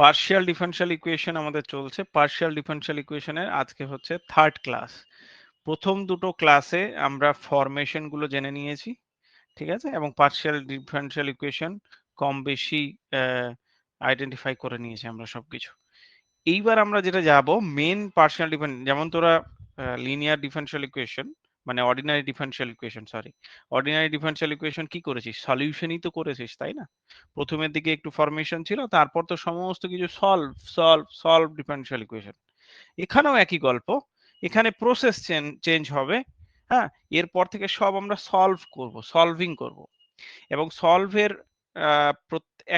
Partial differential equation আমাদের চলছে। Partial differential ইকুয়েশনের আজকে হচ্ছে থার্ড ক্লাস। প্রথম দুটো ক্লাসে আমরা ফরমেশন গুলো জেনে নিয়েছি, ঠিক আছে, এবং পার্শিয়াল ডিফারেনশিয়াল ইকুয়েশন কম বেশি আইডেন্টিফাই করে নিয়েছি আমরা সবকিছু। এইবার আমরা যেটা যাব মেন পার্শিয়াল ডিফারেন্স, যেমন তোরা লিনিয়ার ডিফারেনশিয়াল ইকুয়েশন মানে ordinary differential equation, sorry, ordinary differential equation কি করেছিস, সলিউশনই তো করেছিস, তাই না? প্রথমের দিকে একটু ফরমেশন ছিল, তারপর তো সমস্ত কিছু solve solve solve differential equation. এখানেও একই গল্প, এখানে প্রসেস চেঞ্জ হবে। হ্যাঁ, এরপর থেকে সব আমরা সলভ করব, সলভিং করব, এবং সলভের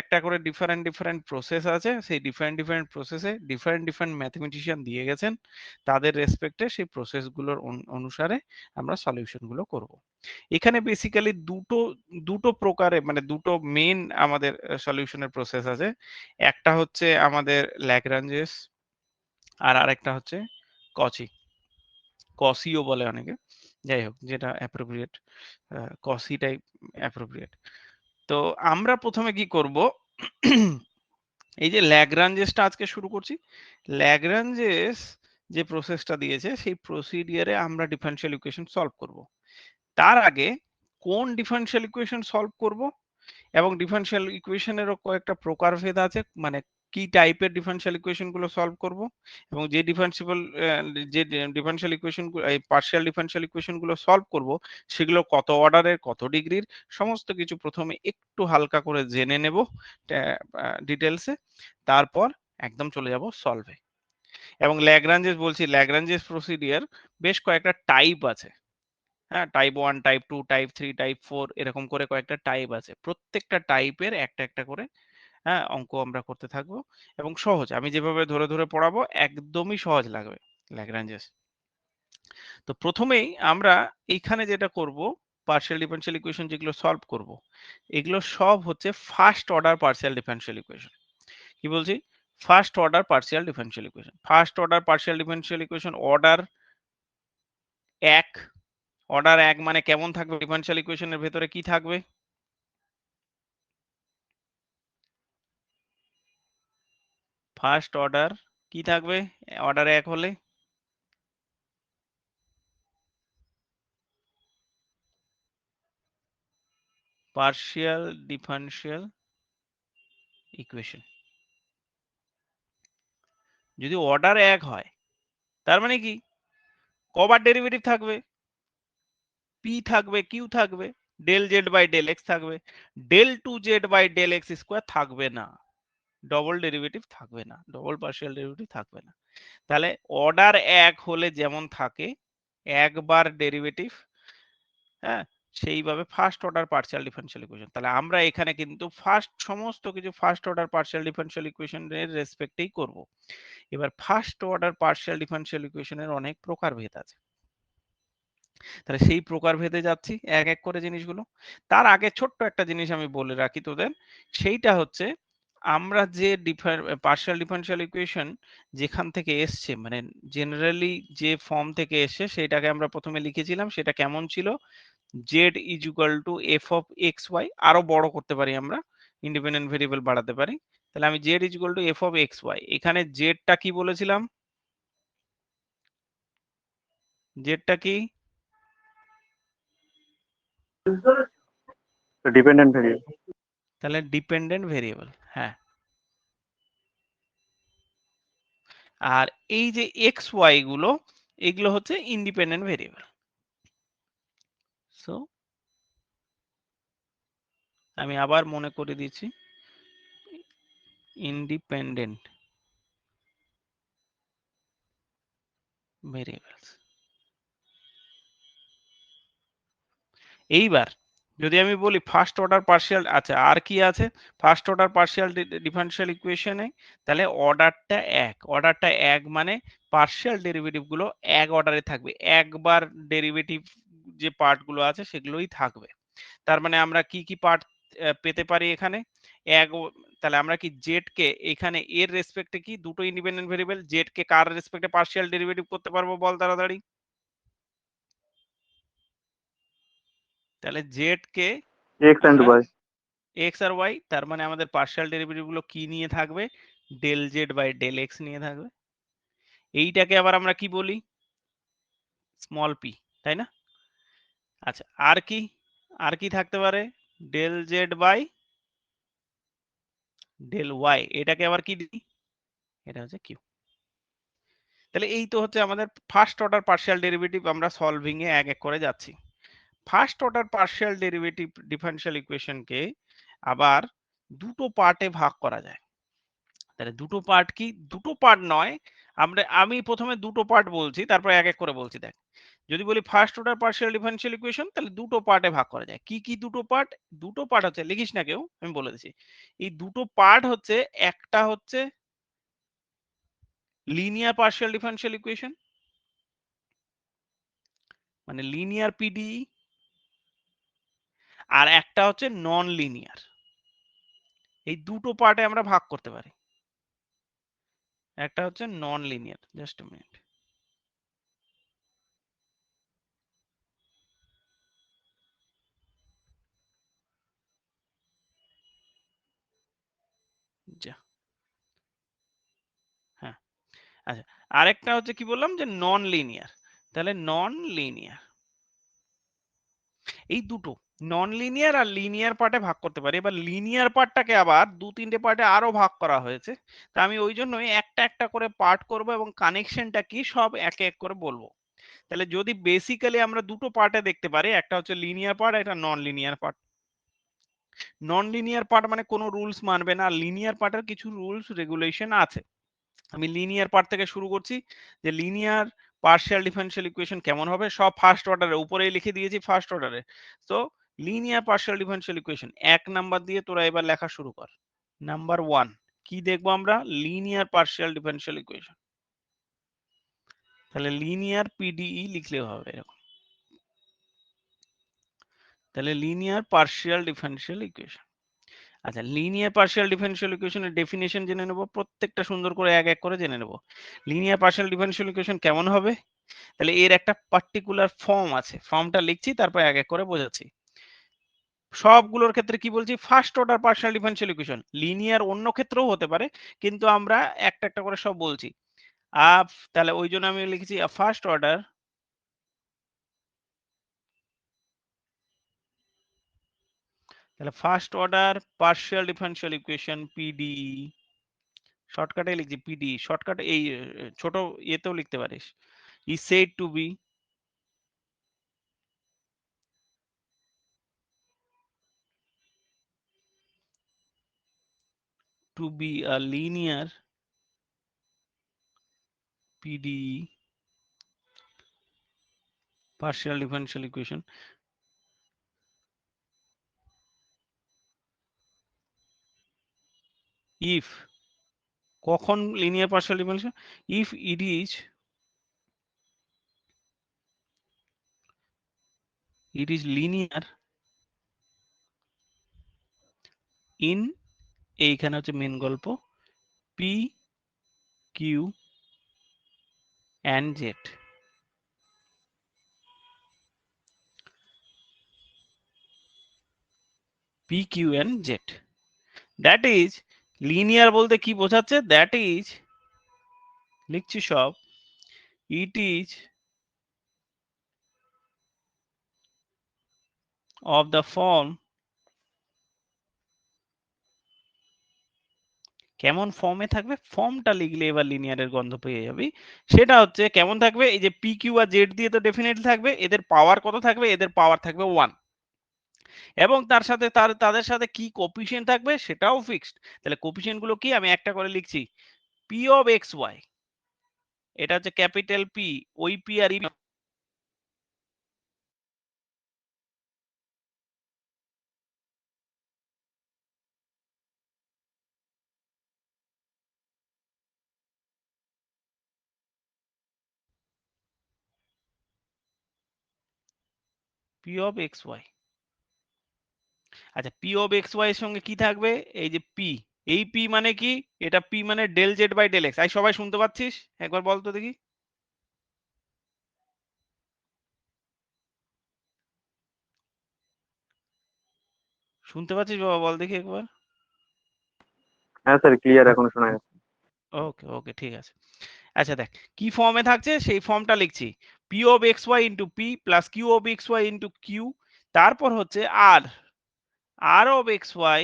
একটা করে ডিফারেন্ট ডিফারেন্ট প্রসেস আছে। সেই ডিফারেন্ট ডিফারেন্ট প্রসেসে ডিফারেন্ট ডিফারেন্ট ম্যাথমেটিশিয়ান দিয়ে গেছেন, তাদের রেসপেক্টে সেই প্রসেসগুলোর অনুসারে আমরা সলিউশন গুলো করব। এখানে বেসিক্যালি দুটো দুটো প্রকারে মানে দুটো মেন আমাদের সলিউশনের প্রসেস আছে। একটা হচ্ছে আমাদের ল্যাগ্রাঞ্জেস, আর আরেকটা হচ্ছে কচি, কসিও বলে অনেকে, যাই হোক যেটা অ্যাপ্রোপ্রিয়েট, কসিটাই অ্যাপ্রোপ্রিয়েট। তো আমরা প্রথমে কি করব, এই যে ল্যাগ্রাঞ্জেসটা আজকে শুরু করছি। ল্যাগ্রাঞ্জেস যে প্রসেসটা দিয়েছে সেই প্রসিডিয়ারে আমরা ডিফারেনশিয়াল ইকুয়েশন সলভ করব। তার আগে কোন ডিফারেনশিয়াল ইকুয়েশন সলভ করব, এবং ডিফারেনশিয়াল ইকুয়েশনেরও কয়েকটা প্রকারভেদ আছে, মানে কি টাইপের ডিফারেনশিয়াল ইকুয়েশন গুলো সলভ করব, এবং যে ডিফারেনশিয়াল ইকুয়েশন এই পার্শিয়াল ডিফারেনশিয়াল ইকুয়েশন গুলো সলভ করব সেগুলো কত অর্ডারের, কত ডিগ্রির, সমস্ত কিছু প্রথমে একটু হালকা করে জেনে নেব ডিটেলসে, তারপর একদম চলে যাব সলভে। এবং ল্যাগ্রাঞ্জেস বলছি, ল্যাগ্রাঞ্জেস প্রসিডিয়ার বেশ কয়েকটা টাইপ আছে। হ্যাঁ, টাইপ 1, টাইপ 2, টাইপ 3, টাইপ 4 এরকম করে কয়েকটা টাইপ আছে। প্রত্যেকটা টাইপের একটা একটা করে হ্যাঁ অঙ্ক আমরা করতে থাকবো, এবং সহজ, আমি যেভাবে ধরে ধরে পড়াবো একদমই সহজ লাগবে ল্যাগ্রাঞ্জেস। তো প্রথমেই আমরা এইখানে যেটা করব, পার্শিয়াল ডিফারেনশিয়াল ইকুয়েশন যেগুলো সলভ করব, এগুলো সব হচ্ছে first order partial differential equation. কি বলছি? First order partial differential equation. First order partial differential equation order 1। Order 1 মানে কেমন থাকবে, ডিফারেনশিয়াল ইকুয়েশনের ভেতরে কি থাকবে? ফার্স্ট অর্ডার কি থাকবে অর্ডার 1 হলে? Partial differential equation. যদি অর্ডার 1 হয় তার মানে কি, কবার ডেরিভেটিভ থাকবে? পি থাকবে, কিউ থাকবে, del z by del x থাকবে, del two z by del x square থাকবে না, ডবল ডেরিভেটিভ থাকবে না, ডবল পার্শিয়াল ডেরিভেটিভ থাকবে না। তাহলে অর্ডার 1 হলে যেমন থাকে একবার ডেরিভেটিভ, হ্যাঁ, সেইভাবে first order partial differential equation. তাহলে আমরা এখানে কিন্তু সমস্ত কিছু ফার্স্ট অর্ডার পার্শিয়াল ডিফারেনশিয়াল ইকুয়েশনের রেসপেক্টেই করব। এবার ফার্স্ট অর্ডার পার্শিয়াল ডিফারেনশিয়াল ইকুয়েশনের অনেক প্রকারভেদ আছে, তাহলে সেই প্রকারভেদে যাচ্ছি এক এক করে জিনিসগুলো। তার আগে ছোট্ট একটা জিনিস আমি বলে রাখি তোদের, সেইটা হচ্ছে আমরা যে পার্শিয়াল ডিফারেনশিয়াল ইকুয়েশন যেখান থেকে এসছে, মানে জেনারেলি যে ফর্ম থেকে এসছে সেটাকে আমরা প্রথমে লিখেছিলাম, সেটা কেমন ছিল, z is equal to f of x y, আরো বড় করতে পারি আমরা, ইন্ডিপেন্ডেন্ট ভেরিয়েবল বাড়াতে পারি। তাহলে আমি z is equal to f of x y, এখানে জেডটা কি বলেছিলাম, জেডটা কি? Dependent variable. তাহলে ডিপেন্ডেন্ট ভেরিয়েবল, হ্যাঁ। আর এই যে এক্স ওয়াই গুলো, এগুলো হচ্ছে ইন্ডিপেন্ডেন্ট ভেরিয়েবল। সো আমি আবার মনে করে দিচ্ছি, ইন্ডিপেন্ডেন্ট ভেরিয়েবলস। এইবার যদি আমি বলি ফার্স্ট অর্ডার পার্শিয়াল, আচ্ছা আর কি আছে ফার্স্ট অর্ডার পার্শিয়াল ডিফারেনশিয়াল ইকুয়েশনে, তাহলে অর্ডারটা 1, অর্ডারটা 1 মানে পার্শিয়াল ডেরিভেটিভ গুলো এক অর্ডারে থাকবে, একবার ডেরিভেটিভ যে পার্ট গুলো আছে সেগুলোই থাকবে। তার মানে আমরা কি কি পার্ট পেতে পারি এখানে, এক, তাহলে আমরা কি জেড কে এখানে এর রেসপেক্টে কি দুটো ইন্ডিপেন্ডেন্ট ভেরিয়েবল, জেড কে কার রেসপেক্টে পার্শিয়াল ডেরিভেটিভ করতে পারবো বল তাড়াতাড়ি? তাহলে জেড কে এক্স এন্ড ওয়াই। এক্স আর ওয়াই, তার মানে আমাদের পার্শিয়াল ডেরিভেটিভ গুলো কি নিয়ে থাকবে, del z by del x নিয়ে থাকবে। এইটাকে আবার আমরা কি বলি, স্মল পি, তাই না? আচ্ছা আর কি থাকতে পারে, del z by del y, এটাকে আবার কি দিই, এটা হচ্ছে কিউ। তাহলে এই তো হচ্ছে আমাদের ফার্স্ট অর্ডার পার্শিয়াল ডেরিভেটিভ, আমরা সলভিং এ এক এক করে যাচ্ছি। First order partial derivative differential ইকুয়েশনকে আবার দুটো পার্টে ভাগ করা যায়। তাহলে দুটো পার্ট কি, দুটো পার্ট নয়, আমি প্রথমে দুটো পার্ট বলছি, তারপর এক এক করে বলছি। দেখ, যদি বলি first order partial differential equation, তাহলে দুটো পার্টে ভাগ করা যায়। কি কি দুটো পার্ট? দুটো পার্ট হচ্ছে, লিখিস না কেউ, আমি বলে দিচ্ছি। এই দুটো পার্ট হচ্ছে, একটা হচ্ছে লিনিয়ার পার্শিয়াল ডিফারেনশিয়াল ইকুয়েশন, মানে লিনিয়ার পিডিই, আর একটা হচ্ছে নন লিনিয়ার। এই দুটো পার্টে আমরা ভাগ করতে পারি। একটা হচ্ছে non linear, just a minute, যা, হ্যাঁ, আচ্ছা, আরেকটা হচ্ছে কি বললাম, যে নন লিনিয়ার। তাহলে নন লিনিয়ার, এই দুটো নন লিনিয়ার আর লিনিয়ার পার্টে ভাগ করতে পারি। এবার লিনিয়ার পার্টটাকে আবার দু তিনটে পার্টে আরো ভাগ করা হয়েছে। তা আমি ওই জন্যই একটা একটা করে পার্ট করব এবং কানেকশনটা কি সব একে এক করে বলবো। তাহলে যদি বেসিক্যালি আমরা দুটো পার্টে দেখতে পারি, একটা হচ্ছে লিনিয়ার পার্ট, একটা non linear part. Non linear part মানে কোনো রুলস মানবে না, লিনিয়ার পার্টের কিছু রুলস রেগুলেশন আছে। আমি লিনিয়ার পার্ট থেকে শুরু করছি, যে লিনিয়ার পার্শিয়াল ডিফারেনশিয়াল ইকুয়েশন কেমন হবে, সব ফার্স্ট অর্ডারে উপরেই লিখে দিয়েছি, ফার্স্ট অর্ডারে। তো linear partial differential equation 1 number দিয়ে তোরা এবার লেখা শুরু কর। নাম্বার 1 কি দেখবো আমরা, লিনিয়ার পার্শিয়াল ডিফারেনশিয়াল ইকুয়েশন। তাহলে লিনিয়ার পিডিই লিখলেও হবে এরকম। তাহলে লিনিয়ার পার্শিয়াল ডিফারেনশিয়াল ইকুয়েশন। আচ্ছা, লিনিয়ার পার্শিয়াল ডিফারেনশিয়াল ইকুয়েশনের ডেফিনেশন জেনে নেব, প্রত্যেকটা সুন্দর করে এক এক করে জেনে নেব। লিনিয়ার পার্শিয়াল ডিফারেনশিয়াল ইকুয়েশন কেমন হবে, তাহলে এর একটা পার্টিকুলার ফর্ম আছে, ফর্মটা লিখছি, তারপর এক এক করে বোঝাচ্ছি। সবগুলোর ক্ষেত্রে কি বলছি, first order partial differential equation. Linear অন্য ক্ষেত্রেও হতে পারে, কিন্তু আমরা একটা একটা করে সব বলছি। তাহলে ওই জন্য আমি লিখেছি ফার্স্ট অর্ডার তাহলে first order partial differential equation PDE, শর্টকাটে লিখছি পিডিই, শর্টকাট এই ছোট ইয়েতেও লিখতে পারিস, is said to be a linear PDE partial differential equation if, কখন linear partial differential, if it is linear in, এইখানে হচ্ছে মেন গল্প, P Q and Z, P Q and Z, that is linear বলতে কি বোঝাচ্ছে, that is লিখছি সব, it is of the form, কেমন ফর্মে থাকবে, ফর্মটা লিখলে এবার লিনিয়ারের গন্ধ পেয়ে যাবি। সেটা হচ্ছে কেমন থাকবে, এই যে পি কিউ আর জেড দিয়ে তো ডেফিনেটলি থাকবে, এদের পাওয়ার কত থাকবে, এদের পাওয়ার থাকবে 1, এবং তার সাথে তাদের সাথে কি কোফিশিয়েন্ট থাকবে সেটাও ফিক্সড। তাহলে কোফিশিয়েন্ট গুলো কি, আমি একটা করে লিখছি, পি অফ এক্স ওয়াই, এটা হচ্ছে ক্যাপিটাল পি, ওই পি আর ই, পি অফ এক্স ওয়াই। আচ্ছা, পি অফ এক্স ওয়াই এর সঙ্গে কি থাকবে, এই যে পি, এই পি মানে কি, এটা পি মানে del z by del x. আই সবাই শুনতে পাচ্ছিস, একবার বল তো দেখি, শুনতে পাচ্ছিস বাবা, বল দেখি একবার। হ্যাঁ স্যার, ক্লিয়ার এখন শোনা যাচ্ছে। ওকে ওকে ঠিক আছে। আচ্ছা দেখ কি ফর্মে থাকছে সেই ফর্মটা লিখছি, P of x y into p plus Q of x y into q, তারপর হচ্ছে আর R of x y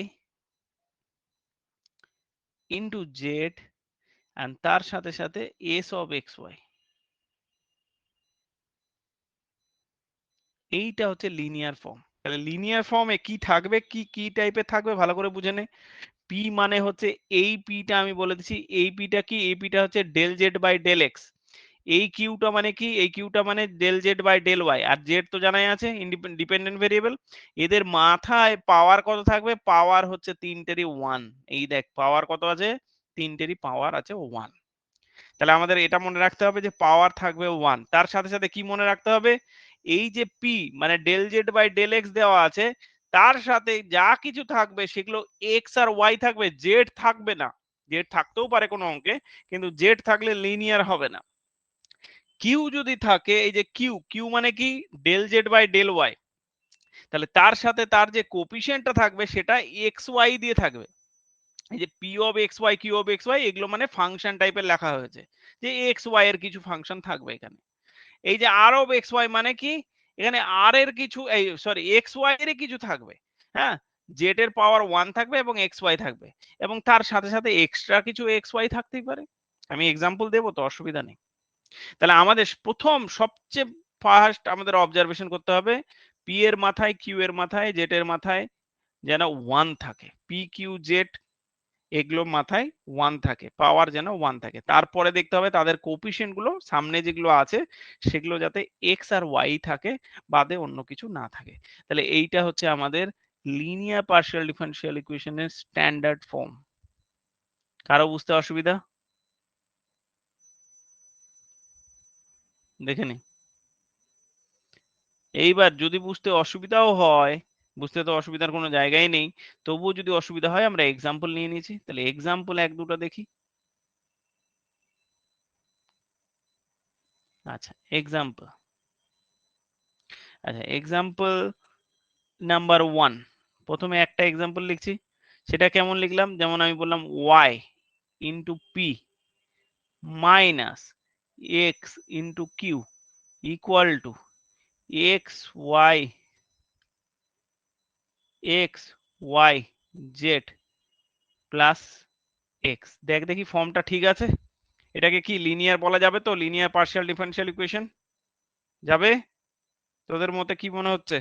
into z and তার সাথে সাথে এস অফ এক্স ওয়াই। এইটা হচ্ছে লিনিয়ার ফর্ম। তাহলে লিনিয়ার ফর্মে কি থাকবে, কি কি টাইপের থাকবে ভালো করে বুঝে নে। পি মানে হচ্ছে এই পিটা আমি বলে দিচ্ছি, এই পিটা কি, এই পিটা হচ্ছে del z by del x. এই কিউটা মানে কি, এই কিউটা মানে del z by del y. আর জেড তো জানাই আছে ডিপেন্ডেন্ট ভেরিয়েবল। এদের মাথায় পাওয়ার কত থাকবে, পাওয়ার হচ্ছে তিনটেরই ওয়ান। এই দেখ পাওয়ার কত আছে, তিনটেরই পাওয়ার আছে ওয়ান। তাহলে আমাদের এটা মনে রাখতে হবে যে পাওয়ার থাকবে ওয়ান। তার সাথে সাথে কি মনে রাখতে হবে, এই যে পি মানে del z by del x দেওয়া আছে, তার সাথে যা কিছু থাকবে সেগুলো এক্স আর ওয়াই থাকবে, জেড থাকবে না। জেড থাকতেও পারে কোনো অঙ্কে, কিন্তু জেড থাকলে লিনিয়ার হবে না। কিউ যদি থাকে, এই যে কিউ, কিউ মানে কি del z by del y, তাহলে তার সাথে তার যে কোপিশিয়েন্টটা থাকবে সেটা এক্স ওয়াই দিয়ে থাকবে। এই যে p of x y, q of x y, এগুলো মানে ফাংশন টাইপের লেখা হয়েছে, যে এক্স ওয়াই এর কিছু ফাংশন থাকবে এখানে। এই যে আর অফ এক্স ওয়াই মানে কি, এখানে আর এর কিছু, এই সরি এক্স ওয়াই এর কিছু থাকবে। হ্যাঁ, জেড এর পাওয়ার ওয়ান থাকবে এবং এক্স ওয়াই থাকবে, এবং তার সাথে সাথে এক্সট্রা কিছু এক্স ওয়াই থাকতেই পারে। আমি এক্সাম্পল দেবো তো, অসুবিধা নেই। তাহলে আমাদের প্রথম সবচেয়ে ফার্স্ট আমাদের অবজারভেশন করতে হবে, পি এর মাথায়, কিউ এর মাথায়, জেড এর মাথায় যেন ওয়ান থাকে। পি কিউ জেড এগুলো মাথায় ওয়ান থাকে, পাওয়ার যেন ওয়ান থাকে। তারপরে দেখতে হবে তাদের কোপিশিয়েন্ট গুলো সামনে যেগুলো আছে সেগুলো যাতে এক্স আর ওয়াই থাকে, বাদে অন্য কিছু না থাকে। তাহলে এইটা হচ্ছে আমাদের লিনিয়ার পার্শিয়াল ডিফারেনশিয়াল ইকুয়েশনের স্ট্যান্ডার্ড ফর্ম। কারো বুঝতে অসুবিধা? দেখে নি। এইবার যদি বুঝতে অসুবিধাও হয়, বুঝতে তো অসুবিধার কোনো জায়গায় নেই, তবুও যদি অসুবিধা হয় আমরা এক্সাম্পল নিয়ে নিয়েছি। তাহলে এক্সাম্পল এক দুটো দেখি। আচ্ছা এক্সাম্পল, আচ্ছা এক্সাম্পল নাম্বার ওয়ান, প্রথমে একটা এক্সাম্পল লিখছি। সেটা কেমন লিখলাম, যেমন আমি বললাম y into p minus x into q equal to x y x y z plus x. দেখ দেখি ফর্মটা ঠিক আছে? এটাকে কি লিনিয়ার বলা যাবে তো, লিনিয়ার পার্শিয়াল ডিফারেনশিয়াল ইকুয়েশন যাবে? তোদের মতে কি মনে হচ্ছে,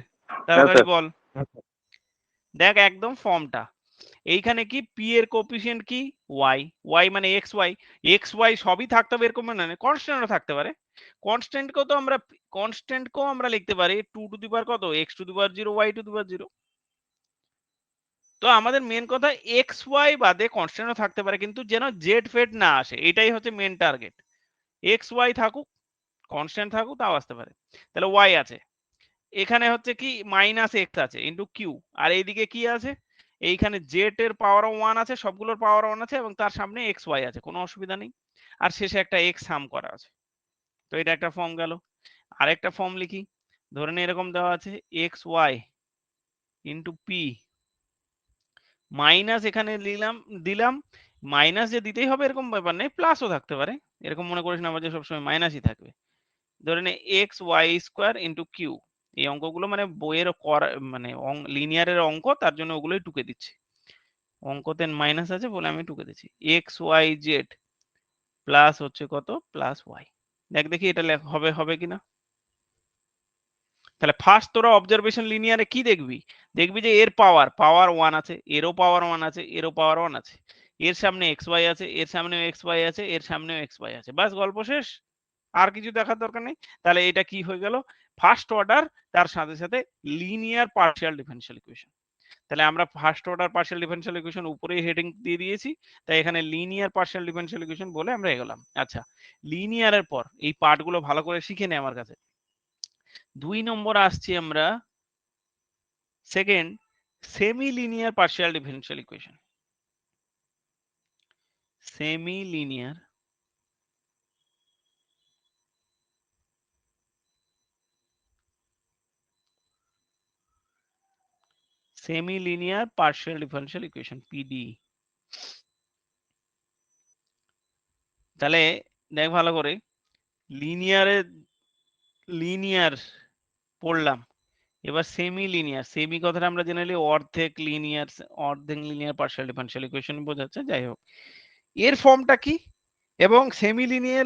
তাড়াতাড়ি বল। দেখ একদম ফর্মটা, এইখানে কি পি এর কোএফিসিয়েন্ট কি ওয়াই, ওয়াই মানে এক্স ওয়াই, এক্স ওয়াই সবই থাকতে হবে এরকম মানে কনস্ট্যান্টও থাকতে পারে। কনস্ট্যান্টকেও তো আমরা, কনস্ট্যান্টকেও আমরা লিখতে পারি টু টু দি পাওয়ার কত, x to the power zero y to the power zero. তো আমাদের মেন কথা এক্স ওয়াই বাদে কনস্ট্যান্টও থাকতে পারে, কিন্তু যেন জেড ফেড না আসে, এটাই হচ্ছে মেন টার্গেট। এক্স ওয়াই থাকুক, কনস্ট্যান্ট থাকুক, তাও আসতে পারে। তাহলে ওয়াই আছে, এখানে হচ্ছে কি মাইনাস এক্স আছে ইন্টু কিউ, আর এইদিকে কি আছে, এইখানে জেড এর পাওয়ার ওয়ান আছে, সবগুলোর পাওয়ার ওয়ান আছে, এবং তার সামনে এক্স ওয়াই আছে, কোনো অসুবিধা নেই। আর শেষে একটা এক্স সাম করা আছে। তো এটা একটা ফর্ম গেল। আরেকটা ফর্ম লিখি, ধরে নিই এরকম দেওয়া আছে x y into p minus, এখানে দিলাম দিলাম মাইনাস যে দিতেই হবে এরকম ব্যাপার নেই, প্লাসও থাকতে পারে, এরকম মনে করিস না আবার যে সবসময় মাইনাসই থাকবে। ধরে নে x y square into q, এই অঙ্কগুলো মানে বইয়ের মানে লিনিয়ারের অঙ্ক, তার জন্য ওগুলোই টুকে দিচ্ছি। অঙ্কতে মাইনাস আছে বলে আমি টুকে দিচ্ছি। এক্স ওয়াই জেড প্লাস হচ্ছে কত, প্লাস ওয়াই। দেখ দেখি এটা হবে হবে কিনা। তাহলে ফার্স্ট তোরা অবজারভেশন লিনিয়ারে কি দেখবি, দেখবি যে এর পাওয়ার পাওয়ার ওয়ান আছে, এরও পাওয়ার ওয়ান আছে, এরও পাওয়ার ওয়ান আছে, এর সামনে এক্স ওয়াই আছে, এর সামনেও এক্স ওয়াই আছে, এর সামনেও এক্স ওয়াই আছে, বাস গল্প শেষ। আর কিছু দেখার দরকার নেই। তাহলে এটা কি হয়ে গেল, ফার্স্ট অর্ডার, তার সাথে সাথে লিনিয়ার পার্শিয়াল ডিফারেনশিয়াল ইকুয়েশন। তাহলে আমরা first order partial differential equation উপরেই হেডিং দিয়ে দিয়েছি, তাই এখানে লিনিয়ার পার্শিয়াল ডিফারেনশিয়াল ইকুয়েশন বলে আমরা এগোলাম। আচ্ছা লিনিয়ারের পর এই পার্টগুলো ভালো করে শিখে নে আমার কাছে। 2 নম্বর আসছি আমরা, second semi linear partial differential equation. Semi linear semi linear partial differential equation PD. তাহলে দেখ ভালো করে, লিনিয়ার পড়লাম, এবার সেমি লিনিয়ার। সেমি কথাটা আমরা জেনারেলি অর্ধেক লিনিয়ার পার্শিয়াল ডিফারেনশিয়াল ইকুয়েশন বোঝাচ্ছে। যাই হোক, এর ফর্মটা কি এবং সেমি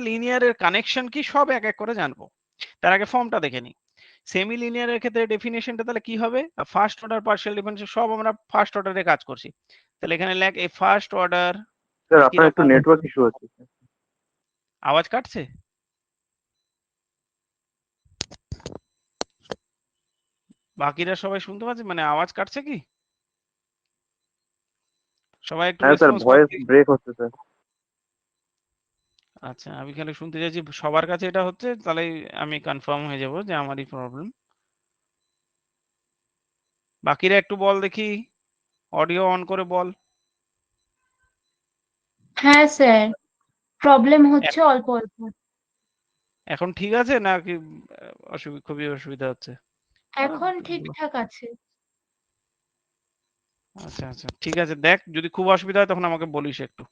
লিনিয়ারের কানেকশন কি সব এক এক করে জানবো। তার আগে ফর্মটা দেখে নিই। সেমি লিনিয়ারের ক্ষেত্রে ডেফিনেশনটা তাহলে কি হবে? ফার্স্ট অর্ডার পার্শিয়াল ডিফারেনশিয়াল, সব আমরা ফার্স্ট অর্ডারে কাজ করছি। তাহলে এখানে লেখ এ ফার্স্ট অর্ডার। স্যার আপনার একটু কিরকম নেটওয়ার্ক ইস্যু হচ্ছে। আওয়াজ কাটছে? বাকিরা সবাই শুনতে পাচ্ছে? মানে আওয়াজ কাটছে কি? সবাই একটু হ্যাঁ স্যার, রেসপন্স করো। ভয়েস ব্রেক হচ্ছে স্যার। আচ্ছা, আমি খালি শুনতে চাইছি সবার কাছে এটা হচ্ছে, তাহলে আমি কনফার্ম হয়ে যাব যে আমারই প্রবলেম। বাকিরা একটু বল দেখি, অডিও অন করে বল। হ্যাঁ স্যার, প্রবলেম হচ্ছে অল্প অল্প। এখন ঠিক আছে নাকি খুবই অসুবিধা হচ্ছে? এখন ঠিকঠাক আছে। আচ্ছা আচ্ছা, ঠিক আছে। দেখ যদি খুব অসুবিধা হয় তখন আমাকে বলিস একটু,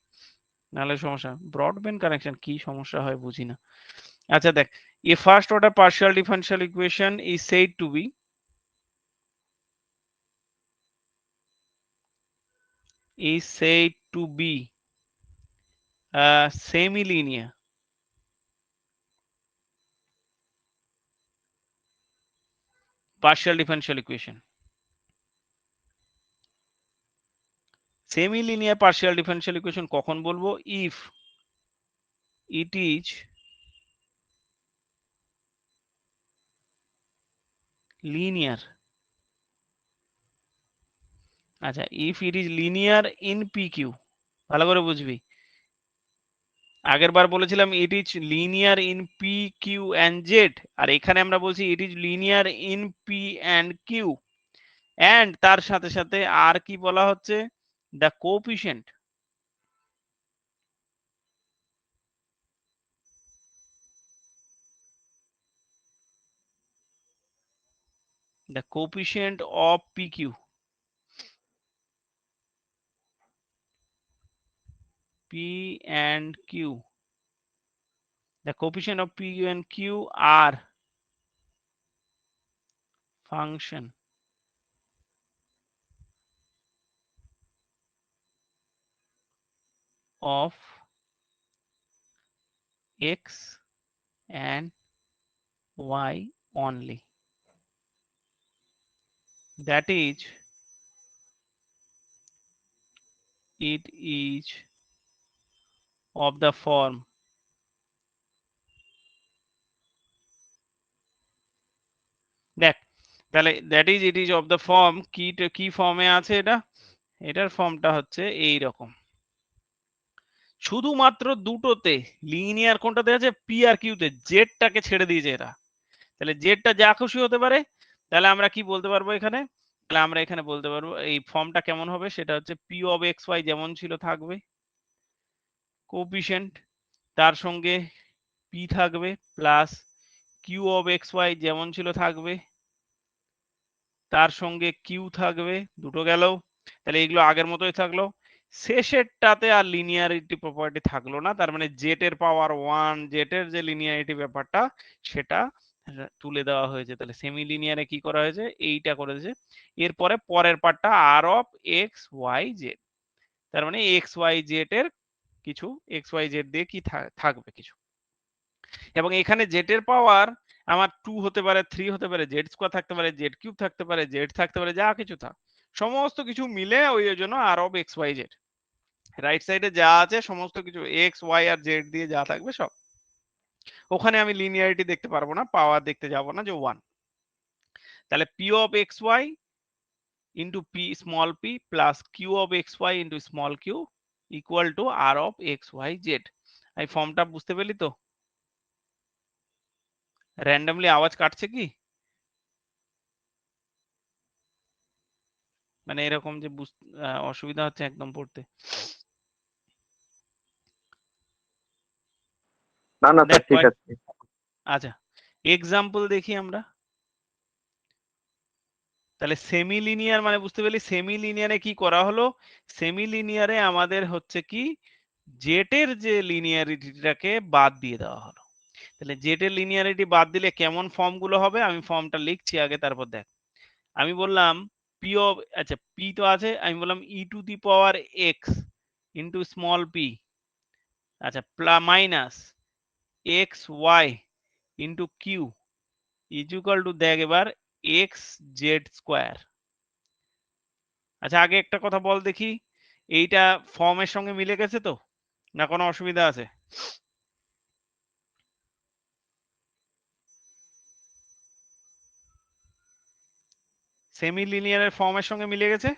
নাহলে সমস্যা। ব্রডব্যান্ড কানেকশন কি সমস্যা হয় বুঝি না। আচ্ছা দেখ, a first order partial differential equation is said to be semi-linear partial differential equation. Semi-linear partial differential equation কখন বলবো? if it is linear। আচ্ছা, if it is linear in PQ, ভালো করে বুঝবি। আগের বার বলেছিলাম it is linear in PQ and Z, আর এখানে আমরা বলছি it is linear in P and Q, and তার সাথে সাথে আর কি বলা হচ্ছে? the coefficient of PQ, P and Q, the coefficient of P and Q are function of X and Y only. That is, it is of the form দেখ, তাহলে that is it is of the form কি ফর্মে আছে এটা? এটার ফর্মটা হচ্ছে এই রকম। শুধুমাত্র দুটোতে লিনিয়ার কোনটাতে আছে? P R কিউতে। জেডটাকে ছেড়ে দিয়েছে এরা। তাহলে জেডটা যা খুশি হতে পারে। তাহলে আমরা কি বলতে পারবো এখানে? তাহলে আমরা এখানে বলতে পারবো এই ফর্মটা কেমন হবে, সেটা হচ্ছে পি অফ এক্স ওয়াই যেমন ছিল থাকবে, কোএফিসিয়েন্ট তার সঙ্গে পি থাকবে, plus Q of x y যেমন ছিল থাকবে, তার সঙ্গে কিউ থাকবে, দুটো গেল। তাহলে এগুলো আগের মতোই থাকলো। শেষেরটাতে আর লিনিয়ারিটি প্রপার্টি থাকলো না, তার মানে জেড এর পাওয়ার 1, জেড এর যে লিনিয়ারিটি ব্যাপারটা সেটা তুলে দেওয়া হয়েছে। তাহলে সেমি লিনিয়ারে কি করা হয়েছে? এইটা করেছে। এরপরে পরের পার্টটা আর অফ এক্স ওয়াই জেড, তার মানে এক্স ওয়াই জেড এর কিছু, এক্স ওয়াই জেড দিয়ে কি থাকবে কিছু। এবং এখানে জেড এর পাওয়ার আমার 2 হতে পারে, 3 হতে পারে, জেড স্কোয়ার থাকতে পারে, জেড কিউব থাকতে পারে, জেড থাকতে পারে, যা কিছু থাক, সমস্ত কিছু মিলে ওই জন্য R of x y z. Right সাইডে যা আছে সমস্ত কিছু এক্স ওয়াই আর জেড দিয়ে যা থাকবে সব। ওখানে আমি লিনিয়ারিটি দেখতে পারবো না, পাওয়ার দেখতে যাব না, যে 1। তাহলে p of x y into p small P plus Q of x y into small q equal to R of x y z. এই ফর্মটা বুঝতে পেলি তো? র্যান্ডমলি আওয়াজ কাটছে কি? মানে এরকম যে অসুবিধা হচ্ছে একদম পড়তে? না না দেখ স্যার, ঠিক আছে। আচ্ছা, এক্সাম্পল দেখি আমরা। তাহলে সেমি লিনিয়ার মানে বুঝতে পারলি, সেমি লিনিয়ারে কি করা হলো? সেমি লিনিয়ারে আমাদের হচ্ছে কি, জেটের যে লিনিয়ারিটিটাকে বাদ দিয়ে দেওয়া হলো। তাহলে জেটের লিনিয়ারিটি বাদ দিলে কেমন ফর্ম গুলো হবে আমি ফর্মটা লিখছি আগে, তারপর দেখ। আমি বললাম পি অফ, আচ্ছা পি তো আছে, আমি বললাম e to the power x into small p, আচ্ছা minus x y into q is equal to, দেখ এবার, এক্স জেড স্কোয়ার। আচ্ছা আগে একটা কথা বল দেখি, এইটা ফর্মের সঙ্গে মিলে গেছে তো, না কোনো অসুবিধা আছে? সেমি লিনিয়ারের ফর্মের সঙ্গে মিলে গেছে।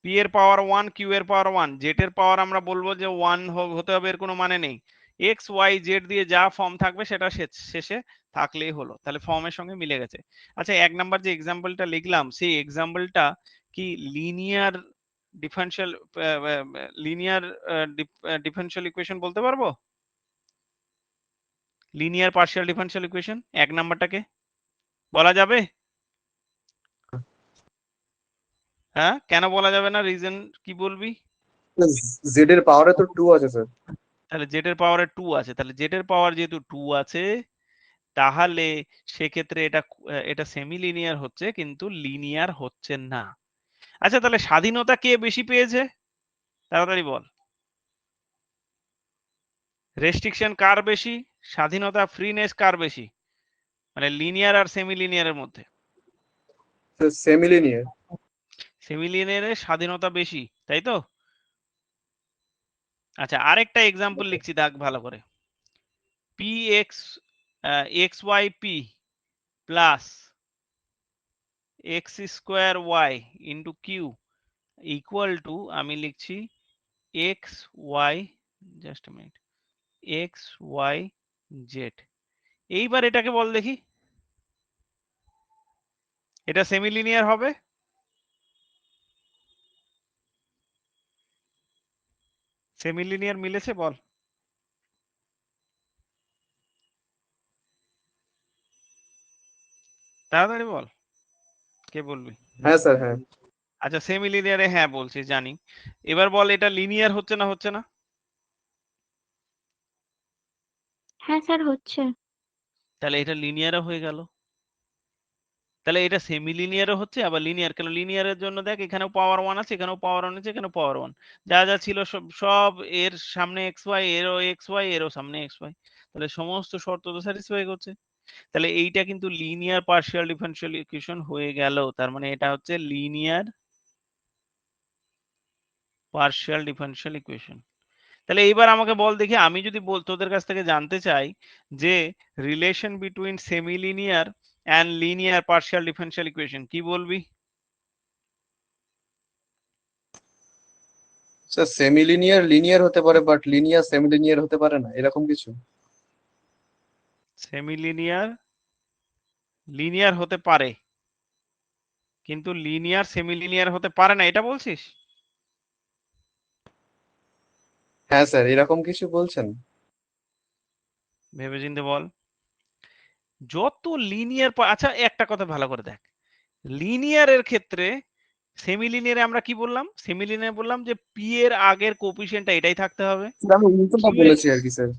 পি এর পাওয়ার 1, কিউ এর পাওয়ার 1, জেড এর পাওয়ার আমরা বলবো যে 1 হতে হবে, এর কোনো মানে নেই। এক্স ওয়াই জেড দিয়ে যা ফর্ম থাকবে সেটা শেষে থাকলেই হলো, তাহলে ফর্মের সঙ্গে মিলে গেছে। আচ্ছা 1 নাম্বার যে এক্সাম্পলটা লিখলাম সেই এক্সাম্পলটা কি লিনিয়ার ডিফারেনশিয়াল ডিফারেনশিয়াল ইকুয়েশন বলতে পারবো? লিনিয়ার পার্শিয়াল ডিফারেনশিয়াল ইকুয়েশন 1 নাম্বারটাকে বলা যাবে? হ্যাঁ, কেন বলা যাবে না? রিজন কি বলবি? জেড এর পাওয়ারে তো 2 আছে স্যার। তাহলে জেড এর পাওয়ারে 2 আছে, তাহলে জেড এর পাওয়ার যেহেতু 2 আছে তাহলে সেক্ষেত্রে এটা সেমি লিনিয়ার হচ্ছে কিন্তু লিনিয়ার হচ্ছে না। আচ্ছা তাহলে স্বাধীনতা কে বেশি পেয়েছে? তাড়াতাড়ি বল। রেস্ট্রিকশন কার বেশি? স্বাধীনতা ফ্রিনেস কার বেশি? মানে লিনিয়ার আর সেমি লিনিয়ারের মধ্যে? Semi linear. সেমি লিনিয়ারের স্বাধীনতা বেশি, তাই তো? আচ্ছা আরেকটা এক্সাম্পল লিখছি, দেখ ভালো করে। P x x y p plus x square y into q equal to, আমি লিখছি x y, just minute, x y z. এইবার এটাকে বল দেখি, এটা সেমি লিনিয়ার হবে? সেমি লিনিয়ার মিলেছে বল? তাড়াতাড়ি বল, কে বলবি? হ্যাঁ স্যার, হ্যাঁ। আচ্ছা সেমি লিনিয়ারে হ্যাঁ বলছি জানি, এবার বল এটা লিনিয়ার হচ্ছে না হচ্ছে না? হ্যাঁ স্যার হচ্ছে। তাহলে এটা লিনিয়ারও হয়ে গেল। তাহলে এটা সেমি লিনিয়ারও হচ্ছে আবার লিনিয়ার, কেন লিনিয়ারের জন্য দেখ এখানেও পাওয়ার 1 আছে, এখানেও পাওয়ার 1 আছে, এখানেও পাওয়ার 1, যা যা ছিল সব সব এর সামনে এক্স ওয়াই, এরও এক্স ওয়াই, এরও সামনে এক্স ওয়াই, তাহলে সমস্ত শর্ত তো স্যাটিসফাই করছে। তাহলে এইটা কিন্তু লিনিয়ার পার্শিয়াল ডিফারেনশিয়াল ইকুয়েশন হয়ে গেল, তার মানে এটা হচ্ছে লিনিয়ার পার্শিয়াল ডিফারেনশিয়াল ইকুয়েশন। তাহলে এইবার আমাকে বল দেখি, আমি যদি তোদের কাছ থেকে জানতে চাই যে relation between semi linear and linear partial differential equation, কি বলবি? স্যার সেমি লিনিয়ার লিনিয়ার হতে পারে, বাট লিনিয়ার সেমি লিনিয়ার হতে পারে না, এরকম কিছু। সেমি লিনিয়ার লিনিয়ার হতে পারে কিন্তু লিনিয়ার সেমি লিনিয়ার হতে পারে না, এটা বলছিস? হ্যাঁ স্যার, এরকম কিছু বলছেন। ভেবেচিন্তে বল। যত লিনিয়ার, আচ্ছা একটা কথা ভালো করে দেখ, লিনিয়ারের ক্ষেত্রে সেমি লিনিয়ারে আমরা কি বললাম? সেমি লিনিয়ার বললাম যে পি এর আগের কোএফিসিয়েন্টটা এটাই থাকতে হবে। স্যার আমি উল্টোটা বলেছি আর কি স্যার।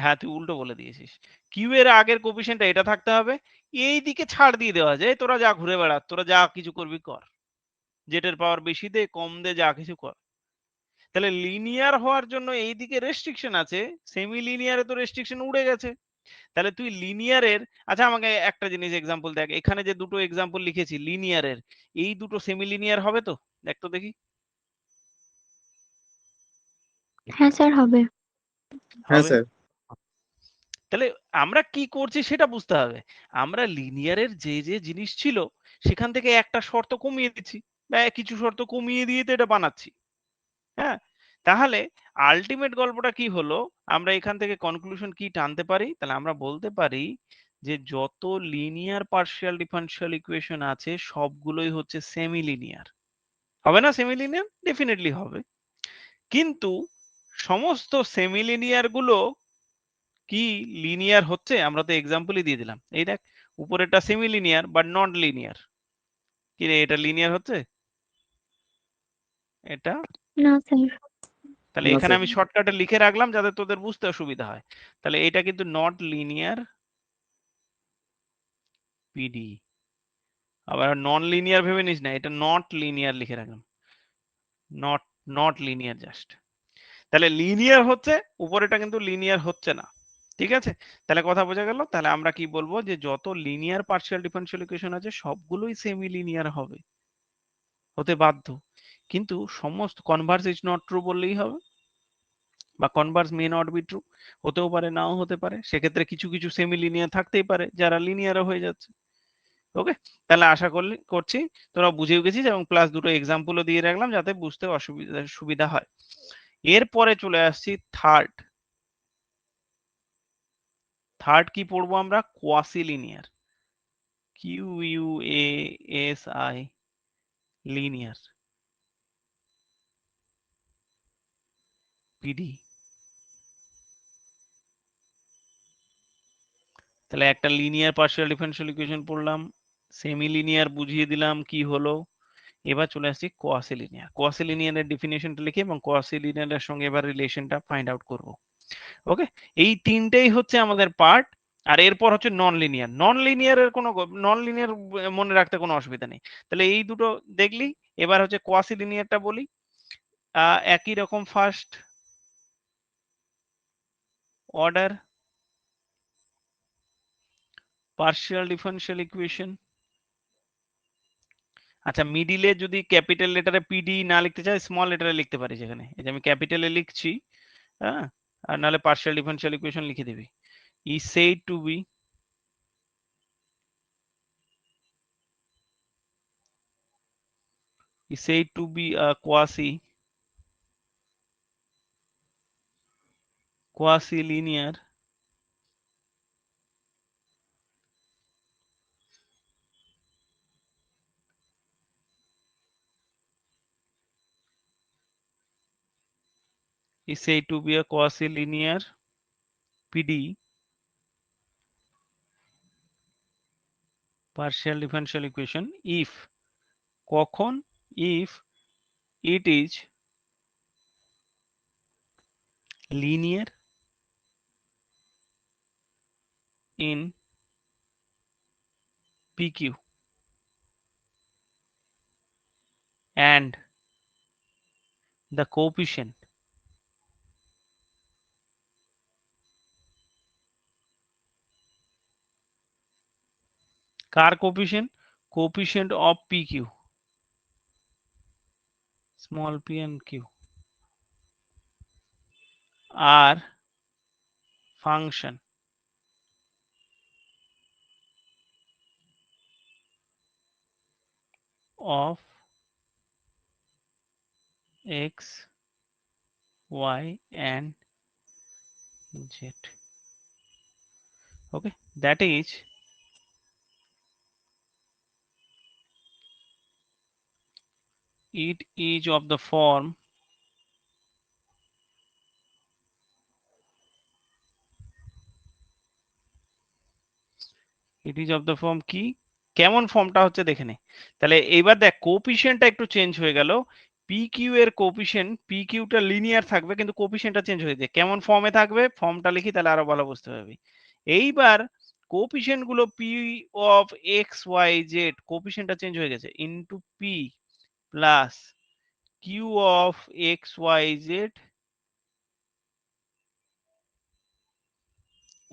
হ্যাঁ তুই উল্টো বলে দিয়েছিস, কিউ এর আগের কোএফিসিয়েন্টটা এটা থাকতে হবে, এই দিকে ছাড় দিয়ে দেওয়া যায়, তোরা যা ঘুরে বেড়া, তোরা যা কিছু করবি কর, জেটের পাওয়ার বেশি দে কম দে যা কিছু কর। তাহলে লিনিয়ার হওয়ার জন্য এই দিকে রেস্ট্রিকশন আছে, সেমি লিনিয়ারে তো রেস্ট্রিকশন উড়ে গেছে। তাহলে তুই লিনিয়ারের, আচ্ছা আমাকে একটা জিনিস এক্সাম্পল দেখ, এখানে যে দুটো এক্সাম্পল লিখেছি লিনিয়ারের, এই দুটো সেমি লিনিয়ার হবে তো? দেখ তো দেখি। হ্যাঁ স্যার হবে। হ্যাঁ হবে। স্যার। তাহলে আমরা কি করছি সেটা বুঝতে হবে। আমরা লিনিয়ারের যে যে জিনিস ছিল সেখান থেকে একটা শর্ত কমিয়ে দিচ্ছি, বা কিছু শর্ত কমিয়ে দিয়ে তো এটা বানাচ্ছি। হ্যাঁ, তাহলে আলটিমেট গল্পটা কি হলো, আমরা এখান থেকে কনক্লুশন কি টানতে পারি? তাহলে আমরা বলতে পারি যে যত লিনিয়ার পার্শিয়াল ডিফারেনশিয়াল ইকুয়েশন আছে সবগুলোই হচ্ছে সেমি লিনিয়ার। হবে না সেমি লিনিয়ার? ডেফিনেটলি হবে। কিন্তু সমস্ত সেমি লিনিয়ার গুলো কি লিনিয়ার হচ্ছে? আমরা তো এক্সাম্পলই দিয়ে দিলাম, এই দেখ উপরেরটা semi linear but not linear, কি রে এটা লিনিয়ার হচ্ছে? এটা না স্যার। তাহলে না এখানে স্যার। আমি শর্টকাটে লিখে রাখলাম যাতে তোদের বুঝতে অসুবিধা হয়। তাহলে এটা কিন্তু নট লিনিয়ার পিডি। আবার নন লিনিয়ার ভেবে নিস না, এটা নট লিনিয়ার লিখে রাখলাম, নট নট লিনিয়ার জাস্ট। তাহলে লিনিয়ার হচ্ছে, উপরেটা কিন্তু লিনিয়ার হচ্ছে না, ঠিক আছে? তাহলে কথা বোঝা গেল। তাহলে আমরা কি বলবো, যে যত লিনিয়ার পার্শিয়াল ডিফারেনশিয়াল ইকুয়েশন আছে সবগুলোই সেমি লিনিয়ার হবে, হতে বাধ্য। কিন্তু সমস্ত কনভার্স ইজ নট ট্রু বললেই হবে, বা Converse may not be true, হতেও পারে নাও হতে পারে। সেক্ষেত্রে কিছু কিছু সেমি লিনিয়ার থাকতেই পারে যারা লিনিয়ারও হয়ে যাচ্ছে। ওকে, তাহলে আশা করছি তোরা বুঝেও গেছিস, এবং প্লাস দুটো এক্সাম্পলও দিয়ে রাখলাম যাতে বুঝতে সুবিধা হয়। এরপরে চলে আসছি থার্ড। থার্ড কি পড়বো আমরা? Quasi linear, QUASI linear PD. তাহলে একটা লিনিয়ার পার্শিয়াল ডিফারেনশিয়াল ইকুয়েশন পড়লাম, সেমি লিনিয়ার বুঝিয়ে দিলাম কি হলো। এবার চলে আসছি কোয়াসি লিনিয়ার। কোয়াসি লিনিয়ারের ডেফিনেশনটা লিখে এবং কোয়াসি লিনিয়ারের সঙ্গে এবার রিলেশনটা ফাইন্ড আউট করব। ওকে, এই তিনটেই হচ্ছে আমাদের পার্ট। আর এরপর হচ্ছে নন লিনিয়ার। নন লিনিয়ারের কোনো নন লিনিয়ার মনে রাখতে কোনো অসুবিধা নেই। তাহলে এই দুটো দেখলি। এবার হচ্ছে কোয়াসি লিনিয়ারটা বলি। একই রকম first order partial differential equation. আচ্ছা, মিডিলে যদি ক্যাপিটাল লেটারে পিডি না লিখতে চাই, স্মল লেটারে লিখতে পারি। যেখানে এই যে আমি ক্যাপিটালে লিখছি, হ্যাঁ, আর নাহলে পার্শিয়াল ডিফারেনশিয়াল ইকুয়েশন লিখে দিবি। is said to be a quasi linear PD partial differential equation if কখন, if it is linear in PQ and the coefficient car coefficient? Coefficient of PQ, small p and q, are function of x, y and z. Okay, that is it is of the form কি, কেমন ফর্মটা হচ্ছে দেখে নে। তাহলে এইবার দেখ কোপিশিয়েন্টটা একটু চেঞ্জ হয়ে গেল। PQ এর কোপিশিয়েন্ট, PQটা লিনিয়ার থাকবে কিন্তু কোপিশিয়েন্টটা চেঞ্জ হয়ে যায়। কেমন ফর্মে থাকবে, ফর্মটা লিখি তাহলে আরো ভালো বুঝতে পারবি। এইবার কোপিশিয়েন্ট গুলো P of x y z, কোপিশিয়েন্টটা চেঞ্জ হয়ে গেছে, into P plus Q of x y z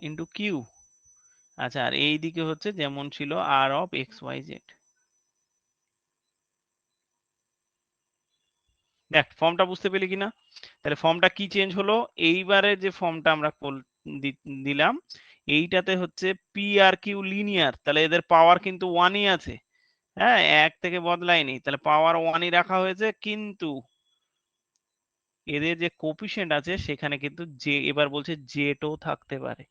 into Q। আচ্ছা, আর এই দিকে হচ্ছে যেমন ছিল R of x y z। দেখ ফর্মটা বুঝতে পেলি কিনা? তাহলে ফর্মটা কি চেঞ্জ হলো? এইবারে যে ফর্মটা আমরা দিলাম, এইটাতে হচ্ছে পি আর কিউ লিনিয়ার, তাহলে এদের পাওয়ার কিন্তু ওয়ানই আছে, হ্যাঁ, এক থেকে বদলায়নি, তাহলে পাওয়ার ওয়ানই রাখা হয়েছে। কিন্তু এদের যে কোপিশিয়েন্ট আছে সেখানে কিন্তু যে, এবার বলছে জেটও থাকতে পারে।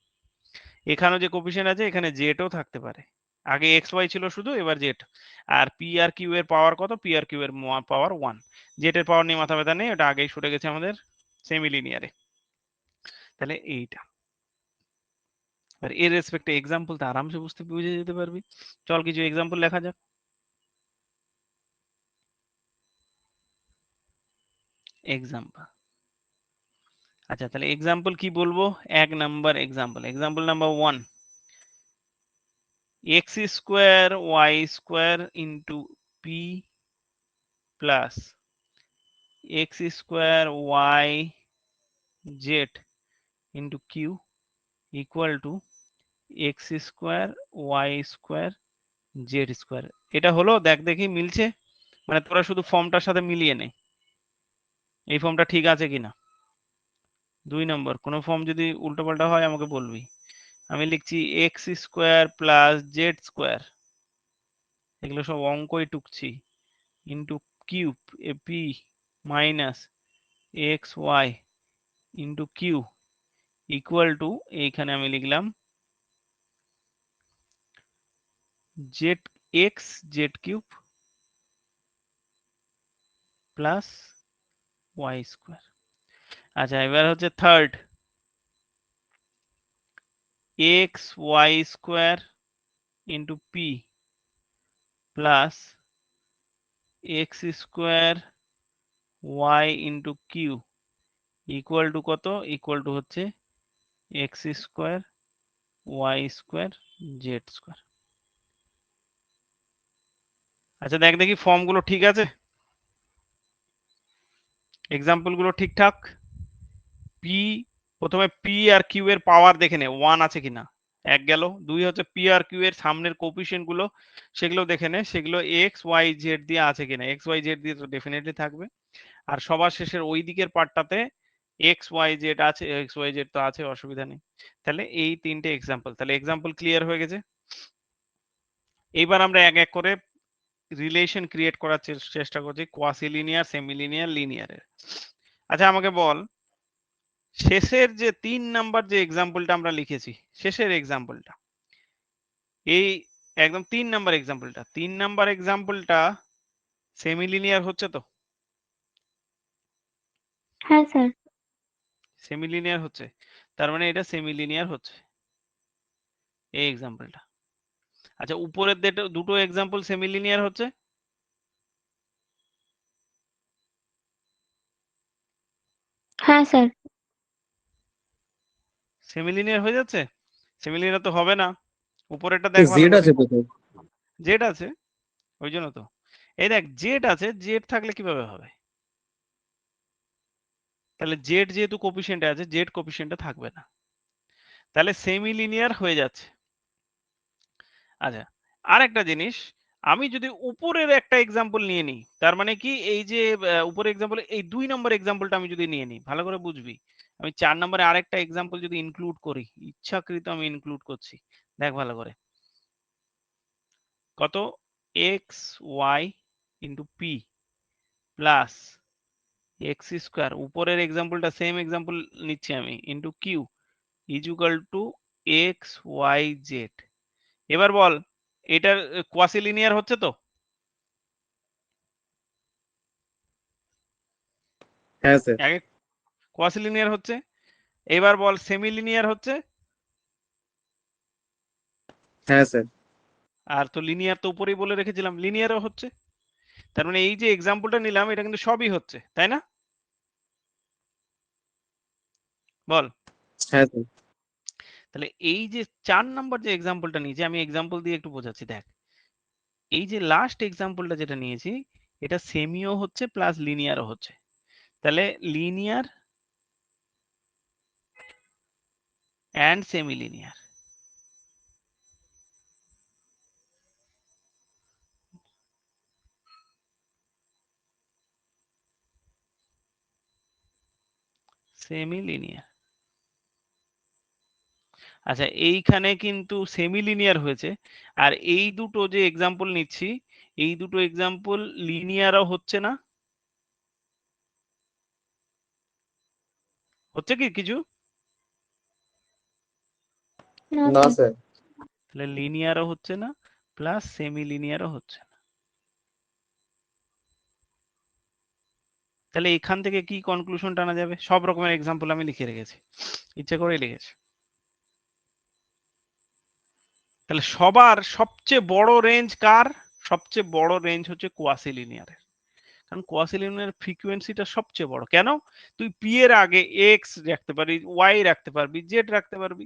এখানেও যে কোপিশিয়েন্ট আছে এখানে জেটও থাকতে পারে। আগে এক্স ওয়াই ছিল শুধু, এবার জেট। আর পি আর কিউ এর পাওয়ার কত? পি আর কিউ এর পাওয়ার ওয়ান। জেটের পাওয়ার নিয়ে মাথা ব্যথা নেই, ওটা আগেই সরে গেছে আমাদের সেমি লিনিয়ারে। তাহলে এইটা, আর এর রেসপেক্টে এক্সাম্পল তো আরামসে বুঝে যেতে পারবি। চল কিছু এক্সাম্পল লেখা যাক। এক্সাম্পল, আচ্ছা, তাহলে এক্সাম্পল কি বলবো? এক number example, example number 1, x square y square into p plus x square y z into q equal to x square y square z square. এটা হলো, দেখ দেখি মিলছে, মানে তোরা শুধু ফর্মটার সাথে মিলিয়ে নে এই ফর্মটা ঠিক আছে কিনা। 2 নম্বর, কোনো ফর্ম যদি উল্টোপাল্টা হয় আমাকে বলবি। আমি লিখছি x square plus z square, এগুলো সব অঙ্কই টুকছি, into cube a p minus x y into q equal to, এইখানে আমি লিখলাম z x z cube plus y square. আচ্ছা, এবার হচ্ছে third, x y square into p plus x square y into q equal to কত? Equal to হচ্ছে x square y square z square. আচ্ছা দেখ দেখি ফর্মগুলো ঠিক আছে, এক্সাম্পল গুলো ঠিকঠাক। পি, প্রথমে পি আর কিউ এর পাওয়ার দেখে নে 1 আছে কিনা, এক গেল। 2 হচ্ছে পি আর কিউ এর সামনের কোফিশিয়েন্ট গুলো, সেগুলো দেখে নে, সেগুলো এক্স ওয়াই জেড দিয়ে আছে কিনা। এক্স ওয়াই জেড দিয়ে তো ডেফিনেটলি থাকবে। আর সবার শেষের ওই দিকের পার্টটাতে এক্স ওয়াই জেড আছে, এক্স ওয়াই জেড তো আছে, অসুবিধা নেই। তাহলে এই তিনটে এক্সাম্পল, তাহলে এক্সাম্পল ক্লিয়ার হয়ে গেছে। এইবার আমরা এক এক করে রিলেশন ক্রিয়েট করার চেষ্টা করছি কোয়াসি লিনিয়ার, সেমি লিনিয়ার, লিনিয়ারের। আচ্ছা আমাকে বল, শেষের যে 3 নাম্বার যে এক্সাম্পলটা আমরা লিখেছি, শেষের এক্সাম্পলটা, এই একদম 3 নাম্বার এক্সাম্পলটা, 3 নাম্বার এক্সাম্পলটা সেমি লিনিয়ার হচ্ছে তো? হ্যাঁ স্যার। সেমি লিনিয়ার হচ্ছে, তার মানে এটা সেমি লিনিয়ার হচ্ছে এই এক্সাম্পলটা। আচ্ছা উপরের দুটো এক্সাম্পল সেমি লিনিয়ার হচ্ছে? হ্যাঁ স্যার। সেমি লিনিয়ার হয়ে যাচ্ছে? সেমি লিনিয়ার তো হবে না, উপরেরটা দেখ ভালো জেড করে। আছে তো স্যার। জেড আছে, ওই জন্য তো। এই দেখ জেড আছে, জেড থাকলে কিভাবে হবে? তাহলে জেড যেহেতু কোফিশিয়েন্টে আছে, জেড কোফিশিয়েন্টে থাকবে না, তাহলে সেমি লিনিয়ার হয়ে যাচ্ছে। আচ্ছা আর একটা জিনিস, আমি যদি উপরের একটা এক্সাম্পল নিয়ে নিই, তার মানে কি এই যে উপরের এক্সাম্পল, এই 2 নম্বর এক্সাম্পলটা আমি যদি নিয়ে নিই, ভালো করে বুঝবি, আমি 4 নম্বরে আরেকটা এক্সাম্পল যদি ইনক্লুড করি, ইচ্ছাকৃত আমি ইনক্লুড করছি, দেখ ভালো করে, কত? X y into p plus x square, উপরের এক্সাম্পলটা সেম এক্সাম্পল নিচ্ছি আমি, into q equal to x y z. এবার বল এটার কোয়াসি লিনিয়ার হচ্ছে তো? হ্যাঁ স্যার। আগে কোয়াসি লিনিয়ার হচ্ছে, এবার বল সেমি লিনিয়ার হচ্ছে? হ্যাঁ স্যার। আর তো লিনিয়ার তো উপরেই বলে রেখেছিলাম লিনিয়ারও হচ্ছে। তার মানে এই যে এক্সাম্পলটা নিলাম এটা কিন্তু সবই হচ্ছে, তাই না? বল। হ্যাঁ স্যার। তাহলে এই যে 4 নাম্বার যে এক্সাম্পলটা নিয়েছি, আমি এক্সাম্পল দিয়ে একটু বোঝাচ্ছি, দেখ এই যে লাস্ট এক্সাম্পলটা যেটা নিয়েছি, এটা সেমিও হচ্ছে প্লাস লিনিয়ারও হচ্ছে, তাহলে linear and semi linear. Semi linear. আচ্ছা এইখানে কিন্তু সেমি লিনিয়ার হয়েছে, আর এই দুটো যে এক্সাম্পল নিচ্ছি, এই দুটো এক্সাম্পল লিনিয়ারও হচ্ছে না, হচ্ছে কি কিছু? না না স্যার। স্যার। তাহলে লিনিয়ারও হচ্ছে না প্লাস সেমি লিনিয়ারও হচ্ছে না। তাহলে এখান থেকে কি কনক্লুশন টানা যাবে? সব রকমের এক্সাম্পল আমি লিখে রেখেছি, ইচ্ছে করেই লিখেছি। তাহলে সবার সবচেয়ে বড় রেঞ্জ কার? সবচেয়ে বড় রেঞ্জ হচ্ছে কোয়াসি লিনিয়ারের, কারণ কোয়াসিলিনিয়ার ফ্রিকোয়েন্সিটা সবচেয়ে বড়। কেন? তুই পি এর আগে এক্স রাখতে পারবি, ওয়াই রাখতে পারবি, জেড রাখতে পারবি।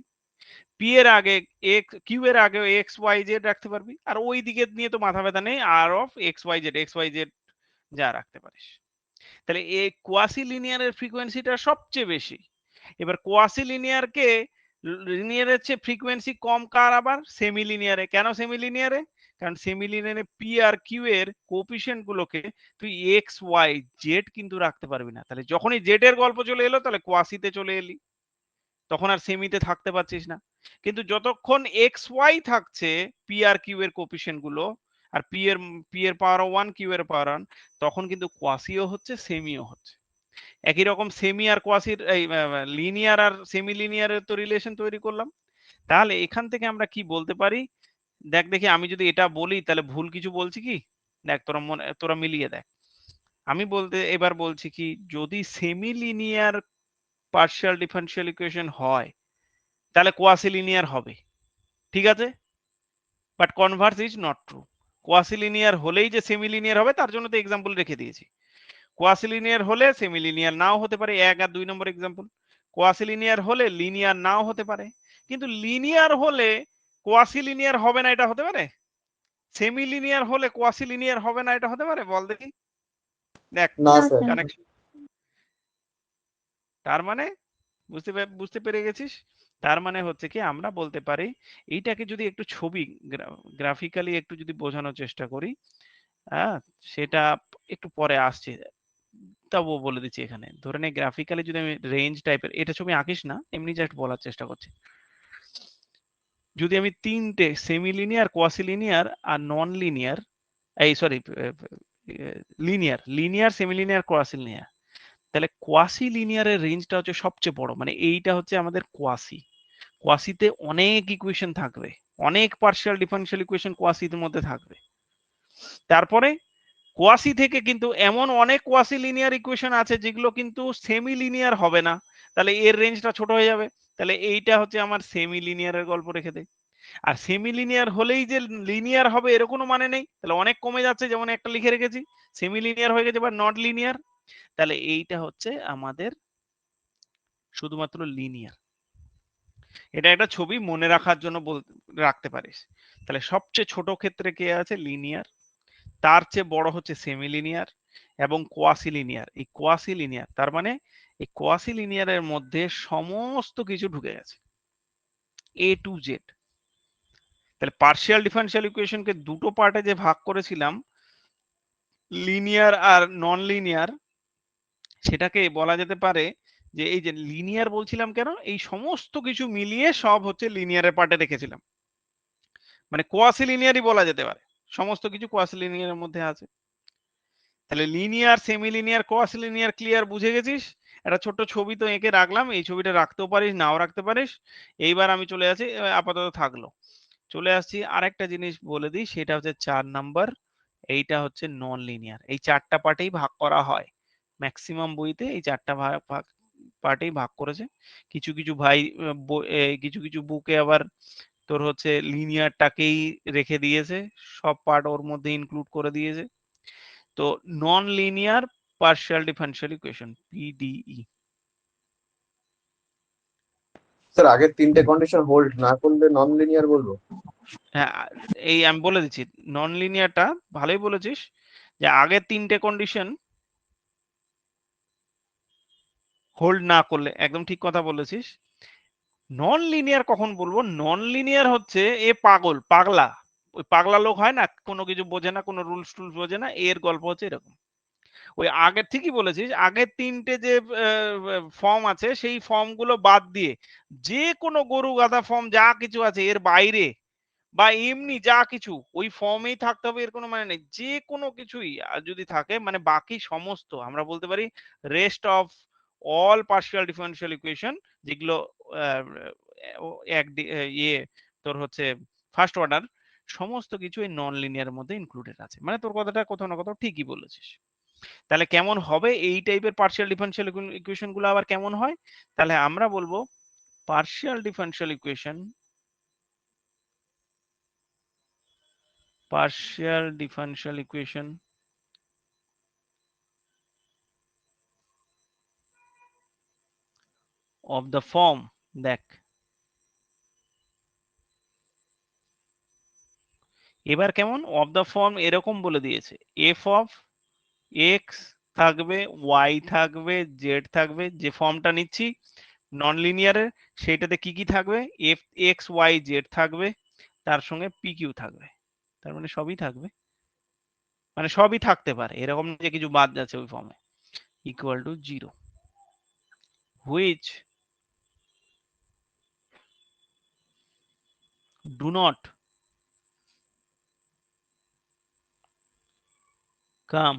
পি এর আগে এক্স, কিউ এর আগে এক্স ওয়াই জেড রাখতে পারবি। আর ওই দিকে নিয়ে তো মাথা ব্যথা নেই, আর অফ এক্স ওয়াই জেড যা রাখতে পারিস। তাহলে এই কোয়াসিলিনিয়ারের ফ্রিকোয়েন্সিটা সবচেয়ে বেশি। এবার কোয়াসিলিনিয়ারকে লিনিয়ারের চেয়ে ফ্রিকোয়েন্সি কম কার আবার? সেমি লিনিয়ারে। কেন সেমি লিনিয়ারে? কারণ সেমি লিনিয়ারে পি আর কিউ এর কোএফিসিয়েন্ট গুলোকে তুই এক্স ওয়াই জেড কিন্তু রাখতে পারবি না। তাহলে যখনই জেড এর গল্প চলে এলো তাহলে কোয়াসিতে চলে এলি, তখন আর সেমিতে থাকতে পারছিস না। কিন্তু যতক্ষণ এক্স ওয়াই থাকছে পি আর কিউ এর কোএফিসিয়েন্ট গুলো, আর পি এর পাওয়ার 1 কিউ এর পাওয়ার 1, তখন কিন্তু কোয়াসিও হচ্ছে সেমিও হচ্ছে। একই রকম সেমি আর কোয়াসির এই লিনিয়ার আর সেমি লিনিয়ারের তো রিলেশন তৈরি করলাম। তাহলে এখান থেকে আমরা কি বলতে পারি? দেখ দেখি, আমি যদি এটা বলি তাহলে ভুল কিছু বলছি কি? দেখ তোরা মিলিয়ে দেখ। আমি এবার বলছি কি, যদি semi linear partial differential equation হয় তাহলে কোয়াসি লিনিয়ার হবে, ঠিক আছে? But converse is not true. Quasi linear হলেই যে সেমি লিনিয়ার হবে তার জন্য তো এক্সাম্পল রেখে দিয়েছি। কোয়াসিলিনিয়ার হলে সেমি লিনিয়ার নাও হতে পারে, 1 আর 2 নম্বর এক্সাম্পল। কোয়াসিলিনিয়ার হলে লিনিয়ার নাও হতে পারে। কিন্তু লিনিয়ার হলে কোয়াসিলিনিয়ার হবে না, এটা হতে পারে? সেমি লিনিয়ার হলে কোয়াসিলিনিয়ার হবে না, এটা হতে পারে? বল দেখি। দেখ না না স্যার। স্যার। কানেকশন। তার মানে বুঝতে পেরে গেছিস? তার মানে হচ্ছে কি, আমরা বলতে পারি এইটাকে যদি একটু ছবি গ্রাফিক্যালি একটু যদি বোঝানোর চেষ্টা করি, হ্যাঁ, সেটা একটু পরে আসছে, তবুও বলে দিচ্ছি এখানে। ধরে নে গ্রাফিক্যালি যদি আমি রেঞ্জ টাইপের, এটা ছবি আঁকিস না, এমনি জাস্ট বলার চেষ্টা করছি। যদি আমি তিনটে সেমি লিনিয়ার, কোয়াসি লিনিয়ার আর নন লিনিয়ার, এই sorry linear semi linear quasi linear, তাহলে কোয়াসি লিনিয়ারের রেঞ্জটা হচ্ছে সবচেয়ে বড়। মানে এইটা হচ্ছে আমাদের কোয়াসিতে অনেক ইকুয়েশন থাকবে, অনেক পার্শিয়াল ডিফারেনশিয়াল ইকুয়েশন কোয়াসির মধ্যে থাকবে। তারপরে কোয়াসি থেকে কিন্তু এমন অনেক কোয়াসি লিনিয়ার ইকুয়েশন আছে যেগুলো কিন্তু সেমি লিনিয়ার হবে না, তাহলে এর রেঞ্জটা ছোট হয়ে যাবে। তাহলে এইটা হচ্ছে আমার সেমি লিনিয়ারের গল্প রেখে দেয়। আর সেমি লিনিয়ার হলেই যে লিনিয়ার হবে এর কোনো মানে নেই, তাহলে অনেক কমে যাচ্ছে, যেমন একটা লিখে রেখেছি সেমি লিনিয়ার হয়ে গেছে বা নট লিনিয়ার। তাহলে এইটা হচ্ছে আমাদের শুধুমাত্র লিনিয়ার। এটা একটা ছবি মনে রাখার জন্য রাখতে পারিস। তাহলে সবচেয়ে ছোট ক্ষেত্রে কে আছে? লিনিয়ার। তার চেয়ে বড় হচ্ছে সেমি লিনিয়ার এবং কোয়াসি লিনিয়ার। এই কোয়াসি লিনিয়ার তার মানে এই কোয়াসি লিনিয়ারের মধ্যে সমস্ত কিছু ঢুকে গেছে, এ টু জেড। তাহলে পার্শিয়াল ডিফারেনশিয়াল ইকুয়েশনকে দুটো পার্টে যে ভাগ করেছিলাম, লিনিয়ার আর নন লিনিয়ার, সেটাকে বলা যেতে পারে যে এই যে লিনিয়ার বলছিলাম কেন, এই সমস্ত কিছু মিলিয়ে সব হচ্ছে লিনিয়ারের পার্টে রেখেছিলাম। মানে কোয়াসি লিনিয়ারই বলা যেতে পারে, সমস্ত কিছু কোয়াসি লিনিয়ারের মধ্যে আছে। তাহলে linear, semi linear, quasi linear clear? বুঝে গেছিস? একটা ছোট্ট ছবি তো এঁকে রাখলাম, এই ছবিটা রাখতেও পারিস নাও রাখতে পারিস। এইবার আমি চলে আসি, আপাতত থাকলো। চলে আসছি আরেকটা জিনিস বলে দিই, সেটা হচ্ছে 4 নাম্বার। এইটা হচ্ছে নন লিনিয়ার। এই চারটা পার্টেই ভাগ করা হয়, ম্যাক্সিমাম বইতে এই চারটা পার্টেই ভাগ করেছে। কিছু কিছু ভাই কিছু কিছু বুকে আবার তোর হচ্ছে লিনিয়ারটাকেই রেখে দিয়েছে, সব পার্ট ওর মধ্যে ইনক্লুড করে দিয়েছে। তো non linear partial differential equation, PDE. Sir আগের তিনটে কন্ডিশন হোল্ড না করলে নন লিনিয়ার বলবো? হ্যাঁ, এই আমি বলে দিচ্ছি নন লিনিয়ারটা, ভালোই বলেছিস যে আগের তিনটে কন্ডিশন হোল্ড না করলে, একদম ঠিক কথা বলেছিস। নন লিনিয়ার কখন বলবো? নন লিনিয়ার হচ্ছে এ পাগলা, ওই পাগলা লোক হয় না, কোনো কিছু বোঝে না, কোনো রুলস টুলস বোঝে না, এর গল্প হচ্ছে এরকম। ওই আগের, ঠিকই বলেছিস, আগের তিনটে যে ফর্ম আছে সেই ফর্ম গুলো বাদ দিয়ে যে কোনো গরু গাধা ফর্ম যা কিছু আছে এর বাইরে বা এমনি যা কিছু ওই ফর্মেই থাকতে হবে, এর কোনো মানে নেই। যে কোনো কিছুই যদি থাকে, মানে বাকি সমস্ত আমরা বলতে পারি rest of all partial differential equation, যেগুলো আহ, এক ইয়ে তোর হচ্ছে ফার্স্ট অর্ডার, সমস্ত কিছু এই নন লিনিয়ার মধ্যে ইনক্লুডেড আছে। মানে তোর কথাটা কোথাও না কোথাও ঠিকই বলেছিস। তাহলে কেমন হবে এই টাইপের পার্শিয়াল ডিফারেনশিয়াল ইকুয়েশন গুলো? আবার কেমন হয়? তাহলে আমরা বলবো partial differential equation, partial differential equation of the form, দেখ এবার কেমন, অফ দ্য ফর্ম এরকম বলে দিয়েছে, এফ অফ এক্স থাকবে, ওয়াই থাকবে, জেড থাকবে, যে ফর্মটা নিচ্ছি নন লিনিয়ারের সেইটাতে কি কি থাকবে, এফ এক্স ওয়াই জেড থাকবে, তার সঙ্গে পি কিউ থাকবে, তার মানে সবই থাকবে, মানে সবই থাকতে পারে, এরকম না যে কিছু বাদ যাচ্ছে ওই ফর্মে, equal to 0, which do not come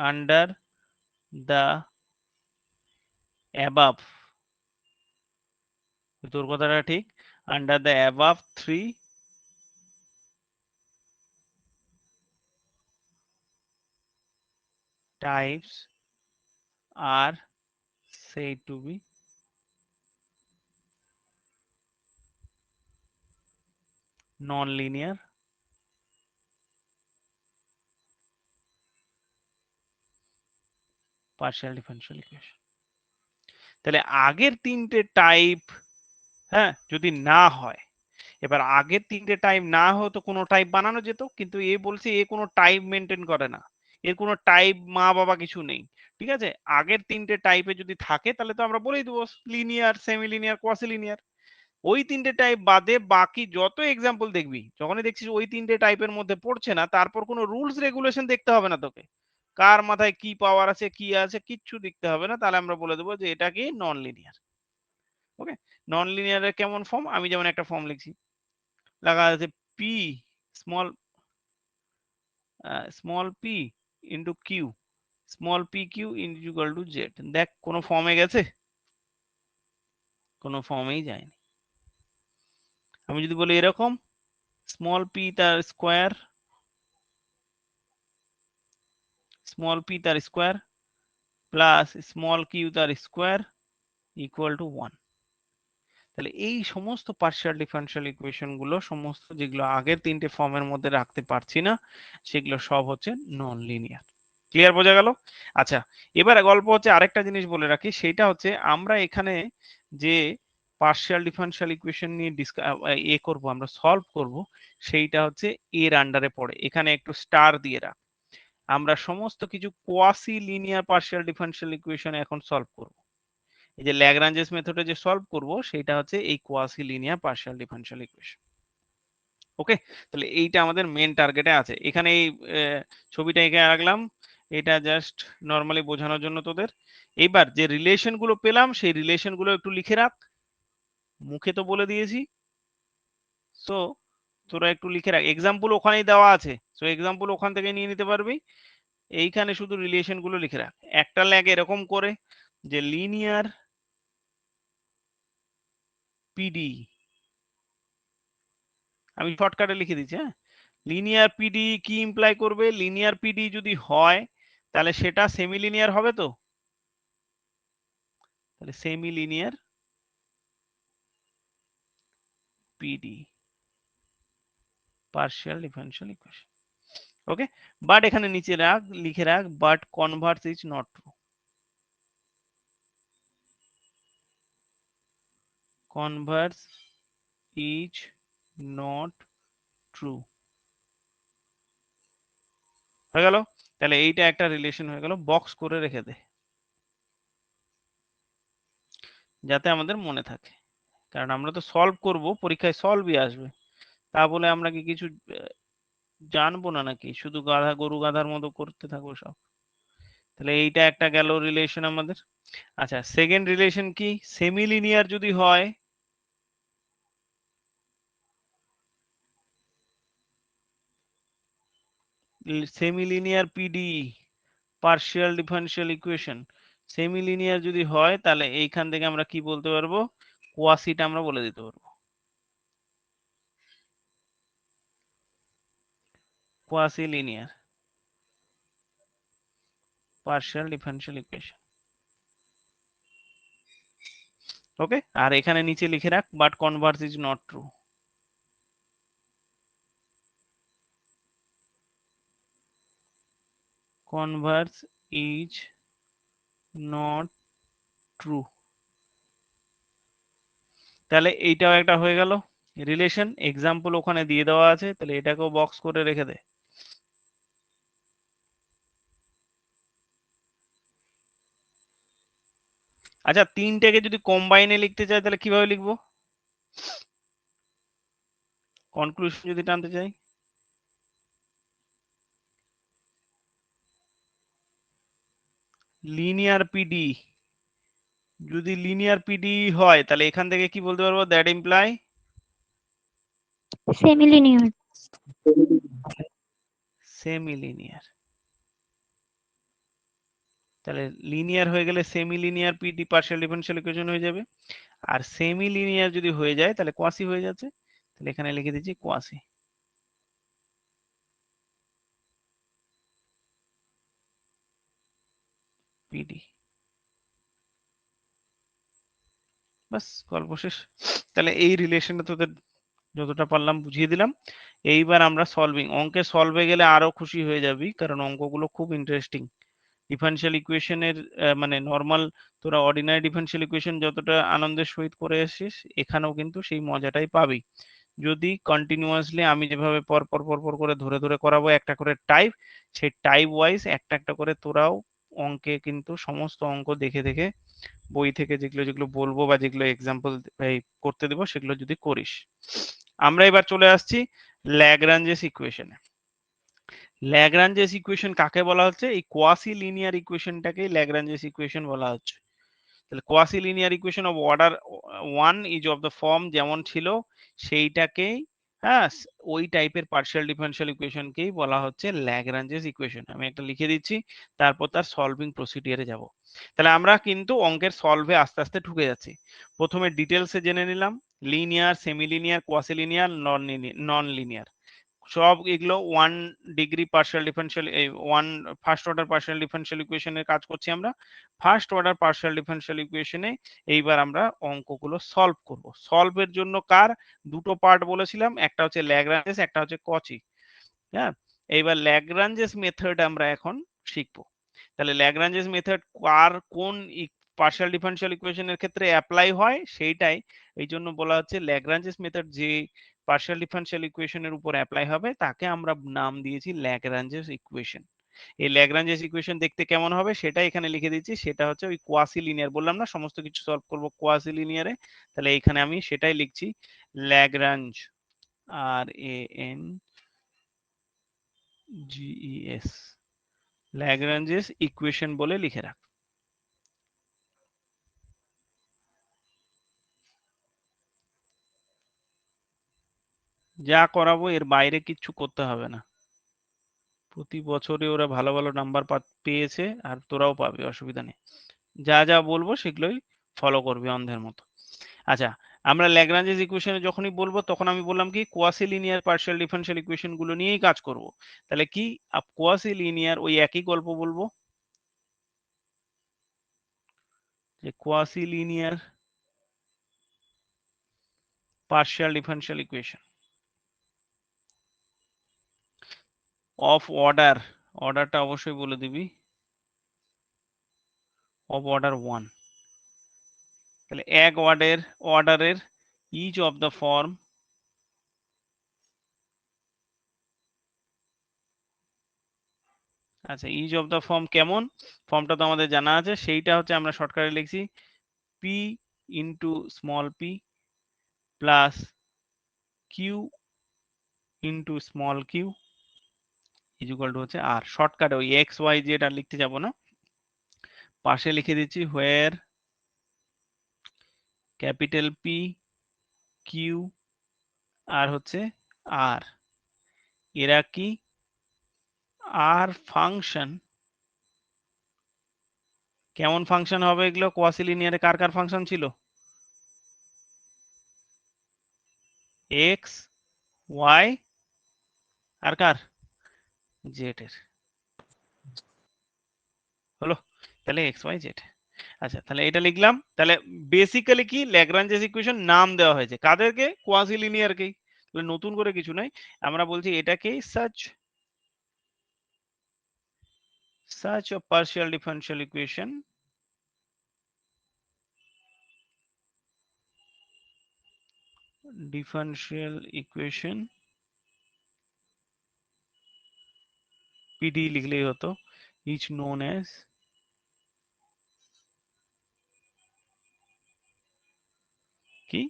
under the above, তোর কথাটা ঠিক, under the above 3 types are said to be non-linear partial differential equation। তাহলে আগের তিনটে টাইপ, হ্যাঁ, যদি না হয়, এবার আগের তিনটে টাইপ না হতো কোনো টাইপ বানানো যেত, কিন্তু এ বলছে এ কোনো টাইপ মেনটেন করে না, এর কোনো টাইপ মা বাবা কিছু নেই, ঠিক আছে, আগের তিনটে টাইপে যদি থাকে তাহলে তো আমরা বলেই দেবো linear, semi linear, quasi linear. ওই তিনটে টাইপ বাদে বাকি যত এক্সাম্পল দেখবি, যখনই দেখছিস ওই তিনটে টাইপের মধ্যে পড়ছে না, তারপর কোনো রুলস রেগুলেশন দেখতে হবে না তোকে, কার মাথায় কি পাওয়ার আছে কি আছে কিচ্ছু দেখতে হবে না, তাহলে আমরা বলে দেবো যে এটা কি নন লিনিয়ার। ওকে, নন লিনিয়ারের কেমন ফর্ম, আমি যেমন একটা ফর্ম লিখছি, লেখা আছে p small small p into q, small p q equal to z, দেখ কোনো ফর্মে গেছে, কোনো ফর্মেই যায়নি। আমি যদি বলি এরকম স্মল পি তার স্কোয়ার, স্মল পি তার স্কোয়ার প্লাস স্মল কিউ তার স্কোয়ার ইকুয়াল টু 1, তাহলে এই সমস্ত পার্শিয়াল ডিফারেনশিয়াল ইকুয়েশন গুলো সমস্ত যেগুলো আগের তিনটে ফর্মের মধ্যে রাখতে পারছি না, সেগুলো সব হচ্ছে নন লিনিয়ার। ক্লিয়ার, বোঝা গেল? আচ্ছা, এবারে গল্প হচ্ছে আরেকটা জিনিস বলে রাখি, সেটা হচ্ছে আমরা এখানে যে পার্শিয়াল ডিফারেনশিয়াল ইকুয়েশন নিয়ে করব, আমরা সলভ করব, সেইটা হচ্ছে এর আন্ডারে পড়ে, এখানে একটু স্টার দিয়ে রাখ, আমরা সমস্ত কিছু quasi linear partial differential equation এখন সলভ করব। এই যে ল্যাগ্রাঞ্জেস মেথডে যে সলভ করব সেটা হচ্ছে এই quasi linear partial differential equation. Okay, তাহলে এইটা আমাদের মেন টার্গেটে আছে। এখানে এই ছবিটা এঁকে রাখলাম, এটা জাস্ট নর্মালি বোঝানোর জন্য তোদের। এইবার যে রিলেশন গুলো পেলাম সেই রিলেশন গুলো একটু লিখে রাখ, মুখে তো বলে দিয়েছি, সো তোরা একটু লিখে রাখ, এক্সাম্পল ওখানেই দেওয়া আছে, সো এক্সাম্পল ওখান থেকে নিয়ে নিতে পারবি। এইখানে শুধু রিলেশন গুলো লিখে রাখ, একটা লেগ এরকম করে যে লিনিয়ার পিডি, আমি শর্টকাটে লিখে দিচ্ছি, হ্যাঁ, লিনিয়ার পিডি কি ইমপ্লাই করবে, লিনিয়ার পিডি যদি হয় তাহলে সেটা সেমি লিনিয়ার হবে, তো তাহলে semi linear PD partial differential equation. Okay, but এখানে নিচে রাখ, লিখে রাখ, but converse is not true, converse is not true, হয়ে গেল। তাহলে এইটা একটা রিলেশন হয়ে গেল, বক্স করে রেখে দে যাতে আমাদের মনে থাকে, কারণ আমরা তো সলভ করব, পরীক্ষায় সলভই আসবে, তা বলে আমরা কি কিছু জানবো না নাকি, শুধু গাধা গরু গাধার মতো করতে থাকবো সব। তাহলে এইটা একটা গেল রিলেশন আমাদের। আচ্ছা, সেকেন্ড রিলেশন কি, সেমি লিনিয়ার যদি হয়, semi linear PD partial differential equation, semi linear যদি হয় তাহলে এইখান থেকে আমরা কি বলতে পারবো, কোয়াসিটা আমরা বলে দিতে পারবো, quasi linear partial differential equation. Okay, আর এখানে নিচে লিখে রাখ, but converse is not true, converse is not true. তাহলে এইটাও একটা হয়ে গেল রিলেশন, এক্সাম্পল ওখানে দিয়ে দেওয়া আছে, তাহলে এটাকেও বক্স করে রেখে দে। আচ্ছা, তিনটাকে যদি কম্বাইনে লিখতে চাই তাহলে কিভাবে লিখবো? কনক্লুশন যদি টানতে চাই, লিনিয়ার পিডি, যদি লিনিয়ার পিডি হয় তাহলে এখান থেকে কি বলতে পারবো? That imply semi-linear. Semi linear. তাহলে লিনিয়ার হয়ে গেলে semi linear PD partial differential equation হয়ে যাবে। আর সেমি লিনিয়ার যদি হয়ে যায় তাহলে কোয়াসি হয়ে যাচ্ছে, তাহলে এখানে লিখে দিচ্ছি কোয়াসি পিডি। বাস, গল্প শেষ। তাহলে এই রিলেশনটা তোদের যতটা পারলাম বুঝিয়ে দিলাম। এইবার আমরা সলভিং, অঙ্কে সলভে গেলে আরো খুশি হয়ে যাবি, কারণ অঙ্কগুলো খুব ইন্টারেস্টিং। ডিফারেনশিয়াল ইকুয়েশনের মানে নর্মাল তোরা অর্ডিনারি ডিফারেনশিয়াল ইকুয়েশন যতটা আনন্দের সহিত করে এসেছিস, এখানেও কিন্তু সেই মজাটাই পাবি যদি কন্টিনিউয়াসলি আমি যেভাবে পর পর পর পর করে ধরে ধরে করাবো একটা করে টাইপ, সেই টাইপ ওয়াইজ একটা একটা করে তোরাও অঙ্কে কিন্তু সমস্ত অঙ্ক দেখে দেখে বই থেকে যেগুলো যেগুলো বলবো বা যেগুলো এক্সাম্পল করতে দেবো সেগুলো যদি করিস। আমরা এবার চলে আসছি ল্যাগ্রাঞ্জেস ইকুয়েশনে। ল্যাগ্রাঞ্জেস ইকুয়েশন কাকে বলা হচ্ছে? এই কোয়াসি লিনিয়ার ইকুয়েশনটাকেই ল্যাগ্রাঞ্জেস ইকুয়েশন বলা হচ্ছে। তাহলে quasi linear equation of order 1 is of the form যেমন ছিল সেইটাকেই, হ্যাঁ, ওই টাইপের পার্শিয়াল ডিফারেনশিয়াল ইকুয়েশনকেই বলা হচ্ছে ল্যাগ্রাঞ্জেস ইকুয়েশন। আমি একটা লিখে দিচ্ছি, তারপর তার সলভিং প্রসিডিয়ারে যাব। তাহলে আমরা কিন্তু অঙ্কের সলভে আস্তে আস্তে ঢুকে যাচ্ছি। প্রথমে ডিটেলসে জেনে নিলাম linear, semi linear, quasi linear, non linear. সব এগুলো 1 ডিগ্রি পার্শিয়াল ডিফারেনশিয়াল, এই 1 ফার্স্ট অর্ডার পার্শিয়াল ডিফারেনশিয়াল ইকুয়েশনের কাজ করছি আমরা। ফার্স্ট অর্ডার পার্শিয়াল ডিফারেনশিয়াল ইকুয়েশনে এইবার আমরা অঙ্কগুলো সলভ করব। সলভের জন্য কার দুটো পার্ট বলেছিলাম, একটা হচ্ছে ল্যাগ্রাঞ্জেস, একটা হচ্ছে কচি। হ্যাঁ, এইবার ল্যাগ্রাঞ্জেস মেথড আমরা এখন শিখবো। তাহলে ল্যাগ্রাঞ্জেস মেথড কার কোন পার্শিয়াল ডিফারেনশিয়াল ইকুয়েশনের ক্ষেত্রে অ্যাপ্লাই হয় সেইটাই এই জন্য বলা হচ্ছে ল্যাগ্রাঞ্জেস মেথড। যে পার্শিয়াল ডিফারেনশিয়াল ইকুয়েশনের উপর অ্যাপ্লাই হবে তাকে আমরা নাম দিয়েছি ল্যাগ্রাঞ্জেস ইকুয়েশন। এই ল্যাগ্রাঞ্জেস ইকুয়েশন দেখতে কেমন হবে সেটা এখানে লিখে দিচ্ছি, সেটা হচ্ছে ওই কোয়াসি লিনিয়ার। বললাম না সমস্ত কিছু সলভ করব কোয়াসি লিনিয়ারে, তাহলে এখানে আমি সেটাই লিখছি ল্যাগ্রাঞ্জ, RANGES, ল্যাগ্রাঞ্জেস ইকুয়েশন বলে লিখে রাখ। যা করাবো এর বাইরে কিচ্ছু করতে হবে না, প্রতি বছরে ওরা ভালো ভালো নাম্বার পেয়েছে আর তোরাও পাবে, অসুবিধা নেই। যা যা বলবো সেগুলোই ফলো করবি অন্ধের মতো। আচ্ছা, আমরা ল্যাগ্রাঞ্জেস ইকুয়েশনে যখনই বলবো তখন আমি বললাম কি quasi linear partial differential equation গুলো নিয়েই কাজ করব। তাহলে কি কোয়াসি লিনিয়ার ওই একই গল্প বলবো যে quasi linear partial differential equation of order, অর্ডারটা অবশ্যই বলে দিবি, অফ অর্ডার 1। তাহলে এক অর্ডারের ইচ অফ দ্য ফর্ম, আচ্ছা ইচ অফ দ্য ফর্ম কেমন, ফর্মটা তো আমাদের জানা আছে, সেইটা হচ্ছে আমরা শর্টকাটে লিখছি p into small P plus q into small Q is equal to হচ্ছে আর। শর্টকাটে ওই এক্স ওয়াই জেড আর লিখতে যাব না, পাশে লিখে দিচ্ছি হোয়ার ক্যাপিটাল পি কিউ আর হচ্ছে আর, এরা কি আর ফাংশন। কেমন ফাংশন হবে এগুলো? কোয়াসি লিনিয়ারে কার কার ফাংশন ছিল? এক্স ওয়াই আর কার? জেড এর। হলো, তাহলে এক্স ওয়াই জেড। আচ্ছা, তাহলে এটা লিখলাম। তাহলে বেসিক্যালি কি ল্যাগ্রাঞ্জেস ইকুয়েশন নাম দেওয়া হয়েছে কাদেরকে? কোয়াসি লিনিয়ারকেই। তাহলে নতুন করে কিছু নাই, আমরা বলছি এটাকেই such a partial differential equation PD লিখলেই হতো is known as কি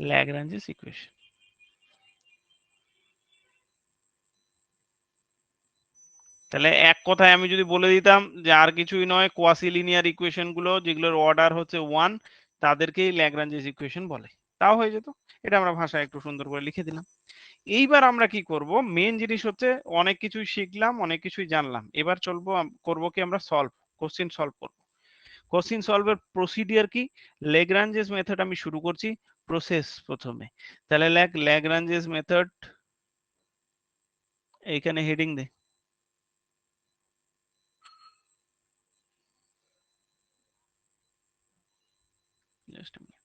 Lagrange's equation। তাহলে এক কথায় আমি যদি বলে দিতাম যে আর কিছুই নয়, কোয়াসি লিনিয়ার ইকুয়েশন গুলো যেগুলোর অর্ডার হচ্ছে 1 তাদেরকেই ল্যাগ্রাঞ্জেস ইকুয়েশন বলে, তাও হয়ে যেত। এটা আমরা ভাষায় একটু সুন্দর করে লিখে দিলাম। এইবার আমরা কি করব, মেন জিনিস হচ্ছে অনেক কিছুই শিখলাম, অনেক কিছুই জানলাম, এবার করব কি আমরা কোশ্চেন সলভ করব। কোশ্চেন সলভের প্রসিডিয়ার কি, ল্যাগ্রাঞ্জেস মেথড আমি শুরু করছি প্রসেস প্রথমে। তাহলে ল্যাগ্রাঞ্জেস মেথড এইখানে হেডিং দে, জাস্ট a minute।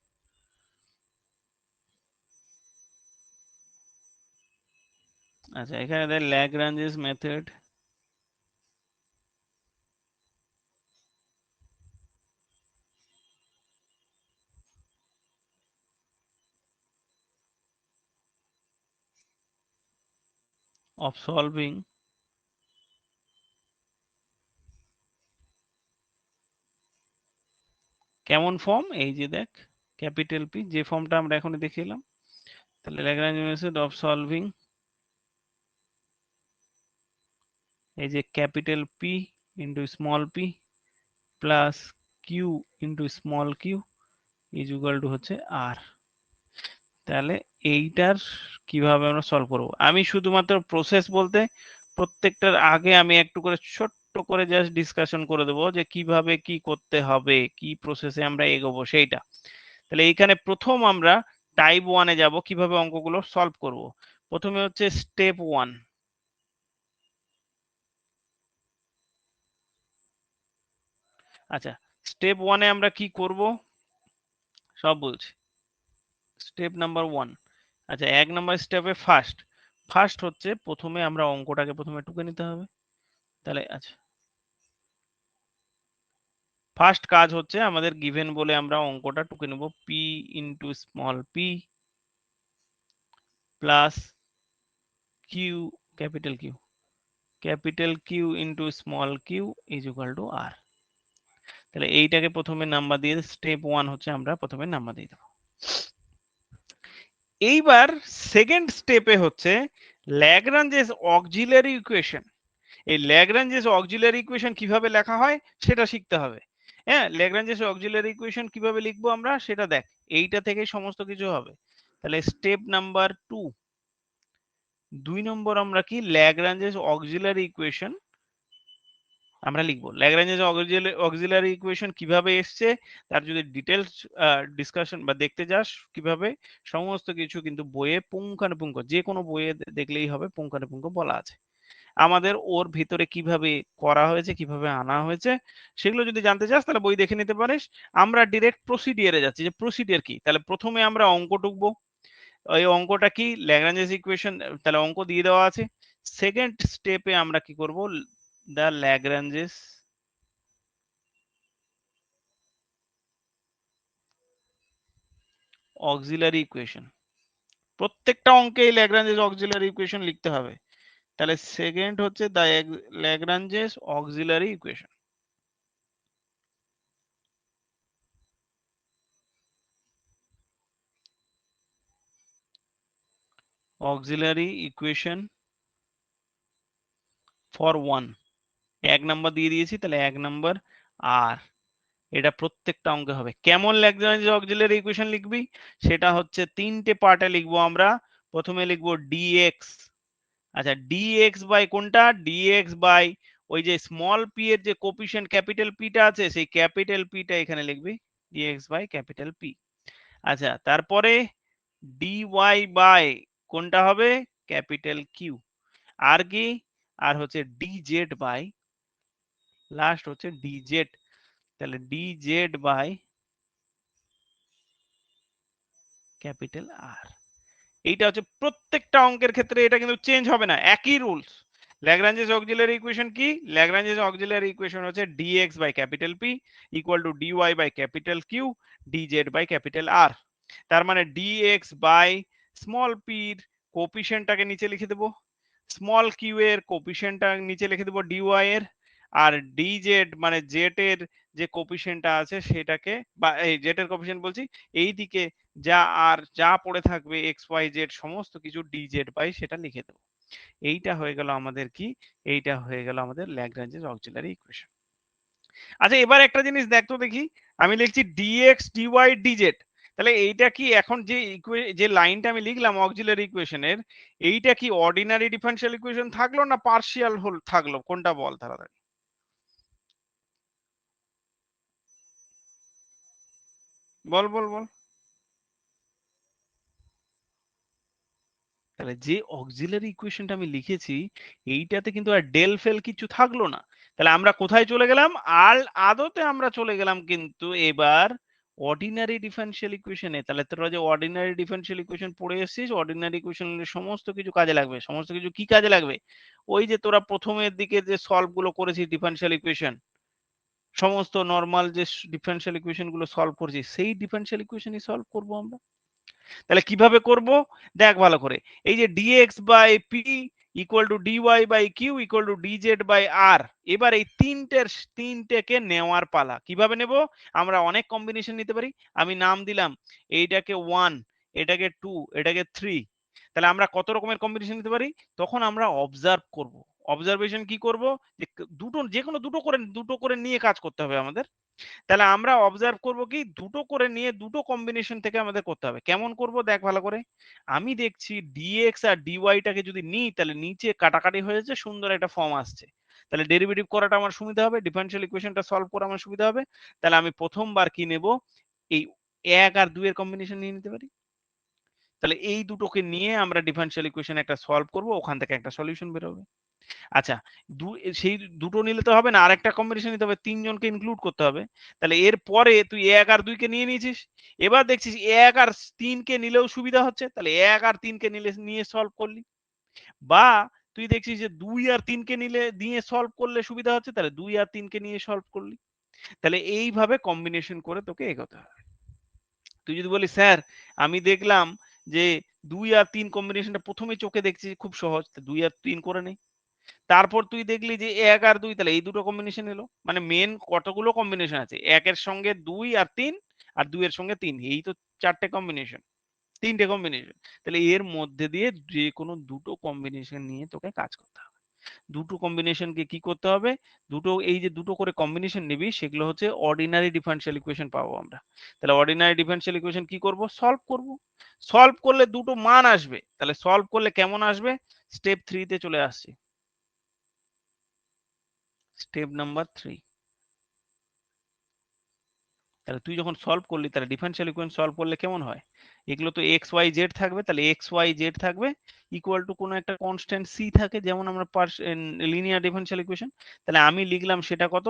আচ্ছা এখানে দেয় ল্যাগ্রাঞ্জেস মেথড of solving কেমন ফর্ম, এই যে দেখ ক্যাপিটাল পি, যে ফর্মটা আমরা এখনই দেখিলাম। তাহলে ল্যাগ্রাঞ্জ মেথড অফ সলভিং, এই যে capital P into small P plus q into small Q is equal to হচ্ছে আর। তাহলে এইটার কিভাবে আমরা সলভ করব, আমি শুধুমাত্র প্রসেস বলতে প্রত্যেকটার আগে আমি একটু করে ছোট্ট করে জাস্ট ডিসকাশন করে দেবো যে কিভাবে কি করতে হবে, কি প্রসেসে আমরা এগোবো সেইটা। তাহলে এইখানে প্রথম আমরা টাইপ 1-এ যাব, কিভাবে অঙ্কগুলো সলভ করব। প্রথমে হচ্ছে স্টেপ 1। আচ্ছা স্টেপ 1-এ আমরা কি করব সব বলছি। স্টেপ নাম্বার 1, আচ্ছা 1 নাম্বার স্টেপে ফার্স্ট হচ্ছে প্রথমে আমরা অঙ্কটাকে প্রথমে টুকে নিতে হবে। তাহলে আচ্ছা ফার্স্ট কাজ হচ্ছে আমাদের গিভেন বলে আমরা অঙ্কটা টুকে নেব, P into small P plus Q capital Q into small Q is equal to R. তাহলে এইটাকে প্রথমে নাম্বার দিয়ে স্টেপ 1 হচ্ছে আমরা প্রথমে নাম্বার দিয়ে দেবো। এইবার সেকেন্ড স্টেপে হচ্ছে ল্যাগ্রাঞ্জেস অক্সিলারি ইকুয়েশন। এই ল্যাগ্রাঞ্জেস অক্সিলারি ইকুয়েশন কিভাবে লেখা হয় সেটা শিখতে হবে। হ্যাঁ, ল্যাগ্রাঞ্জেস অক্সিলারি ইকুয়েশন কিভাবে লিখবো আমরা সেটা দেখ, এইটা থেকে সমস্ত কিছু হবে। তাহলে স্টেপ নাম্বার 2 নম্বর আমরা কি ল্যাগ্রাঞ্জেস অক্সিলারি ইকুয়েশন আমরা লিখবো। ল্যাগ্রাঞ্জেস অক্সিলারি ইকুয়েশন কিভাবে এসছে তার যদি ডিটেলস ডিসকাশন বা দেখতে যাস কিভাবে, সমস্ত কিছু কিন্তু বইয়ে পুঙ্খানুপুঙ্খ, যে কোনো বইয়ে দেখলেই হবে, পুঙ্খানুপুঙ্খ বলা আছে। আমাদের ওর ভিতরে কিভাবে করা হয়েছে, কিভাবে আনা হয়েছে, সেগুলো যদি জানতে চাস তাহলে বই দেখে নিতে পারিস। আমরা ডিরেক্ট প্রসিডিয়ারে যাচ্ছি, যে প্রসিডিয়ার কি। তাহলে প্রথমে আমরা অঙ্ক টুকবো, ওই অঙ্কটা কি ল্যাগ্রাঞ্জেস ইকুয়েশন, তাহলে অঙ্ক দিয়ে দেওয়া আছে। সেকেন্ড স্টেপে আমরা কি করব, দ্য ল্যাগ্রাঞ্জেস অক্সিলারি ইকুয়েশন, প্রত্যেকটা অঙ্কে ল্যাগ্রাঞ্জেস অক্সিলারি ইকুয়েশন লিখতে হবে। তাহলে সেকেন্ড হচ্ছে the Lagrange's auxiliary equation. Auxiliary equation for 1, 1 number দিয়ে দিয়েছি, তাহলে 1 নাম্বার আর। এটা প্রত্যেকটা অঙ্কে হবে। কেমন ল্যাগ্রাঞ্জ অক্সিলারি ইকুয়েশন লিখবি সেটা হচ্ছে তিনটে পার্টে লিখবো আমরা। প্রথমে লিখবো ডিএক্স, আচ্ছা ডিএক্স বাই কোনটা, ডিএক্স বাই ওই যে স্মল পি এর যে কোফিশিয়েন্ট ক্যাপিটাল পিটা আছে সেই ক্যাপিটাল পিটা এখানে লিখবি, ডিএক্স বাই ক্যাপিটাল পি। আচ্ছা তারপরে ডিওয়াই বাই কোনটা হবে, ক্যাপিটাল কিউ। আর কি, আর হচ্ছে ডিজেড বাই, লাস্ট হচ্ছে ডিজেড, তাহলে ডিজেড বাই ক্যাপিটাল আর। এইটা হচ্ছে প্রত্যেকটা অঙ্কের ক্ষেত্রে, এটা কিন্তু চেঞ্জ হবে না, একই রুলস। ল্যাগ্রাঞ্জেস অক্সিলারি ইকুয়েশন কি? ল্যাগ্রাঞ্জেস অক্সিলারি ইকুয়েশন হচ্ছে dx by capital P equal to dy by capital Q dz by capital R। তার মানে dx বাই স্মল p এর কোএফিসিয়েন্টটাকে নিচে লিখে দেবো, স্মল q এর কোএফিসিয়েন্টটা নিচে লিখে দেবো dy এর, আর dz মানে z এর যে কোএফিসিয়েন্টটা আছে সেটাকে, বা এই z এর কোএফিসিয়েন্ট বলছি, এই দিকে যা আর যা পড়ে থাকবে x y z সমস্ত কিছু dz বাই সেটা লিখে দেবো। এইটা হয়ে গেল আমাদের কি? এইটা হয়ে গেল আমাদের ল্যাগ্রাঞ্জেস অক্সিলারি ইকুয়েশন। আচ্ছা এবার একটা জিনিস দেখতো দেখি, আমি লিখছি dx dy dz, তাহলে এইটা কি এখন যে লাইনটা আমি লিখলাম অক্সিলারি ইকুয়েশনের, এইটা কি অর্ডিনারি ডিফারেনশিয়াল ইকুয়েশন থাকলো না পার্শিয়াল হোল থাকলো, কোনটা বল তাড়াতাড়ি বল বল বল। তাহলে যে অক্সিলারি ইকুয়েশনটা আমি লিখেছি এইটাতে কিন্তু আর ডেল ফেল কিছু থাকলো না, তাহলে আমরা কোথায় চলে গেলাম? আর আদতে আমরা চলে গেলাম কিন্তু এবার অর্ডিনারি ডিফারেনশিয়াল ইকুয়েশনে। তাহলে তোরা যে অর্ডিনারি ডিফারেনশিয়াল ইকুয়েশন পড়ে এসেছিস, অর্ডিনারি ইকুয়েশনের সমস্ত কিছু কাজে লাগবে। সমস্ত কিছু কি কাজে লাগবে? ওই যে তোরা প্রথমের দিকে যে সলভ গুলো করেছিস ডিফারেনশিয়াল ইকুয়েশন, সমস্ত নর্মাল যে ডিফারেনশিয়াল ইকুয়েশন গুলো সলভ করেছিস, সেই ডিফারেনশিয়াল ইকুয়েশনই সলভ করবো আমরা। তাহলে কিভাবে করব দেখ ভালো করে, এই যে dx by p equal to dy by q equal to dz by r, এবার এই তিনটেকে নেওয়ার পালা। কিভাবে নেব? আমরা অনেক কম্বিনেশন নিতে পারি। আমি নাম দিলাম এইটাকে 1, এটাকে 2, এটাকে 3। তাহলে আমরা কত রকমের কম্বিনেশন নিতে পারি? তখন আমরা অবজার্ভ করব। অবজারভেশন কি করব? যে দুটো, যে কোনো দুটো করে নিয়ে কাজ করতে হবে আমাদের। তাহলে আমরা অবজার্ভ করব কি দুটো করে নিয়ে দুটো কম্বিনেশন থেকে আমাদের করতে হবে। কেমন করব দেখ ভালো করে, আমি দেখছি dx আর dy টাকে যদি নিই তাহলে নিচে কাটাকাটি হয়ে যাচ্ছে, সুন্দর একটা ফর্ম আসছে। তাহলে ডেরিভেটিভ করাটা আমার সুবিধা হবে, ডিফারেনশিয়াল ইকুয়েশনটা সলভ করা আমার সুবিধা হবে। তাহলে আমি প্রথমবার কি নেব? এই 1 আর 2 এর কম্বিনেশন নিয়ে নিতে পারি। তাহলে এই দুটোকে নিয়ে আমরা ডিফারেনশিয়াল ইকুয়েশন একটা সলভ করব, ওখান থেকে একটা সলিউশন বের হবে। আচ্ছা, সেই দুটো নিলে তো হবে না, আরেকটা কম্বিনেশন নিতে হবে, তিনজনকে ইনক্লুড করতে হবে। তাহলে এর পরে তুই 1 আর 2 কে নিয়ে নিয়েছিস, এবার দেখছিস 1 আর 3 কে নিলেও সুবিধা হচ্ছে, তাহলে 1 আর 3 কে নিয়ে সলভ করলি। বা তুই দেখছিস যে 2 আর 3 কে নিয়ে সলভ করলে সুবিধা হচ্ছে, তাহলে 2 আর 3 কে নিয়ে সলভ করলি। তাহলে এইভাবে কম্বিনেশন করে তোকে এগোতে হবে। তুই যদি বলিস স্যার আমি দেখলাম যে 2 আর 3 কম্বিনেশনটা প্রথমে চোখে দেখছি খুব সহজ, 2 আর 3 করে নেই। তারপর তুই দেখলি যে 1 আর 2, তাহলে এই দুটো কম্বিনেশন এলো। মানে মেন কতগুলো কম্বিনেশন আছে? 1 এর সঙ্গে 2 আর 3, আর 2 এর সঙ্গে 3, এই তো 4টে কম্বিনেশন, 3টে কম্বিনেশন। তাহলে এর মধ্যে দিয়ে যে কোনো দুটো কম্বিনেশন নিয়ে তোকে কাজ করতে হবে। দুটো কম্বিনেশনকে কি করতে হবে? এই যে দুটো করে কম্বিনেশন নিবি সেগুলো হচ্ছে অর্ডিনারি ডিফারেনশিয়াল ইকুয়েশন পাবো আমরা। তাহলে অর্ডিনারি ডিফারেনশিয়াল ইকুয়েশন কি করব? সলভ করব। সলভ করলে দুটো মান আসবে। তাহলে সলভ করলে কেমন আসবে? স্টেপ 3 তে চলে আসছে। Step number 3। তাহলে তুই যখন সলভ করলি তাহলে ডিফারেনশিয়াল ইকুয়েশন সলভ করলে কেমন হয়? এগুলো তো এক্স ওয়াই জেড থাকবে, তাহলে এক্স ওয়াই জেড থাকবে ইকুয়াল টু কোনো একটা কনস্ট্যান্ট সি থাকে, যেমন আমরা লিনিয়ার ডিফারেনশিয়াল ইকুয়েশন। তাহলে আমি লিখলাম সেটা কত,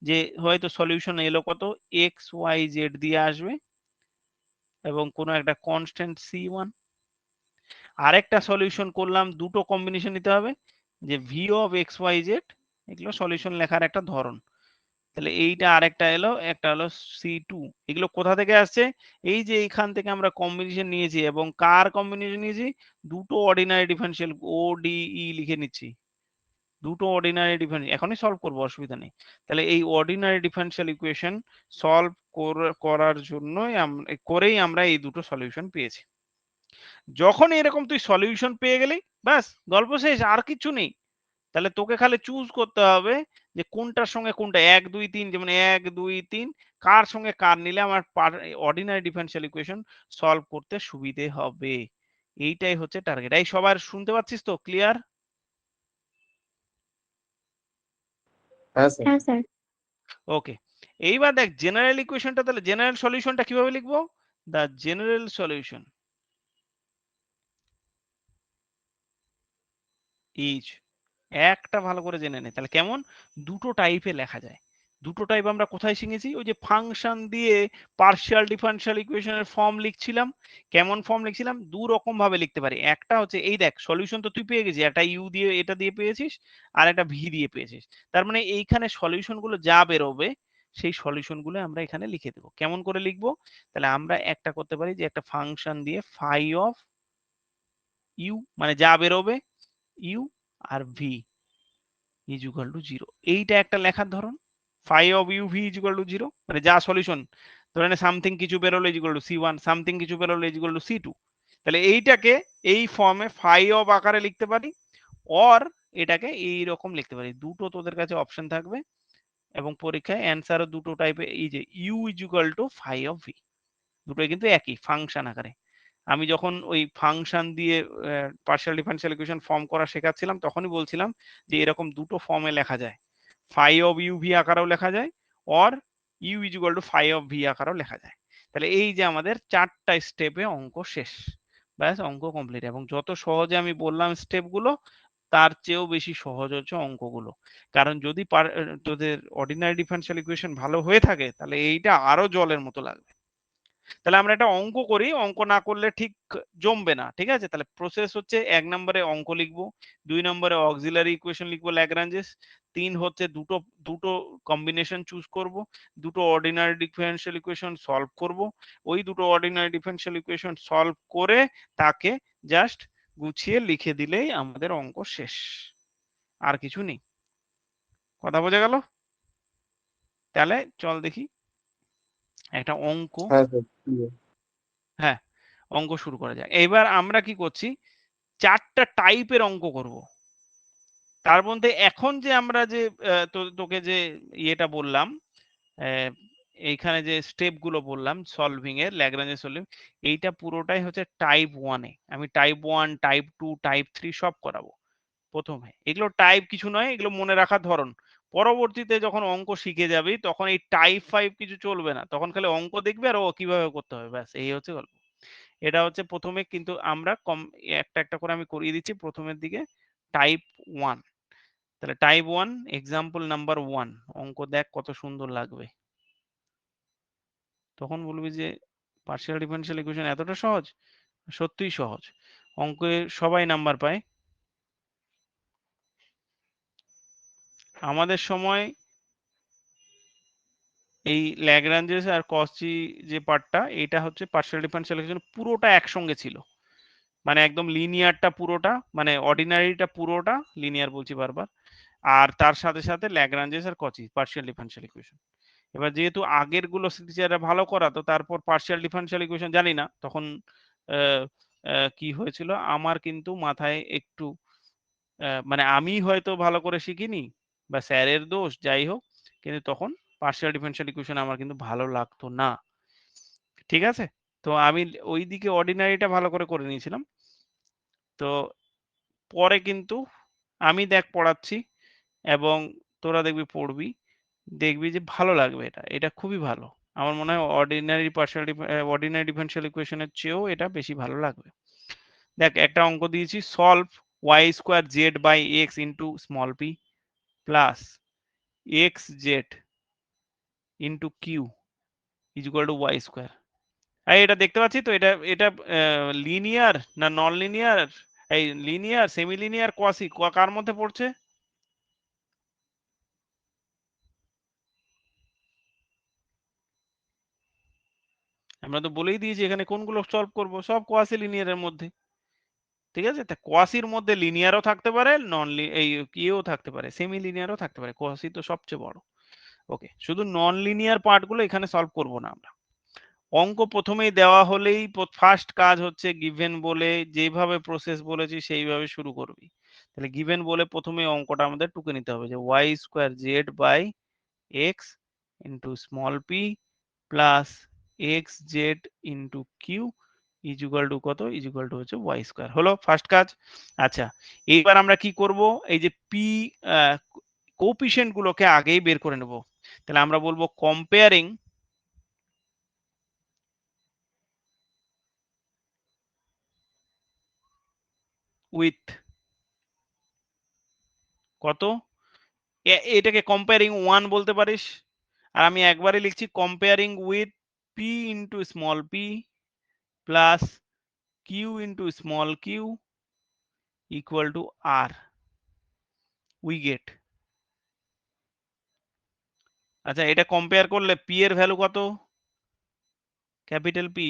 যে হয়তো সলিউশন এলো কত, এক্স ওয়াই জেড দিয়ে আসবে এবং কোনো একটা কনস্ট্যান্ট c1। আরেকটা সলিউশন করলাম, দুটো কম্বিনেশন নিতে হবে, যে v of x y z, এগুলো সলিউশন লেখার একটা ধরন। তাহলে এইটা আরেকটা এলো, একটা হলো C2। এগুলো কোথা থেকে আসছে? এই যে এইখান থেকে আমরা কম্বিনেশন নিয়েছি, এবং কার কম্বিনেশন নিয়েছি? দুটো অর্ডিনারি ডিফারেনশিয়াল, ODE লিখে নিচ্ছি, দুটো অর্ডিনারি ডিফারেনশিয়াল। এখনই সলভ করবো, অসুবিধা নেই। তাহলে এই অর্ডিনারি ডিফারেনশিয়াল ইকুয়েশন সলভ করার জন্যই করেই আমরা এই দুটো সলিউশন পেয়েছি। যখন এরকম তুই সলিউশন পেয়ে গেলি, ব্যাস গল্প শেষ, আর কিছু নেই। তাহলে তোকে খালি চুজ করতে হবে যে কোনটার সঙ্গে কোনটা, 1 2 3, যেমন 1 2 3 কার সঙ্গে কার নিলে আমার অর্ডিনারি ডিফারেনশিয়াল ইকুয়েশন সলভ করতে সুবিধে হবে। এইটাই হচ্ছে টার্গেট। এই সবার শুনতে পাচ্ছিস তো? ক্লিয়ার? হ্যাঁ স্যার। হ্যাঁ স্যার। ওকে, এইবার দেখ জেনারেল ইকুয়েশনটা, তাহলে জেনারেল সলিউশনটা কিভাবে লিখবো? দ্য জেনারেল সলিউশন ইজ, একটা ভালো করে জেনে নে তাহলে কেমন দুটো টাইপে লেখা যায়। দুটো টাইপ আমরা কোথায় শিখেছি? ওই যে ফাংশন দিয়ে পার্শিয়াল ডিফারেনশিয়াল ইকুয়েশনের ফর্ম লিখছিলাম। কেমন ফর্ম লিখছিলাম? দু রকম ভাবে লিখতে পারি। একটা হচ্ছে এই দেখ সলিউশন তো তুই পেয়ে গেছিস, একটা ইউ দিয়ে এটা দিয়ে পেয়েছিস আর একটা ভি দিয়ে পেয়েছিস। তার মানে এইখানে সলিউশন গুলো যা বেরোবে সেই সলিউশন গুলো আমরা এখানে লিখে দেবো। কেমন করে লিখবো? তাহলে আমরা একটা করতে পারি যে একটা ফাংশন দিয়ে ফাই অফ ইউ মানে যা বেরোবে ইউ আর ভি ইজ ইকুয়াল টু 0, এইটা একটা লেখার ধরন। Phi of u v is equal to 0 মানে যা সলিউশন, ধরে নে সামথিং কিছু বেরোলো is equal to c1, something কিছু বেরোলো ইজ ইকুয়াল টু c2। তাহলে এইটাকে এই ফর্মে ফাই অফ আকারে লিখতে পারি, অর এটাকে এই রকম লিখতে পারি। দুটো তোদের কাছে অপশন থাকবে এবং পরীক্ষায় অ্যান্সারও দুটো টাইপে, এই যে u is equal to phi of v, দুটোই কিন্তু একই ফাংশন আকারে। আমি যখন ওই ফাংশন দিয়ে পার্শিয়াল ডিফারেনশিয়াল ইকুয়েশন ফর্ম করা শেখাচ্ছিলাম তখনই বলছিলাম যে এরকম দুটো ফর্মে লেখা যায়, ফাই অফ ইউ ভি আকারেও লেখা যায়, or u is equal to phi of v আকারেও লেখা যায়। তাহলে এই যে আমাদের 4টা স্টেপে অঙ্ক শেষ, ব্যাস অঙ্ক কমপ্লিট। এবং যত সহজে আমি বললাম স্টেপগুলো, তার চেয়েও বেশি সহজ হচ্ছে অঙ্কগুলো। কারণ যদি তোদের অর্ডিনারি ডিফারেনশিয়াল ইকুয়েশন ভালো হয়ে থাকে তাহলে এইটা আরো জলের মতো লাগবে। তাহলে আমরা একটা অঙ্ক করি, অঙ্ক না করলে ঠিক জমবে না, ঠিক আছে? তাহলে প্রসেস হচ্ছে 1 নম্বরে অঙ্ক লিখবো, 2 নম্বরে অক্সিলারি ইকুয়েশন লিখবো ল্যাগ্রাঞ্জেস, 3 হচ্ছে দুটো দুটো কম্বিনেশন চুজ করব, দুটো অর্ডিনারি ডিফারেনশিয়াল ইকুয়েশন সলভ করব, ওই দুটো অর্ডিনারি ডিফারেনশিয়াল ইকুয়েশন সলভ করে তাকে জাস্ট গুছিয়ে লিখে দিলেই আমাদের অঙ্ক শেষ, আর কিছু নেই। কথা বোঝা গেল? তাহলে চল দেখি একটা অঙ্ক, হ্যাঁ স্যার, clear। হ্যাঁ অঙ্ক শুরু করা যাক। এবার আমরা কি করছি, 4টা টাইপের অঙ্ক করব। তার মধ্যে এখন যে আমরা যে তোকে যে ইয়েটা বললাম, আহ, এইখানে যে স্টেপ গুলো বললাম সলভিং এর, ল্যাগ্রাঞ্জে সলভিং, এইটা পুরোটাই হচ্ছে টাইপ 1-এ। আমি টাইপ 1, টাইপ 2, টাইপ 3 সব করাবো প্রথমে। এগুলো টাইপ কিছু নয়, এগুলো মনে রাখার ধরন। পরবর্তীতে যখন অঙ্ক শিখে যাবি তখন এই টাইপ 5 কিছু চলবে না, তখন খালি অঙ্ক দেখবে আর ও কিভাবে করতে হবে, ব্যাস এই হচ্ছে গল্প। এটা হচ্ছে প্রথমে, কিন্তু আমরা কম একটা একটা করে আমি করিয়ে দিচ্ছি প্রথমের দিকে। টাইপ 1, তাহলে টাইপ 1 এক্সাম্পল নাম্বার 1, অঙ্ক দেখ কত সুন্দর লাগবে। তখন বলবি যে পার্শিয়াল ডিফারেনশিয়াল ইকুয়েশন এতটা সহজ? সত্যিই সহজ, অঙ্কে সবাই নাম্বার পায়। আমাদের সময় এই ল্যাগ্রাঞ্জেস আর কচি যে পার্টটা, এটা হচ্ছে পার্শিয়াল ডিফারেনশিয়াল ইকুয়েশন পুরোটা একসঙ্গে ছিল, মানে একদম লিনিয়ারটা পুরোটা, মানে অর্ডিনারিটা পুরোটা লিনিয়ার বলছি বারবার, আর তার সাথে সাথে ল্যাগ্রাঞ্জেস আর কচি পার্শিয়াল ডিফারেনশিয়াল ইকুয়েশন। এবার যেহেতু আগের গুলো টিচাররা ভালো করাতো, তারপর পার্শিয়াল ডিফারেনশিয়াল ইকুয়েশন জানি না তখন কি হয়েছিল, আমার কিন্তু মাথায় একটু মানে আমি হয়তো ভালো করে শিখিনি বা স্যারের দোষ যাই হোক, কিন্তু তখন পার্শিয়াল ডিফারেনশিয়াল ইকুয়েশন আমার কিন্তু ভালো লাগতো না, ঠিক আছে? তো আমি ওই দিকে অর্ডিনারিটা ভালো করে করে নিয়েছিলাম। তো পরে কিন্তু আমি দেখ পড়াচ্ছি এবং তোরা দেখবি পড়বি, দেখবি যে ভালো লাগবে, এটা এটা খুবই ভালো। আমার মনে হয় অর্ডিনারি ডিফারেনশিয়াল ইকুয়েশনের চেয়েও এটা বেশি ভালো লাগবে। দেখ একটা অঙ্ক দিয়েছি, solve y square z by x into small P plus x z into q is equal to y square. আর এটা দেখতে পাচ্ছি তো, এটা এটা লিনিয়ার না নন লিনিয়ার, এই লিনিয়ার সেমি লিনিয়ার কোয়াসি কার মধ্যে পড়ছে? আমরা তো বলেই দিয়েছি এখানে কোনগুলো সলভ করব, সব কোয়াসি লিনিয়ারের মধ্যে, ঠিক আছে? তা কোয়াসির মধ্যে লিনিয়ারও থাকতে পারে, নন এই কিও থাকতে পারে, সেমি লিনিয়ারও থাকতে পারে, কোয়াসি তো সবচেয়ে বড়। ওকে, শুধু নন লিনিয়ার পার্টগুলো এখানে সলভ করব না আমরা। অঙ্ক প্রথমেই দেওয়া হলেই ফার্স্ট কাজ হচ্ছে গিভেন বলে যেভাবে প্রসেস বলেছি সেইভাবে শুরু করবি। তাহলে গিভেন বলে প্রথমে অঙ্কটা আমাদের টুকে নিতে হবে যে y square z by x into small P plus x z into q is equal to কত, ইজ ইকুয়াল টু হচ্ছে ওয়াই স্কোয়ার। হলো ফার্স্ট কাজ। আচ্ছা, এইবার আমরা কি করব, এই যে পি কোপিশেন্ট গুলোকে আগেই বের করে নেব। তাহলে আমরা বলবো কম্পেয়ারিং উইথ কত, এটাকে কম্পেয়ারিং 1 বলতে পারিস, আর আমি একবারে লিখছি comparing with p into small P plus q into small q equal to r we get. আচ্ছা, এটা কম্পেয়ার করলে পি এর ভ্যালু কত? Capital p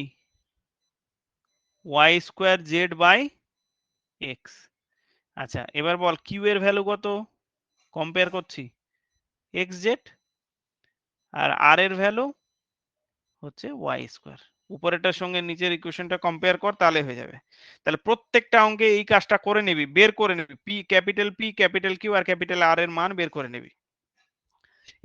y square z by x. আচ্ছা, এবার বল কিউ এর ভ্যালু কত? কম্পেয়ার করছি এক্স জেড, আর আর এর ভ্যালু হচ্ছে ওয়াই স্কোয়ার। উপরেরটার সঙ্গে নিচের ইকুয়েশনটা কম্পেয়ার কর, তাহলে হয়ে যাবে। তাহলে প্রত্যেকটা অঙ্কে এই কাজটা করে নিবি, বের করে নিবি P capital Q R capital আর এর মান বের করে নিবি।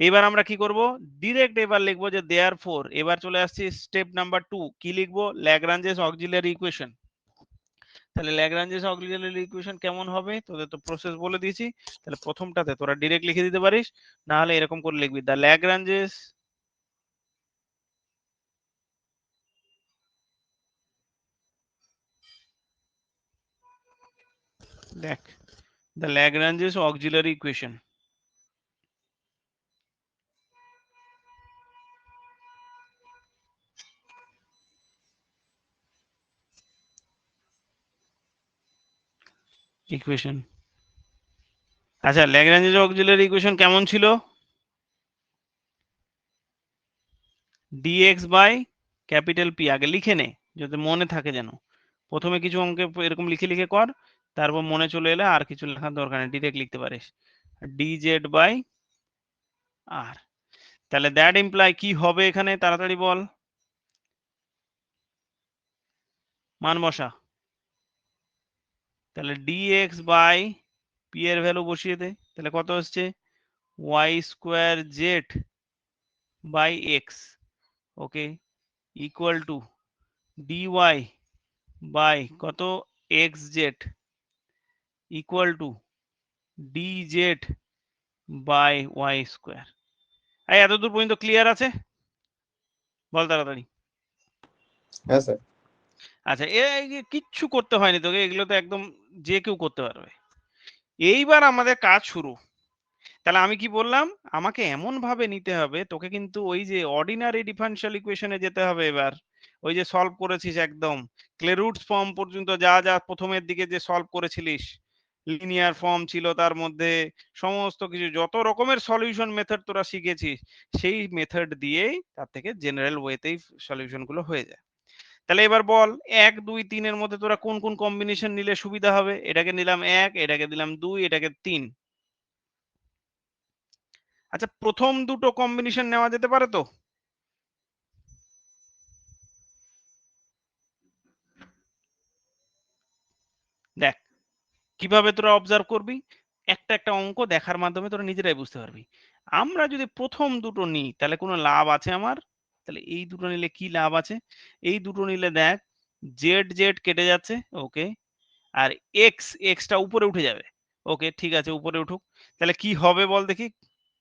এবার আমরা কি করব, ডিরেক্ট এবার লিখবো যে দেয়ারফর, এবার চলে আসছি স্টেপ নাম্বার 2। কি লিখবো? Lagrange's auxiliary equation. তাহলে ল্যাগ্রাঞ্জেস অক্সিলারি ইকুয়েশন কেমন হবে তোদের তো প্রসেস বলে দিয়েছি। তাহলে প্রথমটাতে তোরা ডিরেক্ট লিখে দিতে পারিস, না হলে এরকম করে লিখবি দ্য ল্যাগ্রাঞ্জেস দেখ the Lagrange's auxiliary equation. Equation, আচ্ছা ল্যাগ্রাঞ্জেস অক্সিলারি ইকুয়েশন কেমন ছিল? dx বাই ক্যাপিটাল পি, আগে লিখে নে যাতে মনে থাকে, যেন প্রথমে কিছু অঙ্কে এরকম লিখে লিখে কর, তারপর মনে চলে এলে আর কিছু লেখার দরকার নেই, ডিরেক্ট লিখতে পারিস dz বাই আর। তাহলে দ্যাট ইমপ্লাই কি হবে এখানে, তাড়াতাড়ি বল, মান বসা। তাহলে dx বাই পি এর ভ্যালু বসিয়ে দে, তাহলে কত হচ্ছে y square z by x, okay, equal to dy by কত x z equal to dz by y square. এই এতদূর পর্যন্ত ক্লিয়ার আছে? বল তাড়াতাড়ি। হ্যাঁ স্যার। আচ্ছা, কিচ্ছু করতে হয়নি তোকে, এগুলো তো একদম যে কেউ করতে পারবে। এইবার আমাদের কাজ শুরু। তাহলে আমি কি বললাম, আমাকে এমন ভাবে নিতে হবে, তোকে কিন্তু ওই যে অর্ডিনারি ডিফারেনশিয়াল ইকুয়েশনে যেতে হবে। এবার ওই যে সলভ করেছিস একদম ক্লেরুটস ফর্ম পর্যন্ত, যা যা প্রথমের দিকে যে সলভ করেছিলিস, লিনিয়ার ফর্ম ছিল তার মধ্যে, সমস্ত কিছু যত রকমের সলিউশন মেথড তোরা শিখেছিস, সেই মেথড দিয়েই তার থেকে জেনারেল ওয়েতেই সলিউশন গুলো হয়ে যায়। তাহলে এবার বল 1 2 3 এর মধ্যে তোরা কোন কোন কম্বিনেশন নিলে সুবিধা হবে? এটাকে নিলাম 1, এটাকে দিলাম 2, এটাকে 3। আচ্ছা, প্রথম দুটো কম্বিনেশন নেওয়া যেতে পারে তো? দেখ কিভাবে তোরা অবজার্ভ করবি, একটা একটা অঙ্ক দেখার মাধ্যমে তোরা নিজেরাই বুঝতে পারবি। আমরা যদি প্রথম দুটো নিই তাহলে কোনো লাভ আছে আমার? তাহলে এই দুটো নিলে কি লাভ আছে? এই দুটো নিলে দেখ জেড জেড কেটে যাচ্ছে, ওকে, আর এক্স এক্সটা উপরে উঠে যাবে, ওকে ঠিক আছে উপরে উঠুক। তাহলে কি হবে বল দেখি,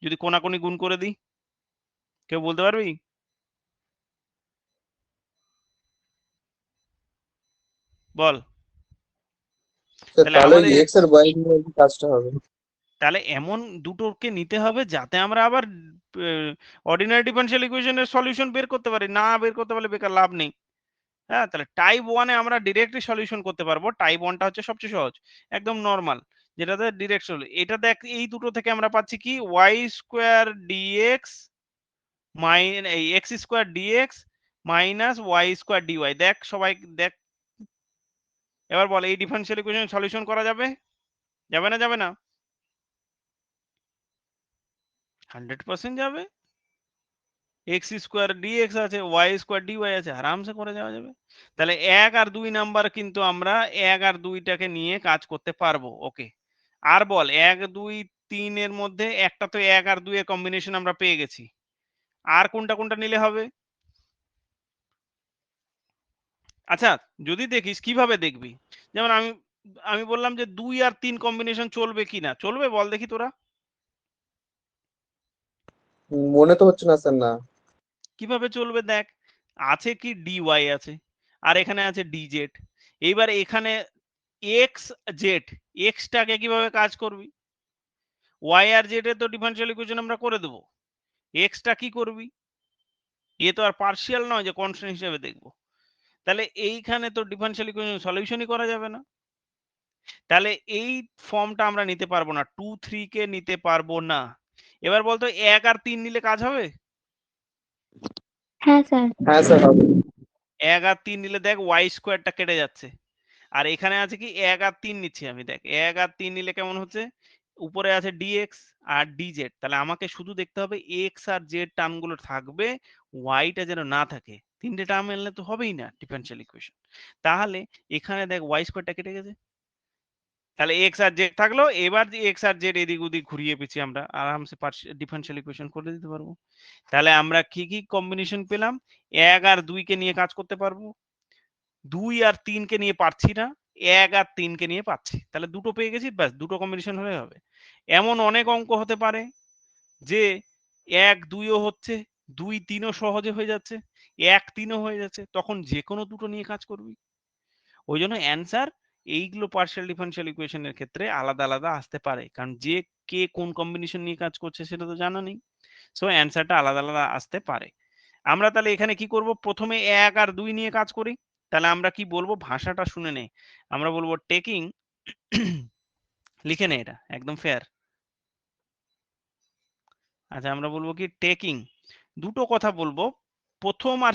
যদি কোনাকুনি গুণ করে দিই, কেউ বলতে পারবি? বল। স্যার তাহলে তাহলে আমাদের এক্স এর বাইরে নিয়ে কি কাজটা হবে? তাহলে এমন দুটোকে নিতে হবে যাতে আমরা আবার অর্ডিনারি ডিফারেনশিয়াল ইকুয়েশনের সলিউশন বের করতে পারি, না বের করতে পারলে বেকার লাভ নেই। হ্যাঁ, তাহলে টাইপ 1 এ আমরা ডিরেক্টলি সলিউশন করতে পারবো। টাইপ 1টা হচ্ছে সবচেয়ে সহজ, একদম নরমাল, যেটাতে ডিরেক্ট এটা দেখ এই দুটো থেকে আমরা পাচ্ছি কি y স্কয়ার dx এই x square dx minus y square dy। দেখ সবাই দেখ, এবার বল এই ডিফারেনশিয়াল ইকুয়েশন সলিউশন করা যাবে? যাবে না যাবে না? 100% যাবে। x স্কয়ার dx আছে, y স্কয়ার dy আছে, আরামসে করে যাওয়া যাবে। তাহলে 1 আর 2 নাম্বার কিন্তু আমরা 1 আর 2টাকে নিয়ে কাজ করতে পারবো, ওকে। আর বল 1 2 3 এর মধ্যে একটা তো 1 আর 2 এর কম্বিনেশন আমরা পেয়ে গেছি, আর কোনটা কোনটা নিলে হবে? আচ্ছা, যদি দেখিস কিভাবে দেখবি, যেমন আমি আমি বললাম যে 2 আর 3 কম্বিনেশন চলবে কিনা, চলবে বল দেখি তোরা। মনে তো হচ্ছে না স্যার, না। কিভাবে চলবে দেখ, আছে কি dy আছে, আর এখানে আছে dz। এইবার এখানে এক্স জেড, এক্সটাকে কিভাবে কাজ করবি, ওয়াই আর জেড এর তো ডিফারেনশিয়াল ইকুয়েশন আমরা করে দেবো, এক্সটা কি করবি, এ তো আর পার্শিয়াল নয় যে কনস্ট্যান্ট হিসেবে দেখবো। তাহলে এইখানে তো ডিফারেনশিয়াল ইকুয়েশন সলিউশনই করা যাবে না। তাহলে এই ফর্মটা আমরা নিতে পারবো না, 2 3 কে নিতে পারবো না। এবার বলতো 1 আর 3 নিলে কাজ হবে? হ্যাঁ স্যার। হ্যাঁ স্যার হবে। 1 আর 3 নিলে দেখ ওয়াই স্কোয়ারটা কেটে যাচ্ছে। আর এখানে আছে কি 1 আর 3 নিচ্ছি আমি, দেখ 1 আর 3 নিলে কেমন হচ্ছে, উপরে আছে ডিএক্স আর ডিজেড। তাহলে আমাকে শুধু দেখতে হবে এক্স আর জেড টার্মগুলো থাকবে, ওয়াইটা যেন না থাকে। তিনটে টার্ম এলে তো হবেই না ডিফারেনশিয়াল ইকুয়েশন। তাহলে এখানে দেখ ওয়াই স্কোয়ারটা কেটে গেছে, তাহলে এক্স আর জেড থাকলো। এবার যে এক্স আর জেড এদিক ওদিক ঘুরিয়ে পেঁচিয়ে আমরা আরামসে ডিফারেনশিয়াল ইকুয়েশন করে দিতে পারবো। তাহলে আমরা কি কি কম্বিনেশন পেলাম, 1 আর 2 কে নিয়ে কাজ করতে পারবো, 2 আর 3 কে নিয়ে পারছি না, 1 আর 3 কে নিয়ে পাচ্ছি। তাহলে দুটো পেয়ে গেছি, ব্যাস দুটো কম্বিনেশন হলে হবে। এমন অনেক অঙ্ক হতে পারে যে 1 2 ও হচ্ছে, 2 3 ও সহজে হয়ে যাচ্ছে, 1 3 ও হয়ে যাচ্ছে, তখন যে কোনো দুটো নিয়ে কাজ করবি। ওই জন্য অ্যান্সার এইগুলো পার্শিয়াল ডিফারেনশিয়াল ইকুয়েশনের ক্ষেত্রে আলাদা আলাদা আসতে পারে, কারণ যে কে কোন কম্বিনেশন নিয়ে কাজ করছে সেটা তো জানা নেই। সো অ্যান্সারটা আলাদা আলাদা আসতে পারে। আমরা তাহলে এখানে কি করব, প্রথমে 1 আর 2 নিয়ে কাজ করি। তাহলে আমরা কি বলবো, ভাষাটা শুনে নে। আমরা বলবো টেকিং লিখে নে, এটা একদম ফেয়ার। আচ্ছা আমরা বলবো কি টেকিং, দুটো কথা বলবো, প্রথম আর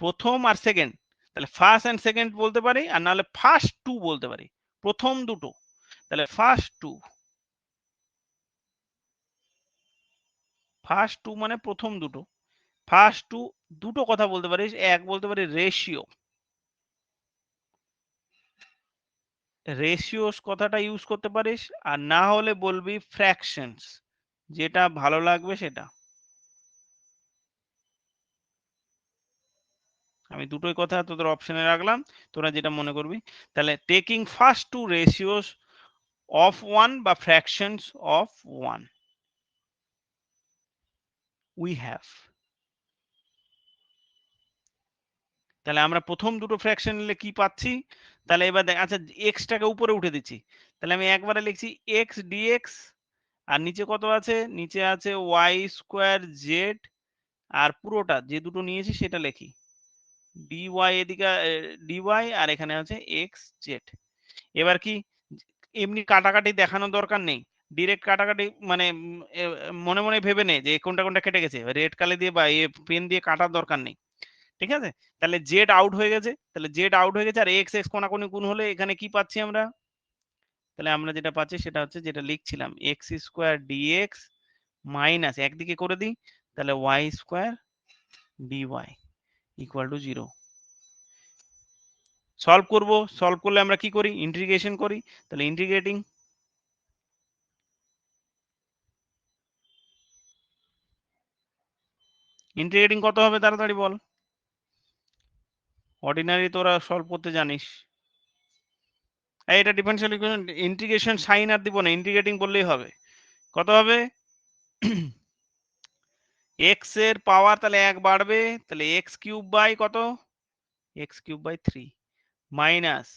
প্রথম আর সেকেন্ড। তাহলে ফার্স্ট এন্ড সেকেন্ড বলতে পারি, আর নাহলে ফার্স্ট টু বলতে পারি, প্রথম দুটো। তাহলে ফার্স্ট টু মানে প্রথম দুটো। ফার্স্ট টু দুটো কথা বলতে পারিস, এক বলতে পারি রেশিও, রেশিওস কথাটা ইউজ করতে পারিস, আর না হলে বলবি ফ্র্যাকশনস, যেটা ভালো লাগবে সেটা। আমি দুটোই কথা তোদের অপশনে রাখলাম, তোরা যেটা মনে করবি। তাহলে taking first two ratios of one বা fractions of one we have. তাহলে আমরা প্রথম দুটো ফ্র্যাকশন নিলে কি পাচ্ছি, তাহলে এবার দেখ, আচ্ছা এক্সটাকে উপরে উঠে দিচ্ছি। তাহলে আমি একবারে লিখছি এক্স ডিএক্স, আর নিচে কত আছে, নিচে আছে ওয়াই স্কোয়ার জেড, আর পুরোটা যে দুটো নিয়েছি সেটা লিখি ডিওয়াই, এদিকে ডিওয়াই, আর এখানে আছে এক্স জেড। এবার কি এমনি কাটাকাটি দেখানোর দরকার নেই, ডিরেক্ট কাটাকাটি মানে মনে মনে ভেবে নে যে কোনটা কোনটা কেটে গেছে, রেড কালি দিয়ে বা পেন দিয়ে কাটার দরকার নেই, ঠিক আছে। তাহলে জেড আউট হয়ে গেছে, তাহলে জেড আউট হয়ে গেছে, আর এক্স এক্স কোনাকুনি গুণ হলে এখানে কি পাচ্ছি আমরা, তাহলে আমরা যেটা পাচ্ছি সেটা হচ্ছে যেটা লিখছিলাম এক্স স্কোয়ার ডিএক্স মাইনাস একদিকে করে দিই, তাহলে y square dy equal to 0। Solve করব, সলভ করলে আমরা কি করি, ইন্টিগ্রেশন করি। তাহলে ইন্টিগ্রেটিং কত হবে তাড়াতাড়ি বল, অর্ডিনারি তোরা সলভ করতে জানিস। এটা ডিফারেনশিয়াল ইকুয়েশন, ইন্টিগ্রেশন সাইন আর দিব না, ইন্টিগ্রেটিং বললেই হবে। কত হবে, এক্স এর পাওয়ার তাহলে 1 বাড়বে, তাহলে এক্স কিউব বাই কত, x cube by 3 minus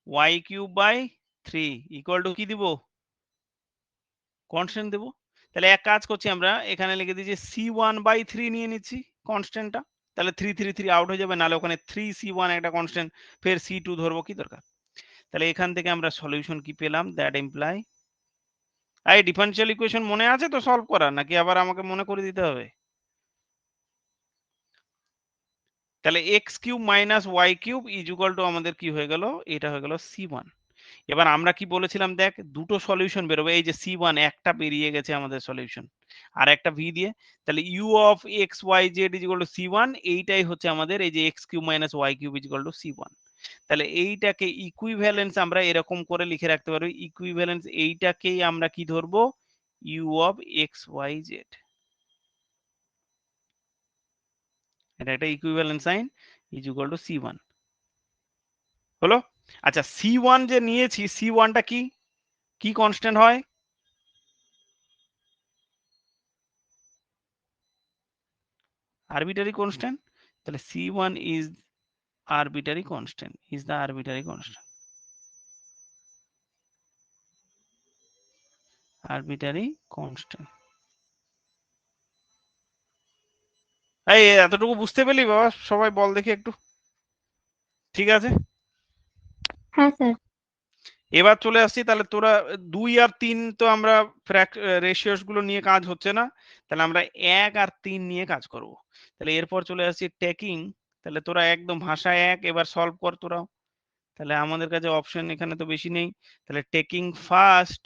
y cube by 3 equal to কি দিব, কনস্ট্যান্ট দেব। তাহলে এক কাজ করছি, আমরা এখানে লিখে দিচ্ছি c1/3 নিয়ে নিচ্ছি কনস্ট্যান্টটা। তাহলে 3 3 3 আউট হয়ে যাবে, নাহলে ওখানে 3c1 একটা কনস্ট্যান্ট, ফের c2 ধরবো, কি দরকার। তাহলে এখান থেকে আমরা সলিউশন কি পেলাম, দ্যাট ইমপ্লাই, এই ডিফারেনশিয়াল ইকুয়েশন মনে আছে তো সলভ করা, নাকি আবার আমাকে মনে করে দিতে হবে। তাহলে x cube minus y cube is equal to আমাদের কি হয়ে গেল, এটা হয়ে গেল c1। এবার আমরা কি বলেছিলাম, দেখ দুটো সলিউশন বেরোবে, এই যে c1 একটা বেরিয়ে গেছে আমাদের সলিউশন, আর একটা ভি দিয়ে। তাহলে u of x y z is equal to c1, এইটাই হচ্ছে আমাদের এই যে x cube minus y cube is equal to c1। তাহলে এইটাকে ইকুইভ্যালেন্স আমরা এরকম করে লিখে রাখতে পারবো, ইকুইভ্যালেন্স এইটাকেই আমরা কি ধরবো, u of x y z, এটা একটা equivalence sign is equal to c1 হলো। আচ্ছা c1 যে নিয়েছি, c1টা কি কি কনস্ট্যান্ট হয়, arbitrary constant, তাহলে c1 is arbitrary constant, is the arbitrary constant, arbitrary constant। এই এতটুকু বুঝতে পেলি বাবা? সবাই বল দেখি একটু। ঠিক আছে, হ্যাঁ স্যার। এবার চলে আসছি। তাহলে তোরা 2 আর 3 তো আমরা রেশিওস গুলো নিয়ে কাজ হচ্ছে না, তাহলে আমরা 1 আর 3 নিয়ে কাজ করব। তাহলে এরপর চলে আসছি টেকিং। তাহলে তোরা একদম ভাষা 1 এবার সলভ কর তোরাও। তাহলে আমাদের কাছে অপশন এখানে তো বেশি নেই, তাহলে টেকিং ফার্স্ট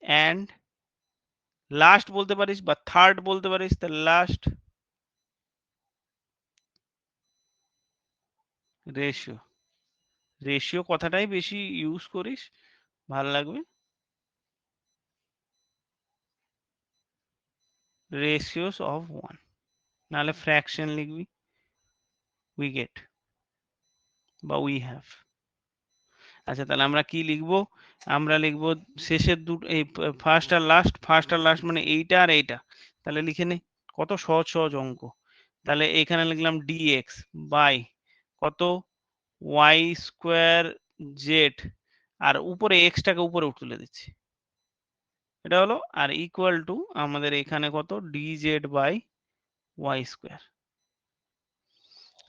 অ্যান্ড লাস্ট বলতে পারিস বা থার্ড বলতে পারিস। তাহলে লাস্ট রেশিও, রেশিও কথাটাই বেশি ইউজ করিস, ভাল লাগবে। রেশিওস অফ 1, নাহলে ফ্র্যাকশন লিখবি, উই গেট বা উই হ্যাভ। আচ্ছা, তাহলে আমরা কি লিখবো? আমরা লিখবো শেষের দুটো, এই ফার্স্ট আর লাস্ট, ফার্স্ট আর লাস্ট মানে এইটা আর এইটা। তাহলে লিখে নে, কত সহজ সহজ অঙ্ক। তাহলে এখানে লিখলাম ডিএক্স বাই কত, ওয়াই স্কোয়ার জেড, আর উপরে এক্সটাকে উপরে তুলে দিচ্ছি, এটা হলো। আর ইকুয়াল টু আমাদের এখানে কত, ডিজেড বাই ওয়াই স্কোয়ার।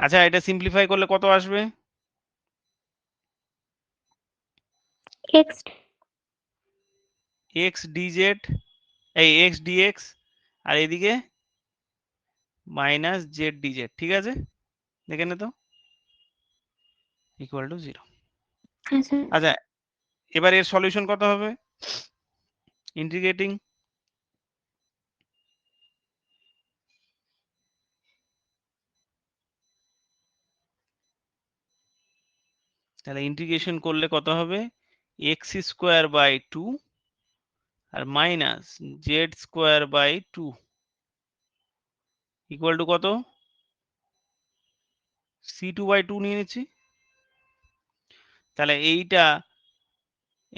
আচ্ছা, এটা সিম্পলিফাই করলে কত আসবে? এক্স এক্স ডিজেড, এই এক্স ডিএক্স, আর এদিকে মাইনাস জেড ডিজেড। ঠিক আছে, দেখে নে তো, ইকুয়াল টু 0। হ্যাঁ স্যার। আচ্ছা, এবার এর সলিউশন কত হবে? ইন্টিগ্রেটিং, তাহলে ইন্টিগ্রেশন করলে কত হবে? এক্স স্কোয়ার বাই 2 আর minus z square by 2 equal to কত? c2/2 নিয়ে নিচ্ছি। তাহলে এইটা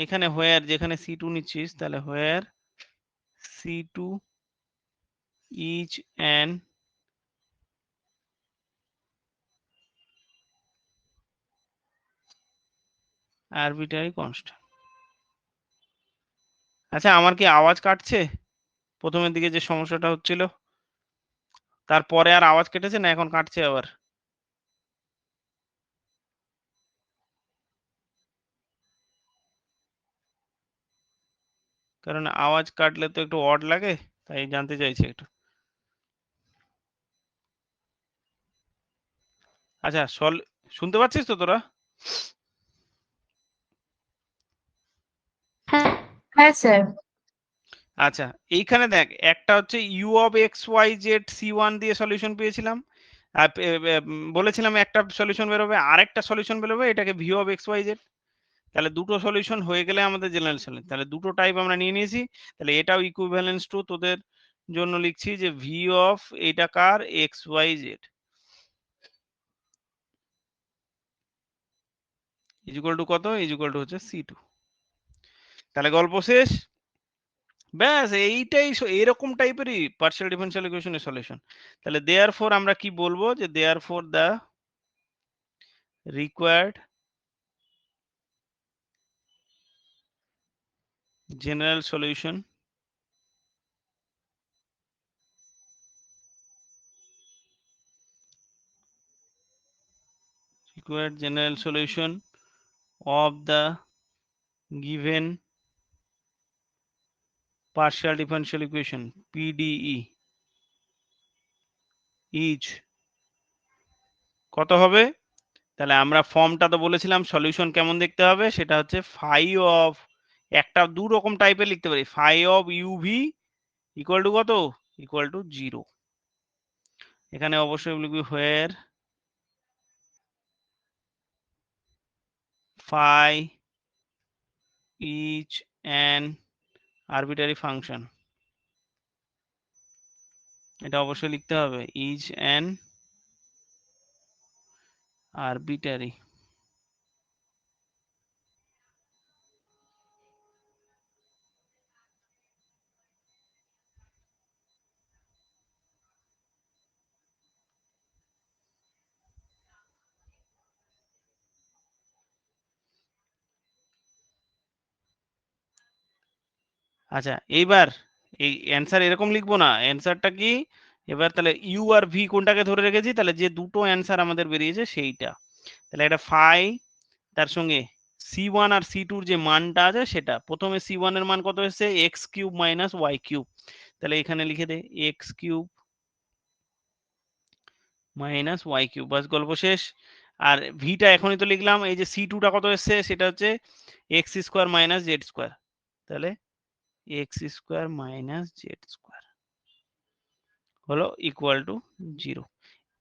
এখানে হোয়ার, যেখানে c2 নিচ্ছিস, তাহলে হোয়ার c2 is an arbitrary constant. আচ্ছা, আমার কি আওয়াজ কাটছে? প্রথমের দিকে যে সমস্যাটা হচ্ছিল, তারপরে আর আওয়াজ কেটেছে না এখন কাটছে আবার? কারণ আওয়াজ কাটলে তো একটু অড লাগে, তাই জানতে চাইছি একটু। আচ্ছা, শুনতে পাচ্ছিস তো তোরা? হ্যাঁ হ্যাঁ স্যার। আচ্ছা, এইখানে দেখ, একটা হচ্ছে u of x y z c1 দিয়ে সলিউশন পেয়েছিলাম, আর বলেছিলাম একটা সলিউশন বেরোবে, আরেকটা সলিউশন বেরোবে, এটাকে v of x y z. তাহলে দুটো সলিউশন হয়ে গেলে আমাদের জেনারেল সলিউশন। তাহলে দুটো টাইপ আমরা নিয়ে নিয়েছি। তাহলে এটাও ইকুইভ্যালেন্স টু তোদের জন্য লিখছি যে ভি অফ এটা কার, x y z equal to কত, ইকুয়াল টু হচ্ছে c2। তাহলে গল্প শেষ, ব্যাস এইটাই। এরকম টাইপেরই পার্শিয়াল ডিফারেনশিয়াল ইকুয়েশনের সলিউশন। তাহলে দেয়ারফর আমরা কি বলবো, যে therefore the required general solution of the given partial differential equation PDE is কত হবে? তাহলে আমরা ফর্মটা তো বলেছিলাম সলিউশন কেমন দেখতে হবে, সেটা হচ্ছে ফাই অফ, একটা দু রকম টাইপের লিখতে পারি, phi of u v equal to কত, ইকুয়াল টু 0। এখানে অবশ্যই লিখবি হোয়ার phi is an arbitrary function, এটা অবশ্যই লিখতে হবে, is an arbitrary। আচ্ছা, এইবার এই অ্যান্সার এরকম লিখবো না, অ্যান্সারটা কি, এবার তাহলে ইউ আর ভি কোনটাকে ধরে রেখেছি, তাহলে যে দুটো অ্যান্সার আমাদের বেরিয়েছে সেইটা। তাহলে এটা ফাই তার সঙ্গে C1 আর C2 যে মানটা আছে সেটা। প্রথমে C1 এর মান কত এসেছে, x cube minus y cube. তাহলে এখানে লিখে দে x cube minus y cube, বাস গল্প শেষ। আর ভিটা এখনই তো লিখলাম, এই যে C2টা কত এসছে সেটা হচ্ছে x square minus z square. তাহলে x square minus z square হলো ইকুয়াল টু 0।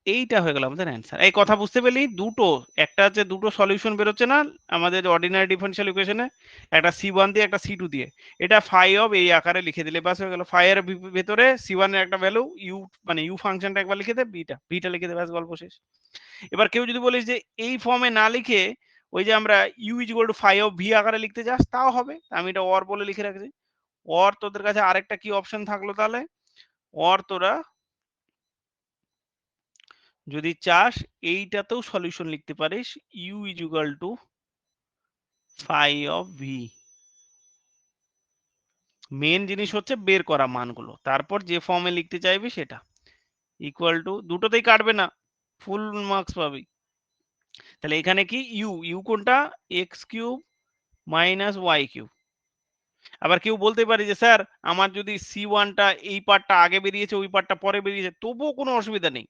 এইটা হয়ে গেল আমাদের অ্যান্সার। এই কথা বুঝতে পারলি, দুটো, একটা হচ্ছে দুটো সলিউশন বেরোচ্ছে না আমাদের অর্ডিনারি ডিফারেনশিয়াল ইকুয়েশনে, একটা C1 দিয়ে একটা C2 দিয়ে, এটা ফাই অফ এই আকারে লিখে দিলে বাস হয়ে গেল। ফাই এর ভেতরে C1 এর একটা ভ্যালু ইউ, মানে ইউ ফাংশনটা একবার লিখে দে, বিটা লিখে দে, বাস গল্প শেষ। এবার কেউ যদি বলিস যে এই ফর্মে না লিখে ওই যে আমরা u is equal to phi of v আকারে লিখতে চাস, তাও হবে। আমি এটা অর বলে লিখে রাখছি। অর তোদের কাছে আরেকটা কি অপশন থাকলো তাহলে, অর তোরা যদি চাস এইটাতেও সলিউশন লিখতে পারিস, u is equal to phi of v. Main জিনিস হচ্ছে বের করা মানগুলো, তারপর যে ফর্মে লিখতে চাইবি সেটা। ইকুয়াল টু দুটোতেই কাটবে না, ফুল মার্কস পাবি। তাহলে এখানে কি ইউ, ইউ কোনটা, x cube minus y cube. আবার কেউ বলতে পারে যে স্যার আমার যদি C1টা এই পার্টটা আগে বেরিয়েছে ওই পার্টটা পরে বেরিয়েছে, তবুও কোনো অসুবিধা নেই,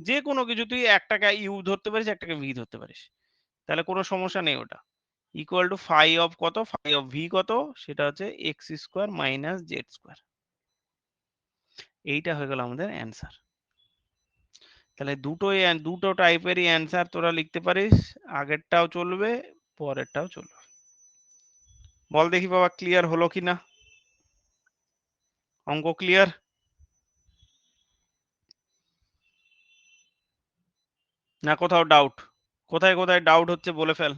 যে কোনো কিছু তুই একটাকে ইউ ধরতে পারিস একটাকে ভি ধরতে পারিস, তাহলে কোনো সমস্যা নেই। ওটা ইকুয়াল টু ফাই অফ কত, ফাই অফ ভি কত, সেটা হচ্ছে x square minus z square. এইটা হয়ে গেল আমাদের অ্যান্সার। তাহলে দুটো টাইপেরই অ্যান্সার তোরা লিখতে পারিস, আগেরটাও চলবে পরেরটাও চলবে। বল দেখি বাবা ক্লিয়ার হলো কিনা, অঙ্ক ক্লিয়ার না কোথাও ডাউট? কোথায় কোথায় ডাউট হচ্ছে বলে ফেল।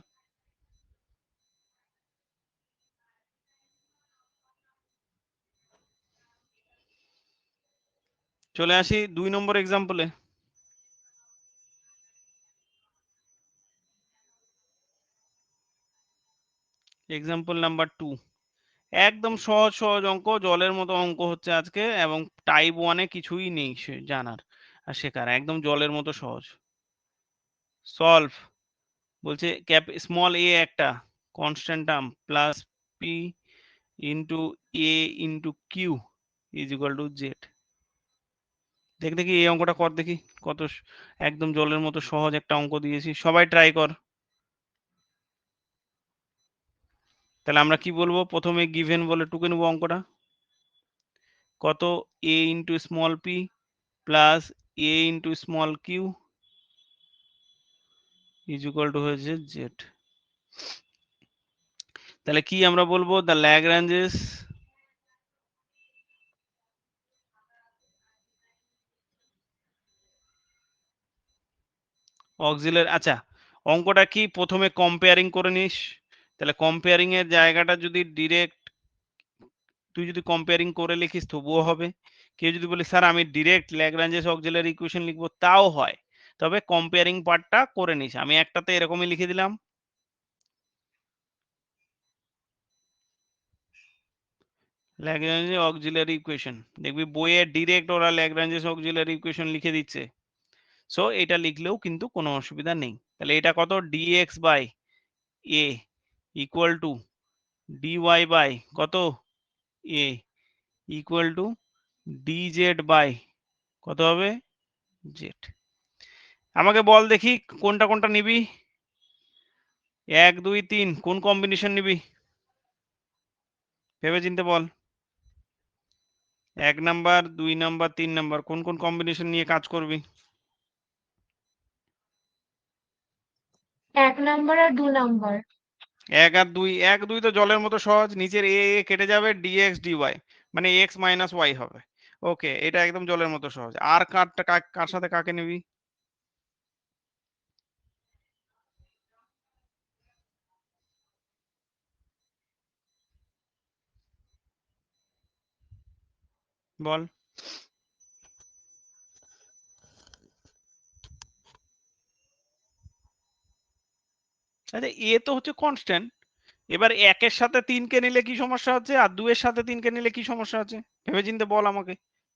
চলে আসি 2 নম্বর এক্সাম্পলে। এক্সাম্পল নাম্বার 2, একদম সহজ সহজ অঙ্ক, জলের মতো অঙ্ক হচ্ছে আজকে, এবং টাইপ 1-এ কিছুই নেই জানার আর শেখার, একদম জলের মতো সহজ। সলভ বলছে ক্যাপ স্মল এ একটা constant term plus p into a into q is equal to z. দেখি এই অঙ্কটা কর দেখি, কত একদম জলের মতো সহজ একটা অঙ্ক দিয়েছি, সবাই ট্রাই কর। তাহলে আমরা কি বলবো, প্রথমে গিভেন বলে টুকে নেবো অঙ্কটা, কত এ into small P plus A into small Q is equal two হয়েছে জেড। তাহলে কি আমরা বলবো, দ্য ল্যাগ্রাঞ্জেস অক্সিলারি। আচ্ছা অঙ্কটা কি প্রথমে কম্পেয়ারিং করে নিস, তাহলে কম্পেয়ারিং এর জায়গাটা যদি ডিরেক্ট তুই যদি কম্পেয়ারিং করে লিখিস তবুও হবে। কেউ যদি বলি স্যার আমি ডিরেক্ট ল্যাগ্রাঞ্জেস অক্সিলারি ইকুয়েশন লিখবো, তাও হয়, তবে কম্পেয়ারিং পার্টটা করে নিস। আমি একটাতে এরকমই লিখে দিলাম, ল্যাগ্রাঞ্জেস অক্সিলারি ইকুয়েশন, দেখবি বইয়ে ডিরেক্ট ওরা ল্যাগ্রাঞ্জেস অক্সিলারি ইকুয়েশন লিখে দিচ্ছে। সো এটা লিখলেও কিন্তু কোনো অসুবিধা নেই। তাহলে এটা কত, dx by a equal to dy by কত a equal to dz by কত হবে z। আমাকে বল দেখি কোনটা কোনটা নিবি, 1 2 3 কোন কম্বিনেশন নিবি, ভেবে চিনতে বল। 1 নাম্বার 2 নাম্বার 3 নাম্বার কোন কোন কম্বিনেশন নিয়ে কাজ করবি? 1 নাম্বার আর 2 নাম্বার। 1 আর 2, 1 2 তো জলের মতো সহজ, নিচের এ কেটে যাবে, dx dy মানে x মাইনাস y হবে। ওকে, এটা একদম জলের মতো সহজ। আর কার সাথে কাকে নিবি? বল। আচ্ছা এ তো হচ্ছে কনস্ট্যান্ট, এবার 1 এর সাথে 3 কে নিলে কি সমস্যা হচ্ছে, আর 2 এর সাথে 3 কে নিলে কি সমস্যা আছে, ভেবে চিনতে বল আমাকে।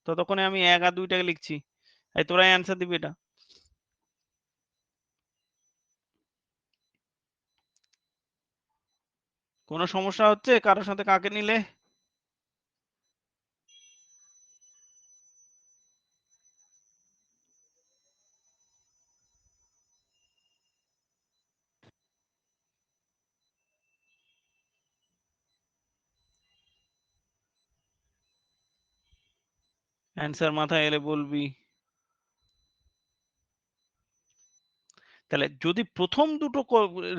ততক্ষণে আমি 1 আর 2টাকে লিখছি। এই তোরাই অ্যান্সার দিবি এটা। কোনো সমস্যা হচ্ছে কারোর সাথে কাকে নিলে? অ্যান্সার মাথায় এলে বলবি। তাহলে যদি প্রথম দুটো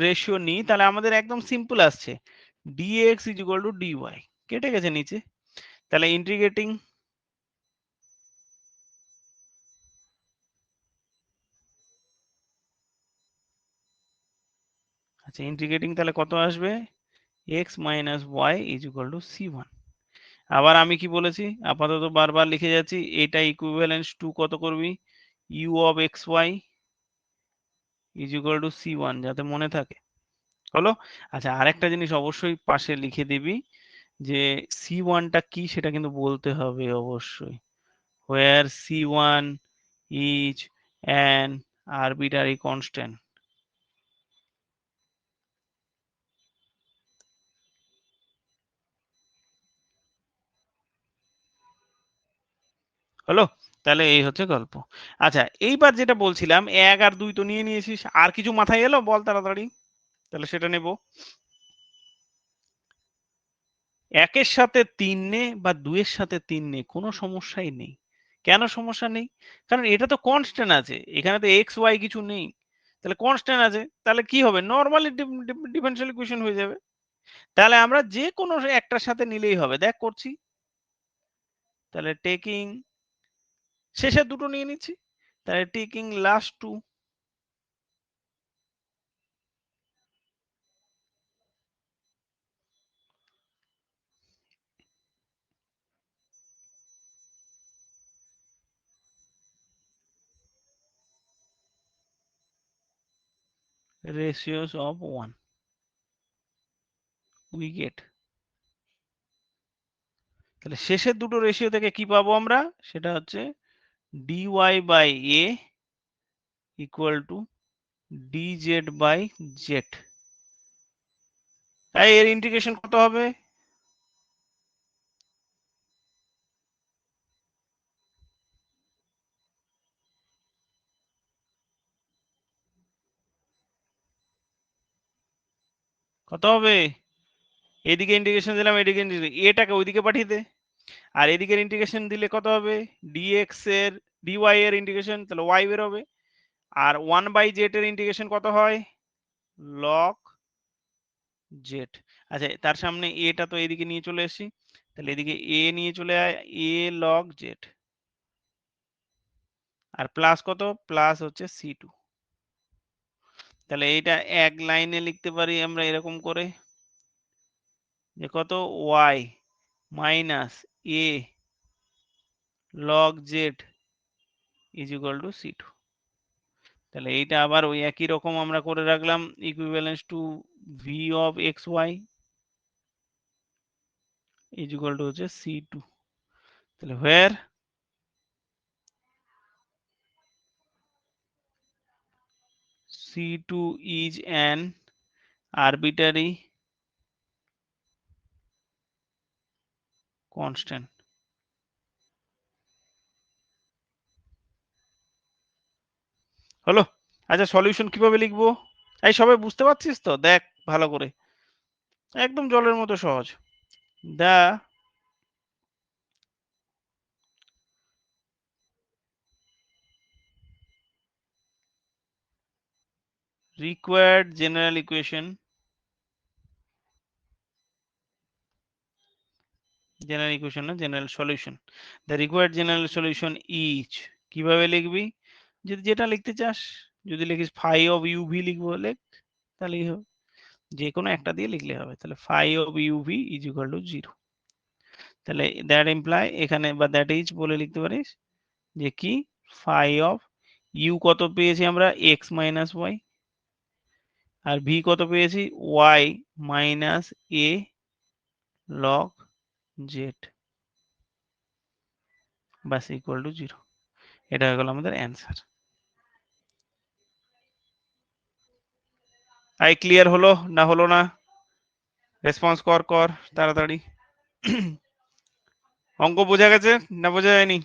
রেশিও নিই তাহলে আমাদের একদম সিম্পল আসছে, dx is equal to dy, কেটে গেছে নিচে। তাহলে ইন্টিগ্রেটিং, আচ্ছা ইন্টিগ্রেটিং তাহলে কত আসবে, x minus y is equal to c1। আবার আমি কি বলেছি, আপাতত বারবার লিখে যাচ্ছি, এটা ইকুইভ্যালেন্স টু কত করবি, u of xy is equal to c1, যাতে মনে থাকে। হলো? আচ্ছা আরেকটা জিনিস অবশ্যই পাশে লিখে দিবি যে c1টা কি সেটা কিন্তু বলতে হবে অবশ্যই, where c1 is an arbitrary constant। হলো? তাহলে এই হচ্ছে গল্প। আচ্ছা এইবার যেটা বলছিলাম, 1 আর 2 তো নিয়ে নিয়েছিস, আর কিছু মাথায় এলো বল তাড়াতাড়ি, তাহলে সেটা নেব। 1 এর সাথে 3 নে বা 2 এর সাথে 3 নে, কোনো সমস্যাই নেই। কেন সমস্যা নেই? কারণ এটা তো কনস্ট্যান্ট আছে, এখানে তো এক্স ওয়াই কিছু নেই, তাহলে কনস্ট্যান্ট আছে, তাহলে কি হবে, নরমালি ডিফারেনশিয়াল ইকুয়েশন হয়ে যাবে। তাহলে আমরা যে কোনো একটার সাথে নিলেই হবে, দেখ করছি। তাহলে টেকিং, শেষের দুটো নিয়ে নিচ্ছি, তাহলে taking last two, ratios of 1 we get। তাহলে শেষের দুটো রেশিও থেকে কি পাবো আমরা, সেটা হচ্ছে dy by a equal to dz by z। তাই এর ইন্টিগ্রেশন কত হবে, কত হবে, এদিকে ইন্টিগ্রেশন দিলাম, এদিকে এটাকে ওইদিকে পাঠিয়ে দে, আর এদিকের ইন্টিগ্রেশন দিলে কত হবে, dx এর dy এর ইন্টিগ্রেশন, তাহলে y বের হবে। আর 1/z এর ইন্টিগ্রেশন কত হয়, log z। আচ্ছা তার সামনে এটা তো এদিকে নিয়ে চলে এসেছি, তাহলে এদিকে a নিয়ে চলে আয়, a log z, আর প্লাস কত, প্লাস হচ্ছে c2। তাহলে এইটা এক লাইনে লিখতে পারি আমরা এরকম করে, যে কত, y minus a log z is equal to c2। তাহলে এইটা আবার ওই একই রকম আমরা করে রাখলাম, equivalence to v of xy is equal to হচ্ছে c2। তাহলে where c2 is an arbitrary constant। হলো? আচ্ছা সলিউশন কিভাবে লিখবো, এই সবাই বুঝতে পারছিস তো, দেখ ভালো করে, একদম জলের মতো সহজ। The required general equation, general equation না, general solution, the required general solution is, কিভাবে লিখবি, যদি যেটা লিখতে চাস, যদি লিখিস ফাই অফ ইউভি লিখবো লেখ, তাহলেই হবে, যে কোনো একটা দিয়ে লিখলে হবে। তাহলে phi of u v is equal to 0। তাহলে দ্যাট ইমপ্লাই এখানে বা দ্যাট ইজ বলে লিখতে পারিস, যে কি, ফাই অফ ইউ কত পেয়েছি আমরা, এক্স মাইনাস ওয়াই, আর ভি কত পেয়েছি, y minus a log z. বাস ইকুয়াল টু 0। এটা হয়ে গেল আমাদের অ্যান্সার। আই ক্লিয়ার হলো না হলো না? রেসপন্স কর তাড়াতাড়ি। অঙ্ক বোঝা গেছে না বোঝা যায়নি?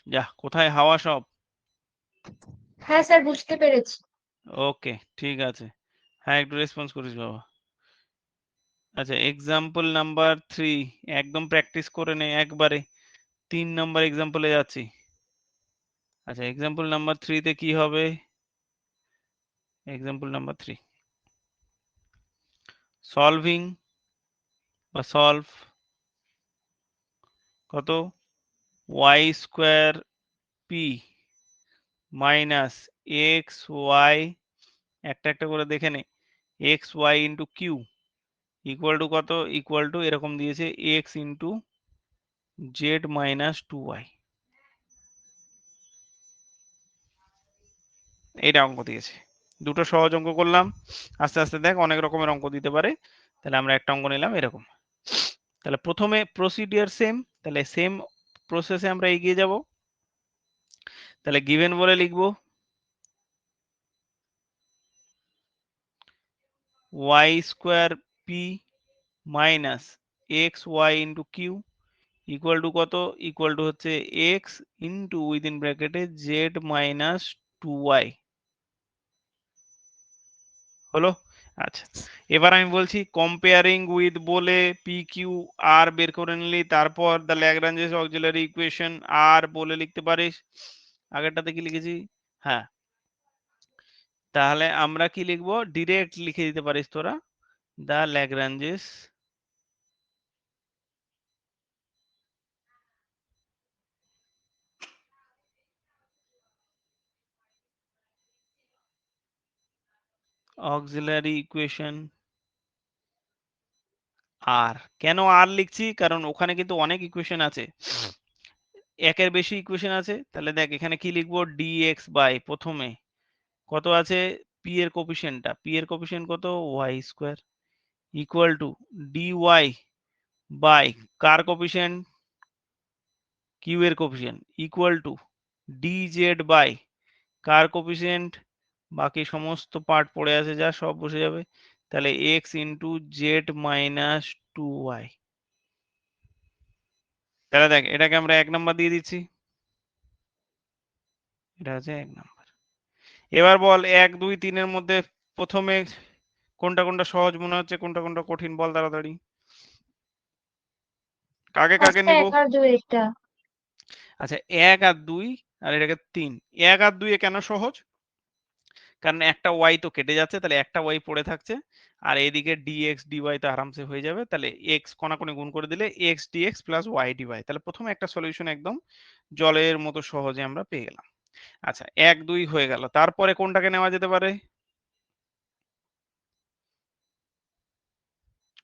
যা, কোথায় হাওয়া সব? হ্যাঁ স্যার, বুঝতে পেরেছি। ওকে, ঠিক আছে। হ্যাঁ, একটু রেসপন্স করিস বাবা। আচ্ছা, এক্সাম্পল নাম্বার 3 একদম প্র্যাকটিস করে নে একবারে। 3 নাম্বার এক্সাম্পলে যাচ্ছি। আচ্ছা, এক্সাম্পল নাম্বার 3 তে কি হবে? এক্সাম্পল নাম্বার 3 সলভিং বা সলভ কত? y square p minus x y, একটা একটা করে দেখে নে, x y into q equal to কত? ইকুয়াল টু এরকম দিয়েছে x into Z minus 2y। এইটা অঙ্ক দিয়েছে। দুটো সহজ অঙ্ক করলাম। আস্তে আস্তে দেখ, অনেক রকমের অঙ্ক দিতে পারে। তাহলে আমরা একটা অঙ্ক নিলাম এরকম। তাহলে প্রথমে প্রসিডিওর সেম, তাহলে সেম প্রসেসে আমরা এগিয়ে যাব। তাহলে গিভেন বলে লিখবো y square p minus x y into q equal to কত? ইকুয়াল টু হচ্ছে এক্স ইন্টু উইদিন ব্র্যাকেটে জেড মাইনাস 2y। হলো? আচ্ছা, এবার আমি বলছি কম্পেয়ারিং উইথ বলে পি কিউ আর বের করে নিলি, তারপর দ্য ল্যাগ্রাঞ্জেস অক্সিলারি ইকুয়েশন আর বলে লিখতে পারিস। আগেরটাতে কি লিখেছি? হ্যাঁ, তাহলে আমরা কি লিখবো? ডিরেক্ট লিখে দিতে পারিস তোরা, দ্য ল্যাগ্রাঞ্জেস অক্সিলারি ইকুয়েশন আর। কেন আর লিখছি? কারণ ওখানে কিন্তু অনেক ইকুয়েশন আছে, একের বেশি ইকুয়েশন আছে। তাহলে দেখ এখানে কি লিখবো? dx বাই প্রথমে কত আছে? পি এর কোফিশিয়েন্টটা, পি এর কোফিশিয়েন্ট কত? Y square equal to dy by কার কোফিশিয়েন্ট? কিউ এর coefficient equal to dz by কার কোফিশিয়েন্ট? বাকি সমস্ত পার্ট পড়ে আছে যা সব বসে যাবে। তাহলে x into Z minus 2y। তাহলে দেখ এটাকে আমরা 1 নাম্বার দিয়ে দিচ্ছি, এটা হচ্ছে 1 নাম্বার। এবার বল 1 2 3 এর মধ্যে প্রথমে কোনটা কোনটা সহজ মনে হচ্ছে, কোনটা কোনটা কঠিন, বল তাড়াতাড়ি। কাকে কাকে ফার্স্টে নিব? 1 আর 2 এটা। আচ্ছা, 1 আর 2 আর এটাকে 3। 1 আর 2 এ কেন সহজ? কারণ একটা ওয়াই তো কেটে যাচ্ছে, তাহলে একটা ওয়াই পড়ে থাকছে, আর এইদিকে ডিএক্স ডিওয়াই তো আরামসে হয়ে যাবে। তাহলে এক্স কোনাকুনি গুণ করে দিলে x dx plus y dy. তাহলে প্রথমে একটা সলিউশন একদম জলের মতো সহজে আমরা পেয়ে গেলাম। আচ্ছা, 1 2 হয়ে গেল, তারপরে কোনটাকে নেওয়া যেতে পারে?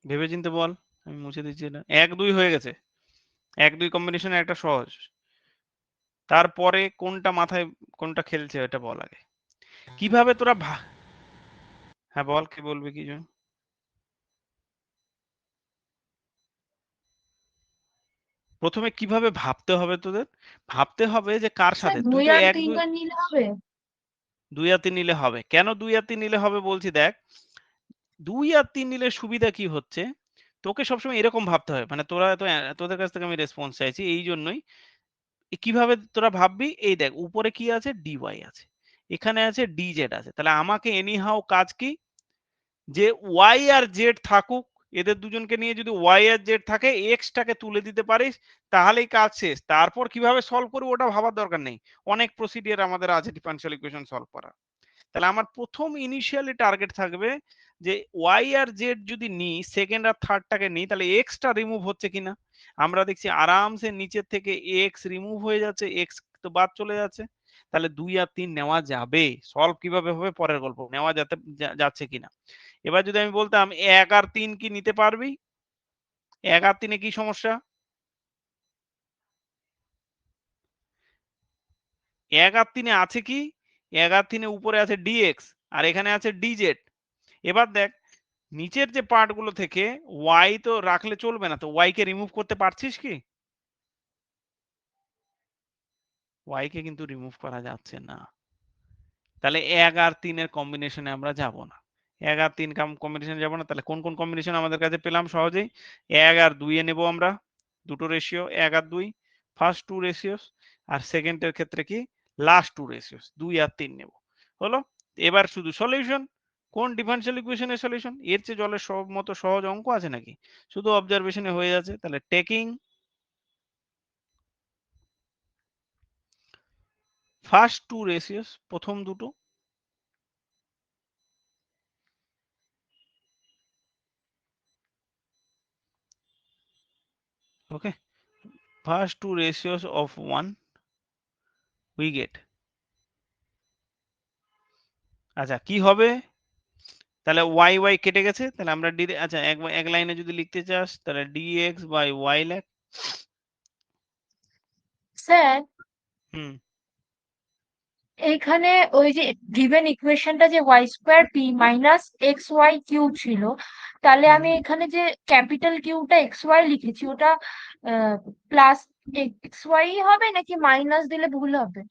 ভেবে চিন্তে বল, আমি মুছে দিচ্ছি এটা। 1 2 হয়ে গেছে, 1 2 কম্বিনেশনে একটা সহজ। তারপরে কোনটা মাথায়, কোনটা খেলছে এটা বল আগে। কিভাবে তোরা হ্যাঁ বল, কি বলবি কি যেন? প্রথমে কিভাবে ভাবতে হবে তোদের? ভাবতে হবে যে কার স্যার সাথে, তুই 2 তো আর 1 2 3টা নিলে হবে? 2 আর 3 নিলে হবে। কেন 2 আর 3 নিলে হবে বলছি দেখ। 2 আর 3 নিলে সুবিধা কি হচ্ছে, তোকে সবসময় এরকম ভাবতে হবে, মানে তোরা তো তোদের কাছ থেকে আমি রেসপন্স চাইছি এই জন্যই। কিভাবে তোরা ভাববি? এই দেখ উপরে কি আছে? ডিওয়াই আছে, এখানে আছে ডিজেড আছে। তাহলে আমাকে এনিহাও কাজ কি, যে ওয়াই আর জেড থাকুক, এদের দুজনকে নিয়ে যদি ওয়াই আর জেড থাকে, এক্স টাকে তুলে দিতে পারিস, তাহলেই কাজ শেষ। তারপর কিভাবে সলভ করবো ওটা ভাবার দরকার নেই, অনেক প্রসিডিওর আমাদের আছে ডিফারেনশিয়াল ইকুয়েশন সলভ করা। তাহলে আমার প্রথম ইনিশিয়ালি টার্গেট থাকবে যে ওয়াই আর জেড যদি নিই, সেকেন্ড আর থার্ডটাকে নিই, তাহলে এক্সটা রিমুভ হচ্ছে কিনা। আমরা দেখছি আরামসে নিচের থেকে এক্স রিমুভ হয়ে যাচ্ছে, এক্স তো বাদ চলে যাচ্ছে। তাহলে 2 আর 3 নেওয়া যাবে। সলভ কিভাবে হবে পরের গল্প, নেওয়া যাচ্ছে কিনা। এবার যদি আমি বলতাম 1 আর 3 কি নিতে পারবি? 1 আর 3 এ কি সমস্যা? 1 আর 3 এ আছে কি? 1 আর 3 এ উপরে আছে ডিএক্স আর এখানে আছে ডিজেড। এবার দেখ নিচের যে পার্ট গুলো থেকে ওয়াই তো রাখলে চলবে না, তো ওয়াই কে রিমুভ করতে পারছিস কি? ওয়াই কে কিন্তু রিমুভ করা যাচ্ছে না। তাহলে 1 আর 3 এর কম্বিনেশনে আমরা যাব না। 1 আর 3 কম্বিনেশনে যাব না। তাহলে কোন কোন কম্বিনেশন আমাদের কাছে পেলাম সহজেই? 1 আর 2 এ নেব আমরা দুটো রেশিও 1 আর 2, ফার্স্ট টু রেশিওস, আর সেকেন্ড এর ক্ষেত্রে কি লাস্ট টু রেশিওস 2 আর 3 নেব। হলো? এবার শুধু সলিউশন। কোন ডিফারেনশিয়াল ইকুয়েশনের সলিউশন? এর চেয়ে জলের সব মতো সহজ অঙ্ক আছে নাকি? শুধু অবজারভেশনে হয়ে যাচ্ছে। তাহলে টেকিং ফার্স্ট টু রেশিওস, প্রথম দুটো, ওকে, first two ratios of 1 we get, আচ্ছা কি হবে? তাহলে y y কেটে গেছে, তাহলে আমরা আচ্ছা এক লাইনে যদি লিখতে চাস তাহলে dx by y লেখ। স্যার হুম এইখানে ওই যে গিভেন ইকুয়েশনটা যে y square p minus x y q ছিল, তাহলে হুম আমি এখানে যে ক্যাপিটাল কিউটা এক্স ওয়াই লিখেছি ওটা প্লাস এক্স ওয়াই হবে নাকি মাইনাস দিলে ভুল হবে?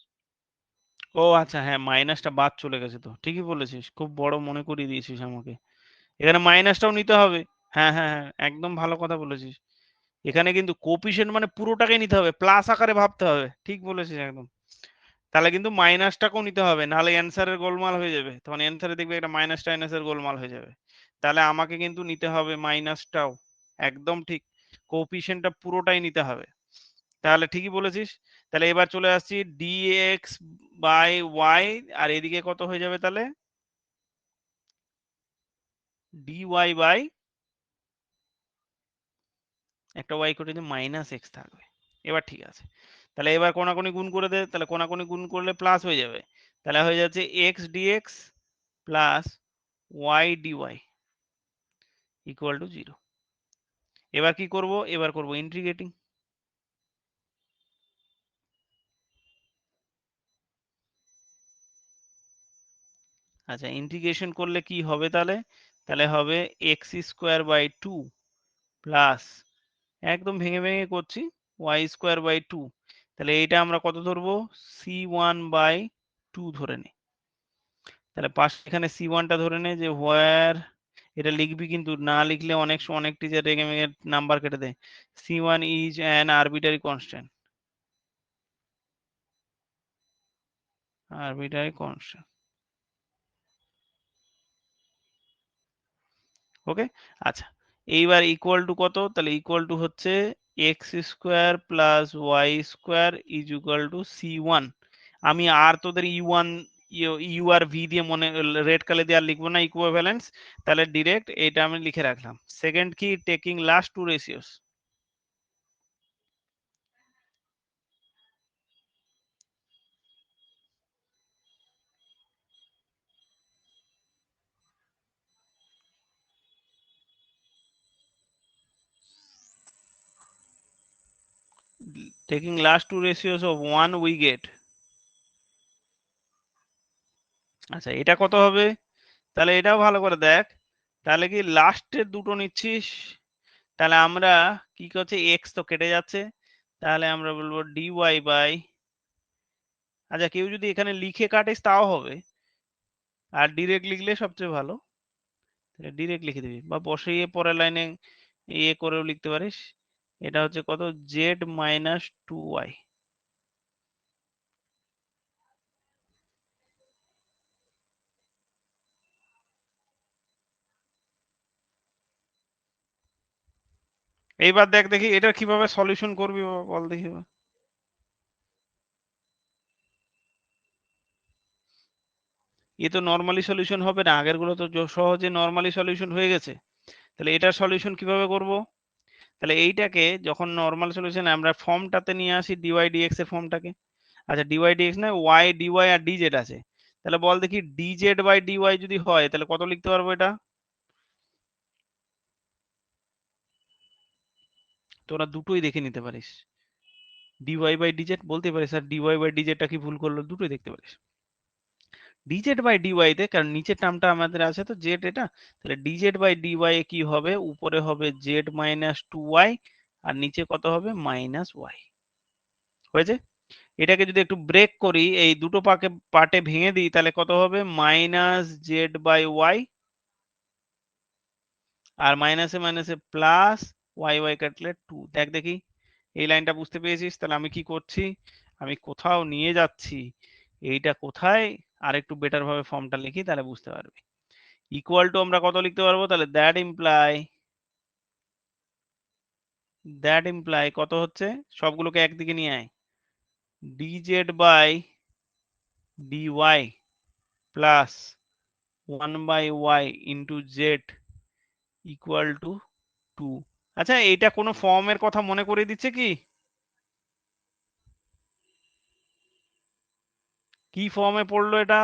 ও আচ্ছা, হ্যাঁ মাইনাসটা বাদ চলে গেছে, তো ঠিকই বলেছিস, খুব বড় মনে করিয়ে দিয়েছিস আমাকে। এখানে মাইনাসটাও নিতে হবে। হ্যাঁ হ্যাঁ হ্যাঁ, একদম ভালো কথা বলেছিস। এখানে কিন্তু কোপিশেন্ট মানে পুরোটাকে নিতে হবে, প্লাস আকারে ভাবতে হবে, ঠিক বলেছিস একদম। তাহলে কিন্তু মাইনাসটাকেও নিতে হবে, নাহলে অ্যান্সারের গোলমাল হয়ে যাবে, তখন অ্যান্সারে দেখবে একটা মাইনাস টাইনাসের গোলমাল হয়ে যাবে। তাহলে আমাকে কিন্তু নিতে হবে মাইনাসটাও, একদম ঠিক, কোএফিসিয়েন্টটা পুরোটাই নিতে হবে। তাহলে ঠিকই বলেছিস। তাহলে এবার চলে আসছি ডিএক্স বাই ওয়াই, আর এদিকে কত হয়ে যাবে তাহলে? ডিওয়াই বাই একটা ওয়াই করে দিয়ে মাইনাস এক্স থাকবে। এবার ঠিক আছে। তাহলে এবার কোনাকুনি গুণ করে দে, তাহলে কোনাকুনি গুণ করলে প্লাস হয়ে যাবে। তাহলে হয়ে যাচ্ছে x dx plus y dy equal to 0। এবার কি করব? এবার করব ইন্টিগ্রেটিং। আচ্ছা ইন্টিগ্রেশন করলে কি হবে তাহলে? তাহলে হবে এক্স স্কোয়ার বাই 2 প্লাস, একদম ভেঙে ভেঙে করছি, ওয়াই স্কোয়ার বাই 2। তাহলে এইটা আমরা কত ধরবো? c1 বাই 2 ধরে নে। তাহলে পাশে এখানে c1 টা ধরে নে, যে হোয়ার, এটা লিখবি কিন্তু, না লিখলে অনেক টিচার রেগে মেগে নাম্বার কেটে দেয়। c1 is an arbitrary constant, arbitrary constant, okay. আচ্ছা এইবার ইকুয়াল টু কত? তাহলে ইকুয়াল টু হচ্ছে x square plus y square is equal to c1। আমি আর তোদের ইউ1 ইউ আর ভি দিয়ে মনে রেড কালার দিয়ে আর লিখবো না ইকুইভ্যালেন্স, তাহলে ডিরেক্ট এটা আমি লিখে রাখলাম। সেকেন্ড কি? Taking last two ratios, taking last two ratios of 1 we get, আচ্ছা এটা কত হবে? তাহলে এটাও ভালো করে দেখ। তাহলে কি লাস্টের দুটো নিচ্ছিস, তাহলে আমরা কি করছে, এক্স তো কেটে যাচ্ছে, তাহলে আমরা বলবো ডিওয়াই বাই, আচ্ছা কেউ যদি এখানে লিখে কাটিস তাও হবে, আর ডিরেক্ট লিখলে সবচেয়ে ভালো, ডিরেক্ট লিখে দিবি বা বসিয়ে পরের লাইনে ইয়ে করেও লিখতে পারিস। এটা হচ্ছে কত? Z minus 2y। এইবার দেখ দেখি এটা কিভাবে সলিউশন করবি বাবা, বল দেখি এবার। এ তো নর্মালি সলিউশন হবে না, আগের গুলো তো সহজে নর্মালি সলিউশন হয়ে গেছে। তাহলে এটার সলিউশন কিভাবে করব? তাহলে এইটাকে যখন নর্মাল সলিউশন আমরা ফর্মটাতে নিয়ে আসি, ডিওয়াই ডিএক্স এর ফর্মটাকে, আচ্ছা ডিওয়াই ডিএক্স না, ওয়াই ডিওয়াই আর ডিজেড আছে, তাহলে বল দেখি ডিজেড বাই ডিওয়াই যদি হয় তাহলে কত লিখতে পারবো? এটা তোরা দুটোই দেখে নিতে পারিস, ডিওয়াই বাই ডিজেড বলতে পারিস, আর ডিওয়াই বাই ডিজেডটা কি ভুল করলো দুটোই দেখতে পারিস। ডিজেড বাই ডিওয়াই তে, কারণ নিচের টার্মটা আমাদের আছে তো জেড, এটা তাহলে ডিজেড বাই ডিওয়াই এ কি হবে, উপরে হবে জেড মাইনাস 2y আর নিচে কত হবে মাইনাস ওয়াই। হয়েছে? এটাকে যদি একটু ব্রেক করি, এই দুটো পার্টে ভেঙে দিই, তাহলে কত হবে মাইনাস জেড বাই ওয়াই আর মাইনাসে মাইনাসে প্লাস ওয়াই ওয়াই কাটলে 2। দেখ দেখি এই লাইনটা বুঝতে পেরেছিস? তাহলে আমি কি করছি, আমি কোথাও নিয়ে যাচ্ছি, এইটা কোথায় আর একটু বেটার ভাবে ফর্মটা লিখি তাহলে বুঝতে পারবি। ইকুয়াল টু আমরা কত লিখতে পারবো, তাহলে দ্যাট ইমপ্লাই কত হচ্ছে, সবগুলোকে একদিকে নিয়ে আয়, dz by dy plus 1 by y into z equal to 2। আচ্ছা, এইটা কোনো ফর্মের কথা মনে করে দিচ্ছে কি? কি ফর্মে পড়লো এটা?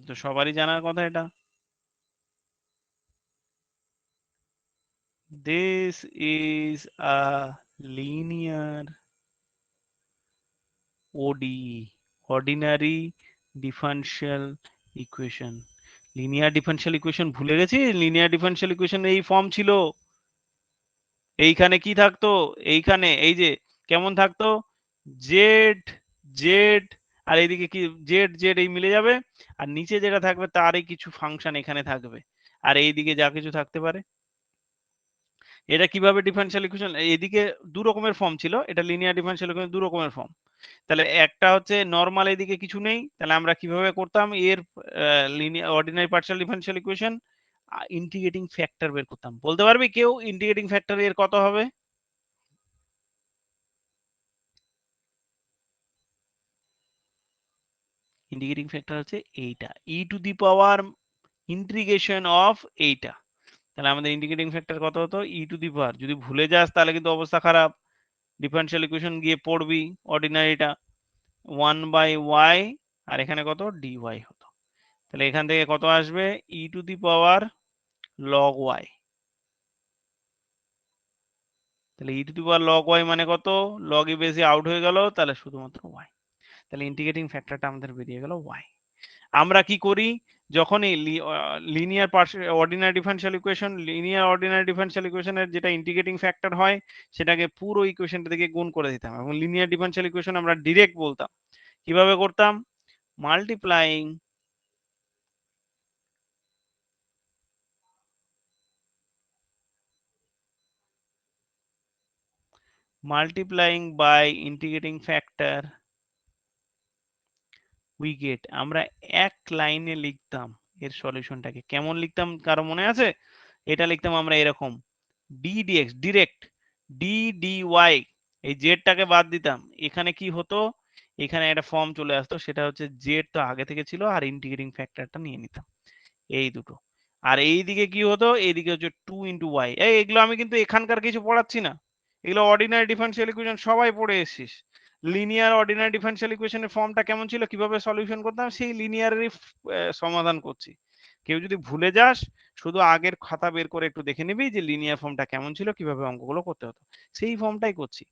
তো সবারই জানার কথা এটা। This is a linear ODE, ordinary differential equation। Linear differential equation ভুলে গেছি? লিনিয়ার ডিফারেনশিয়াল ইকুয়েশন এই ফর্ম ছিল। এইখানে কি থাকতো, এইখানে এই যে কেমন থাকতো, জেড জেড আর এইদিকে কি জেড জেড এই মিলে যাবে, আর নিচে যেটা থাকবে তারই কিছু ফাংশন এখানে থাকবে, আর এইদিকে যা কিছু থাকতে পারে। এটা কিভাবে ডিফারেনশিয়াল ইকুয়েশন, এদিকে দু রকমের ফর্ম ছিল, এটা লিনিয়ার ডিফারেনশিয়াল ইকুয়েশন দু রকমের ফর্ম। তাহলে একটা হচ্ছে নরমাল, এদিকে কিছু নেই, তাহলে আমরা কিভাবে করতাম, এর linear ordinary partial differential equation integrating factor বের করতাম। বলতে পারবি কেউ ইন্টিগ্রেটিং ফ্যাক্টর এর কত হবে? ইন্টিগ্রেটিং ফ্যাক্টর হচ্ছে এইটা, e to the power integration of এইটা। তাহলে আমাদের ইন্টিগ্রেটিং ফ্যাক্টর কত হতো, ই টু দি পাওয়ার, যদি ভুলে যাস তাহলে কিন্তু অবস্থা খারাপ, ডিফারেনশিয়াল ইকুয়েশন গিয়ে পড়বি অর্ডিনারিটা, 1 বাই ওয়াই আর এখানে কত ডিওয়াই হতো। তাহলে এখান থেকে কত আসবে, e to the power log y. তাহলে e to the power log y মানে কত, লগ ই বেশি আউট হয়ে গেল, তাহলে শুধুমাত্র ওয়াই। তাহলে ইন্টিগ্রেটিং ফ্যাক্টরটা আমাদের বেরিয়ে গেল ওয়াই। আমরা কি করি, যখন এই linear ordinary differential equation, linear ordinary differential ইকুয়েশনের যেটা ইন্টিগ্রেটিং ফ্যাক্টর হয় সেটাকে পুরো ইকুয়েশনটা থেকে গুণ করে দিতাম, এবং লিনিয়ার ডিফারেনশিয়াল ইকুয়েশন আমরা ডিরেক্ট বলতাম। কিভাবে করতাম, multiplying by integrating factor we get. আমরা এক লাইনে লিখতাম এর সলিউশনটাকে, কেমন লিখতাম কারো মনে আছে? এটা লিখতাম আমরা এরকম, d dx direct, d d y, এই জেডটাকে বাদ দিতাম, এখানে কি হতো, এখানে একটা ফর্ম চলে আসতো, সেটা হচ্ছে জেড তো আগে থেকে ছিল আর ইন্টিগ্রেটিং ফ্যাক্টরটা নিয়ে নিতাম, এই দুটো। আর এইদিকে কি হতো, এইদিকে হচ্ছে 2 ইন্টু ওয়াই। এগুলো আমি কিন্তু এখানকার কিছু পড়াচ্ছি না, এগুলো অর্ডিনারি ডিফারেনশিয়াল ইকুয়েশন সবাই পড়ে এসেছিস। লিনিয়ার অর্ডিনারি ডিফারেনশিয়াল ইকুয়েশনের ফর্মটা কেমন ছিল, কিভাবে সলিউশন করতাম, সেই লিনিয়ারেরই সমাধান করছি। কেউ যদি ভুলে যাস, শুধু আগের খাতা বের করে একটু দেখে নিবি যে লিনিয়ার ফর্মটা কেমন ছিল, কিভাবে অঙ্কগুলো করতে হতো, সেই ফর্মটাই করছি।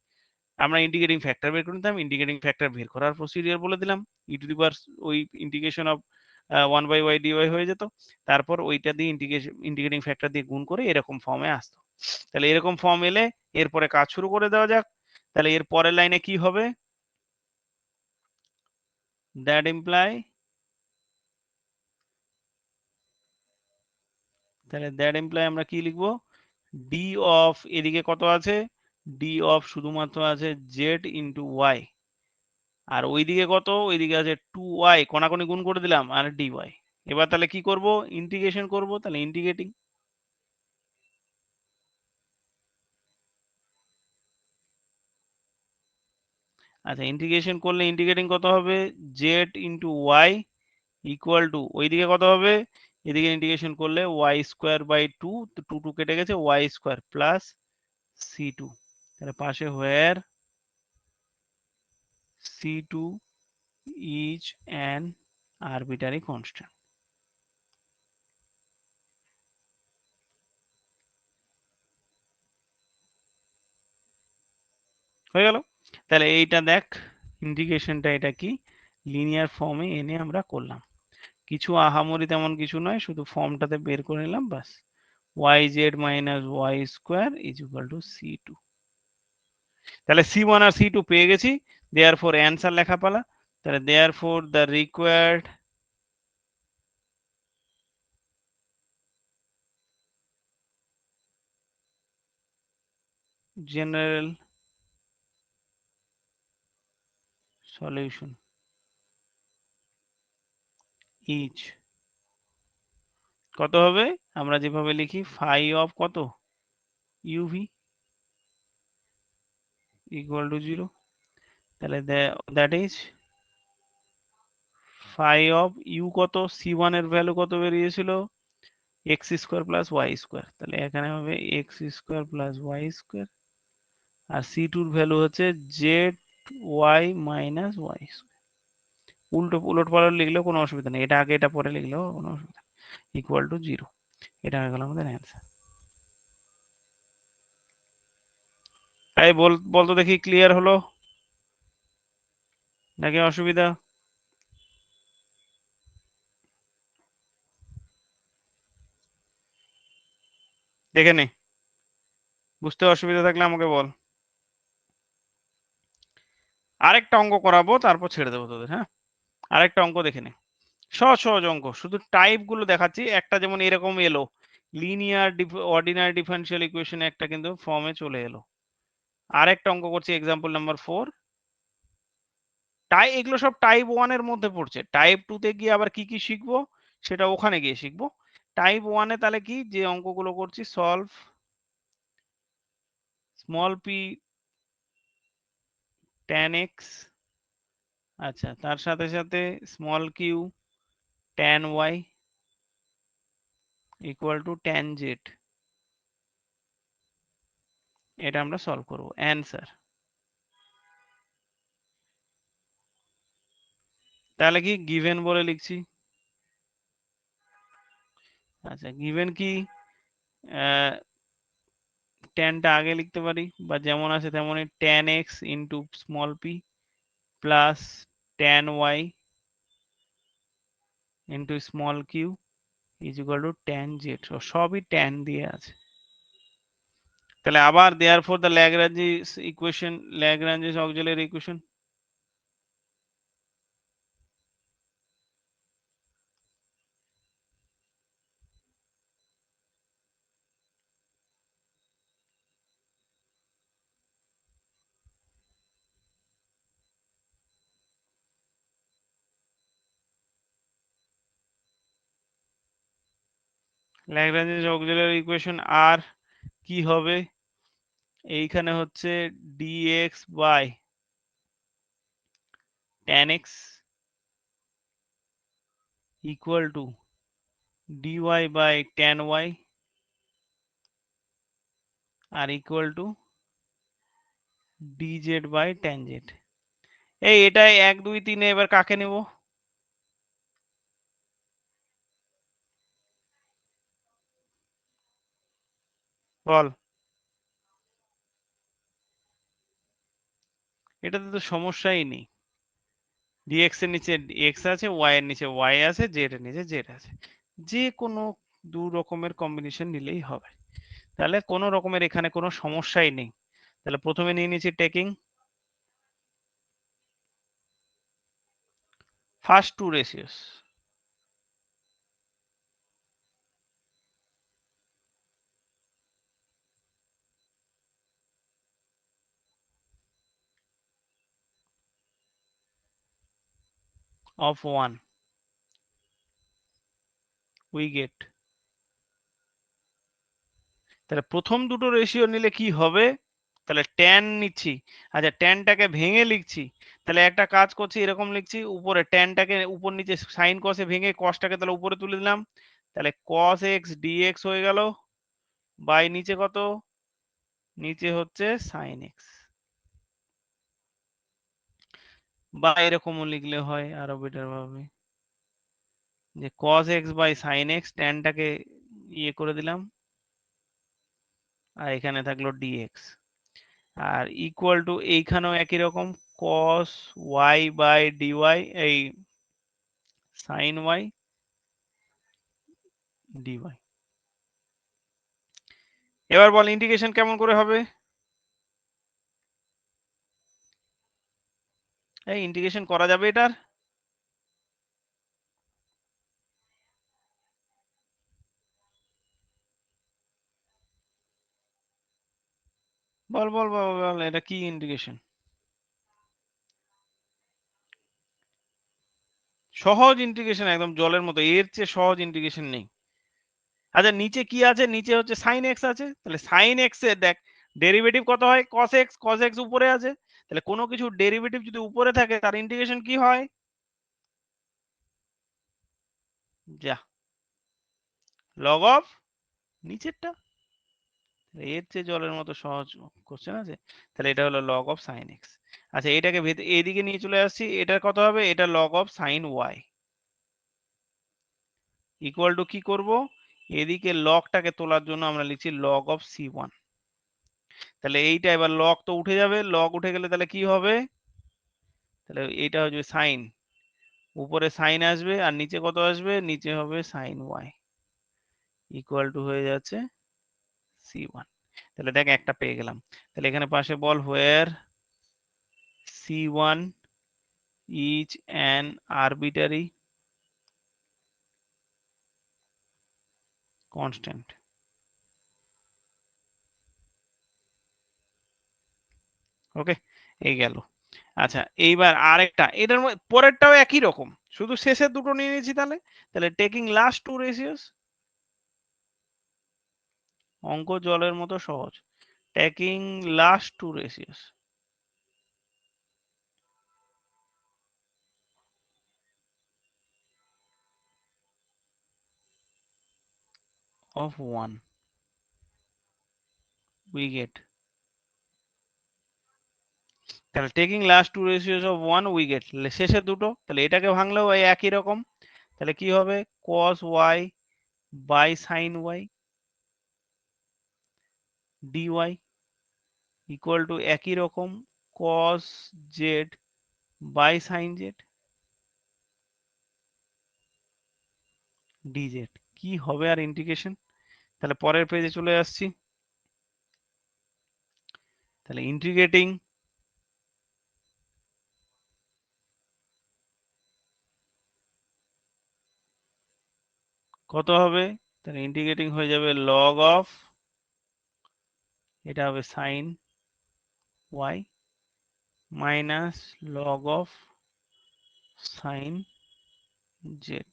আমরা ইন্টিগ্রেটিং ফ্যাক্টর বের করে নিতাম, ইন্টিগ্রেটিং ফ্যাক্টর বের করার প্রসিডিওর বলে দিলাম, ই টু দি পাওয়ার ওই integration of 1 by y dy হয়ে যেত, তারপর ওইটা দিয়ে ইন্টিগ্রেটিং ফ্যাক্টর দিয়ে গুণ করে এরকম ফর্মে আসতো। তাহলে এরকম ফর্ম এলে এরপরে কাজ শুরু করে দেওয়া যাক। তাহলে এর পরের লাইনে কি হবে, দ্যাট ইমপ্লাই, তাহলে দ্যাট ইমপ্লাই আমরা কি লিখবো, ডি অফ, এদিকে কত আছে, ডি অফ শুধুমাত্র আছে জেড ইন্টু ওয়াই, আর ওইদিকে কত, ওইদিকে আছে 2y, কোনাকুনি গুণ করে দিলাম, আর dy। এবার তাহলে কি করব, ইন্টিগ্রেশন করব, তাহলে ইন্টিগ্রেটিং, আচ্ছা ইন্টিগ্রেশন করলে ইন্টিগ্রেটিং কত হবে, z into y equal to, ওইদিকে কত হবে, এদিকে ইন্টিগ্রেশন করলে ওয়াই স্কোয়ার বাই 2, তো 2 2 কেটে গেছে, ওয়াই স্কোয়ার প্লাস c2। তাহলে পাশে হোয়ার c2 is an arbitrary constant. হয়ে গেল। তাহলে এইটা দেখ ইন্টিগ্রেশনটা এটা কি লিনিয়ার ফর্মে এনে আমরা করলাম, কিছু আহামরি তেমন কিছু নয়, শুধু ফর্মটাতে বের করে নিলাম বাস। yz minus y square is equal to c2। তাহলে c1 আর c2 পেয়ে গেছি, দেয়ারফর অ্যান্সার লেখা পালা। তাহলে therefore the required general solution is কত হবে, আমরা যেভাবে লিখি phi of কত uv equal to 0। তাহলে that is phi of u কত, c1 এর ভ্যালু কত বেরিয়েছিল x square plus y square, তাহলে এখানে হবে x square plus y square, আর c2 এর ভ্যালু হচ্ছে z y minus y square. উলট পালট লিখলেও কোনো অসুবিধা নেই, এটা আগে এটা পরে লিখলেও কোনো অসুবিধা নেই, ইকুয়াল টু 0। এটা হয়ে গেল আমাদের অ্যান্সার। তাই বলতো দেখি ক্লিয়ার হলো নাকি অসুবিধা? দেখে নে, বুঝতে অসুবিধা থাকলে আমাকে বল। আরেকটা অঙ্ক করাবো তারপর ছেড়ে দেবো তোদের, হ্যাঁ? আরেকটা অঙ্ক দেখে নে, সহজ সহজ অঙ্ক, শুধু টাইপ গুলো দেখাচ্ছি। একটা যেমন এরকম এলো লিনিয়ার অর্ডিনারি ডিফারেনশিয়াল ইকুয়েশন, একটা কিন্তু ফর্মে চলে এলো। আরেকটা অঙ্ক করছি এক্সাম্পল নাম্বার 4। এগুলো সব টাইপ 1 এর মধ্যে পড়ছে, টাইপ 2 তে গিয়ে আবার কি কি শিখবো সেটা ওখানে গিয়ে শিখবো। টাইপ 1 এ তাহলে কি যে অঙ্কগুলো করছি, solve small p tan x, আচ্ছা তার সাথে সাথে small q tan y equal to tan z, এটা আমরা সলভ করব। অ্যান্সার তাহলে কি গিভেন বলে লিখছি। আচ্ছা গিভেন কি, ট্যানটা আগে লিখতে পারি বা যেমন আছে তেমনই tan x into small P plus tan y into small Q is equal to tan z, সবই tan দিয়ে আছে। তাহলে আবার therefore the Lagrange's equation, Lagrange's auxiliary equation, Lagrange's auxiliary equation আর কি হবে, এইখানে হচ্ছে dx by tan x equal to dy by tan y আর equal to dz by tan z। এটাই 1 2 3 এবার কাকে নেব, বল? এটাতে তো সমস্যাই নেই, dx এর নিচে x আছে, y এর নিচে y আছে, z এর নিচে z আছে, যে কোনো দু রকমের কম্বিনেশন নিলেই হবে। তাহলে কোনো রকমের এখানে কোনো সমস্যাই নেই। তাহলে প্রথমে নিয়ে নিয়েছি taking first two ratios, of 1 we get, তাহলে প্রথম দুটো রেশিও নিলে কি হবে, তাহলে ট্যান নিচ্ছি, আচ্ছা ট্যানটাকে ভেঙে লিখছি, তাহলে একটা কাজ করছি এরকম লিখছি, উপরে ট্যানটাকে উপর নিচে সাইন কসে ভেঙে কসটাকে তাহলে উপরে তুলে দিলাম, তাহলে cos x dx হয়ে গেল বাই নিচে কত, নিচে হচ্ছে সাইন x, বা এরকমও লিখলে হয় আরো বেটার ভাবে, যে cos x by sine x, ট্যানটাকে ইয়ে করে দিলাম আর এখানে থাকলো dx। আর ইকুয়াল টু এইখানেও একই রকম cos y বাই dy, এই sin y dy। এবার বল ইন্টিগ্রেশন কেমন করে হবে? এই ইন্টিগ্রেশন করা যাবে এটার? বল বল বল বল, এটা কি ইন্টিগ্রেশন? সহজ ইন্টিগ্রেশন, একদম জলের মতো, এর চেয়ে সহজ ইন্টিগ্রেশন নেই। আচ্ছা নিচে কি আছে? নিচে হচ্ছে সাইন এক্স আছে, তাহলে সাইন এক্স এর দেখ ডেরিভেটিভ কত হয়? Cos x. কস এক্স উপরে আছে, তাহলে কোনো কিছু ডেরিভেটিভ যদি উপরে থাকে তার ইন্টিগ্রেশন কি হয়? যা, লগ অফ নিচেরটা। এর চেয়ে জলের মতো সহজ কোশ্চেন আছে? তাহলে এটা হলো লগ অফ সাইন এক্স। আচ্ছা এটাকে এইদিকে নিয়ে চলে আসছি, এটা কত হবে? এটা log of sine y equal to কি করব? এদিকে লগটাকে তোলার জন্য আমরা লিখছি লগ অফ সি ওয়ান। তাহলে এইটা এবার লগ তো উঠে যাবে, লগ উঠে গেলে তাহলে কি হবে? তাহলে এইটা হচ্ছে সাইন, উপরে সাইন আসবে আর নিচে কত আসবে? নিচে হবে সাইন ওয়াই ইকুয়াল টু হয়ে যাচ্ছে সি ওয়ান। তাহলে দেখ একটা পেয়ে গেলাম। তাহলে এখানে পাশে বল where C one is an arbitrary constant. Okay, এই গেল। আচ্ছা এইবার আরেকটা, এটার পরেরটাও একই রকম, শুধু শেষের দুটো নিয়ে নিয়েছি। তাহলে তাহলে টেকিং লাস্ট টু রেশিওস, অঙ্ক জলের মতো সহজ। Taking last two ratios of 1 we get, তাহলে taking last two ratios of 1 we get, শেষের দুটো, তাহলে এটাকে ভাঙলেও এই একই রকম। তাহলে কি হবে? cos y by sin y dy equal to একই রকম cos z by sin z dz। কি হবে আর ইন্টিগ্রেশন? তাহলে পরের পেজে চলে আসছি। তাহলে ইন্টিগ্রেটিং কত হবে? তাহলে ইন্টিগ্রেটিং হয়ে যাবে লগ অফ, এটা হবে sine Y minus log of sine Z,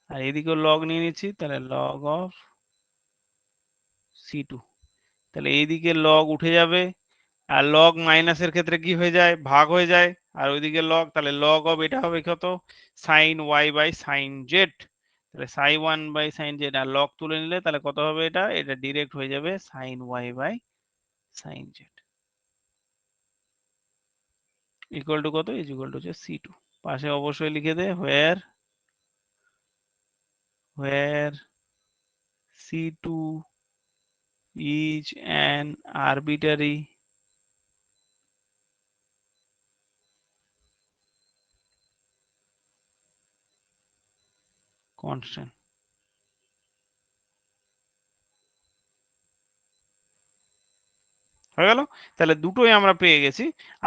আর এদিকেও লগ নিয়ে নিচ্ছি, তাহলে লগ অফ সি টু। তাহলে এইদিকে লগ উঠে যাবে, আর লগ মাইনাসের ক্ষেত্রে কি হয়ে যায়? ভাগ হয়ে যায়। আর ওইদিকে লগ, তাহলে লগ অফ এটা হবে কত? Sine Y by sine Z. তাহলে psi one by sine Z, আর লগ তুলে নিলে তাহলে কত হবে? এটা এটা ডিরেক্ট হয়ে যাবে sine Y by sine z equal to কত? ইজ ইকুয়াল টু হচ্ছে সি টু। পাশে অবশ্যই লিখে দে where C2 is an arbitrary constant। হয়ে গেল। তাহলে দুটোই আমরা পেয়ে গেছি,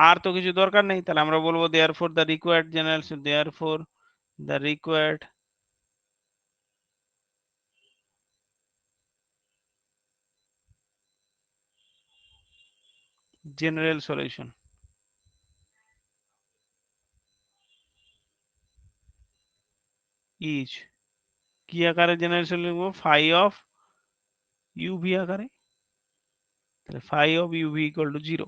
আর তো কিছু দরকার নেই। তাহলে আমরা বলবো therefore the required general, therefore the required general solution is, কি আকারে general solution? Phi of u v আকারে। তাহলে phi of u v equal to 0।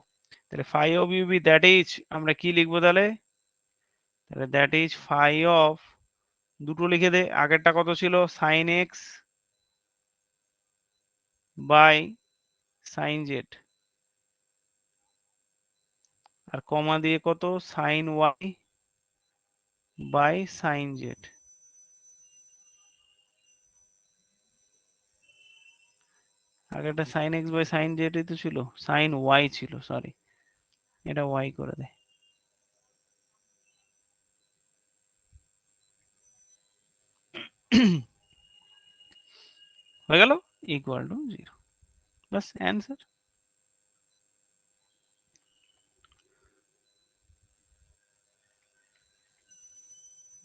তাহলে phi of u v that is, আমরা কি লিখবো তাহলে? তাহলে দ্যাট ইজ ফাই অফ, দুটো লিখে দে, আগেরটা কত ছিল? Sine X by sine Z, আর কমা দিয়ে কত? Sine Y by sine Z. আগেটা সাইন এক্স বাই সাইন জেডই তো ছিল, সাইন ওয়াই ছিল, সরি এটা ওয়াই করে দে। হয়ে গেল ইকুয়াল টু 0, বাস অ্যান্সার।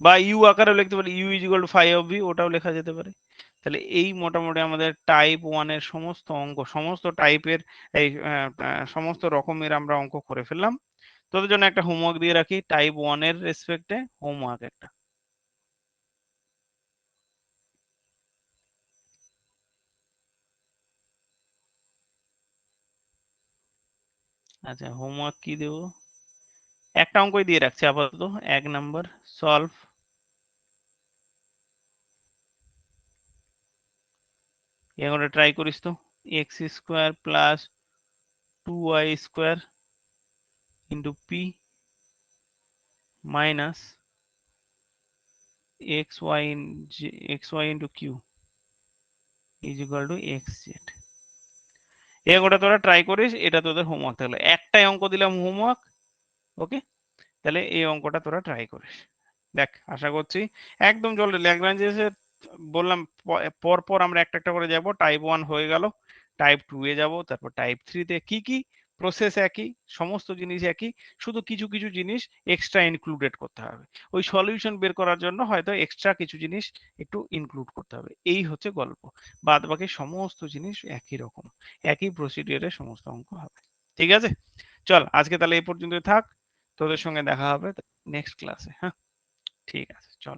বা ইউ আকারেও লিখতে পারি, U is equal to phi of V, ওটাও লেখা যেতে পারে। তাহলে এই মোটামুটি আমাদের টাইপ 1 এর সমস্ত অঙ্ক, সমস্ত টাইপের এই সমস্ত রকমের আমরা অঙ্ক করে ফেললাম। তোদের জন্য একটা হোমওয়ার্ক দিয়ে রাখি, টাইপ 1 এর রেসপেক্টে হোমওয়ার্ক একটা। আচ্ছা হোমওয়ার্ক কি দেবো, একটা অঙ্কই দিয়ে রাখছি আপাতত, 1 নাম্বার সলভ এগুলো ট্রাই করিস তো। X square plus 2y square into p minus xy into q is equal to xz। এই অঙ্কটা তোরা ট্রাই করিস, এটা তোদের হোমওয়ার্ক থাকলো, একটাই অঙ্ক দিলাম হোমওয়ার্ক, ওকে। তাহলে এই অঙ্কটা তোরা ট্রাই করিস, দেখ আশা করছি একদম জলদি ল্যাগ্রাঞ্জেসের বললাম পর পর আমরা একটা একটা করে যাব। টাইপ 1 হয়ে গেল, টাইপ 2 এ যাব, তারপর টাইপ 3 তে কি কি প্রসেস একই, সমস্ত জিনিস একই, শুধু কিছু কিছু জিনিস এক্সট্রা ইনক্লুডেড করতে হবে। ওই সলিউশন বের করার জন্য হয়তো এক্সট্রা কিছু জিনিস একটু ইনক্লুড করতে হবে, এই হচ্ছে গল্প। বাদ বাকি সমস্ত জিনিস একই রকম, একই প্রসিডিওরে সমস্ত অঙ্ক হবে। ঠিক আছে, চল আজকে তাহলে এই পর্যন্ত থাক, তোদের সঙ্গে দেখা হবে নেক্সট ক্লাসে। হ্যাঁ ঠিক আছে, চল।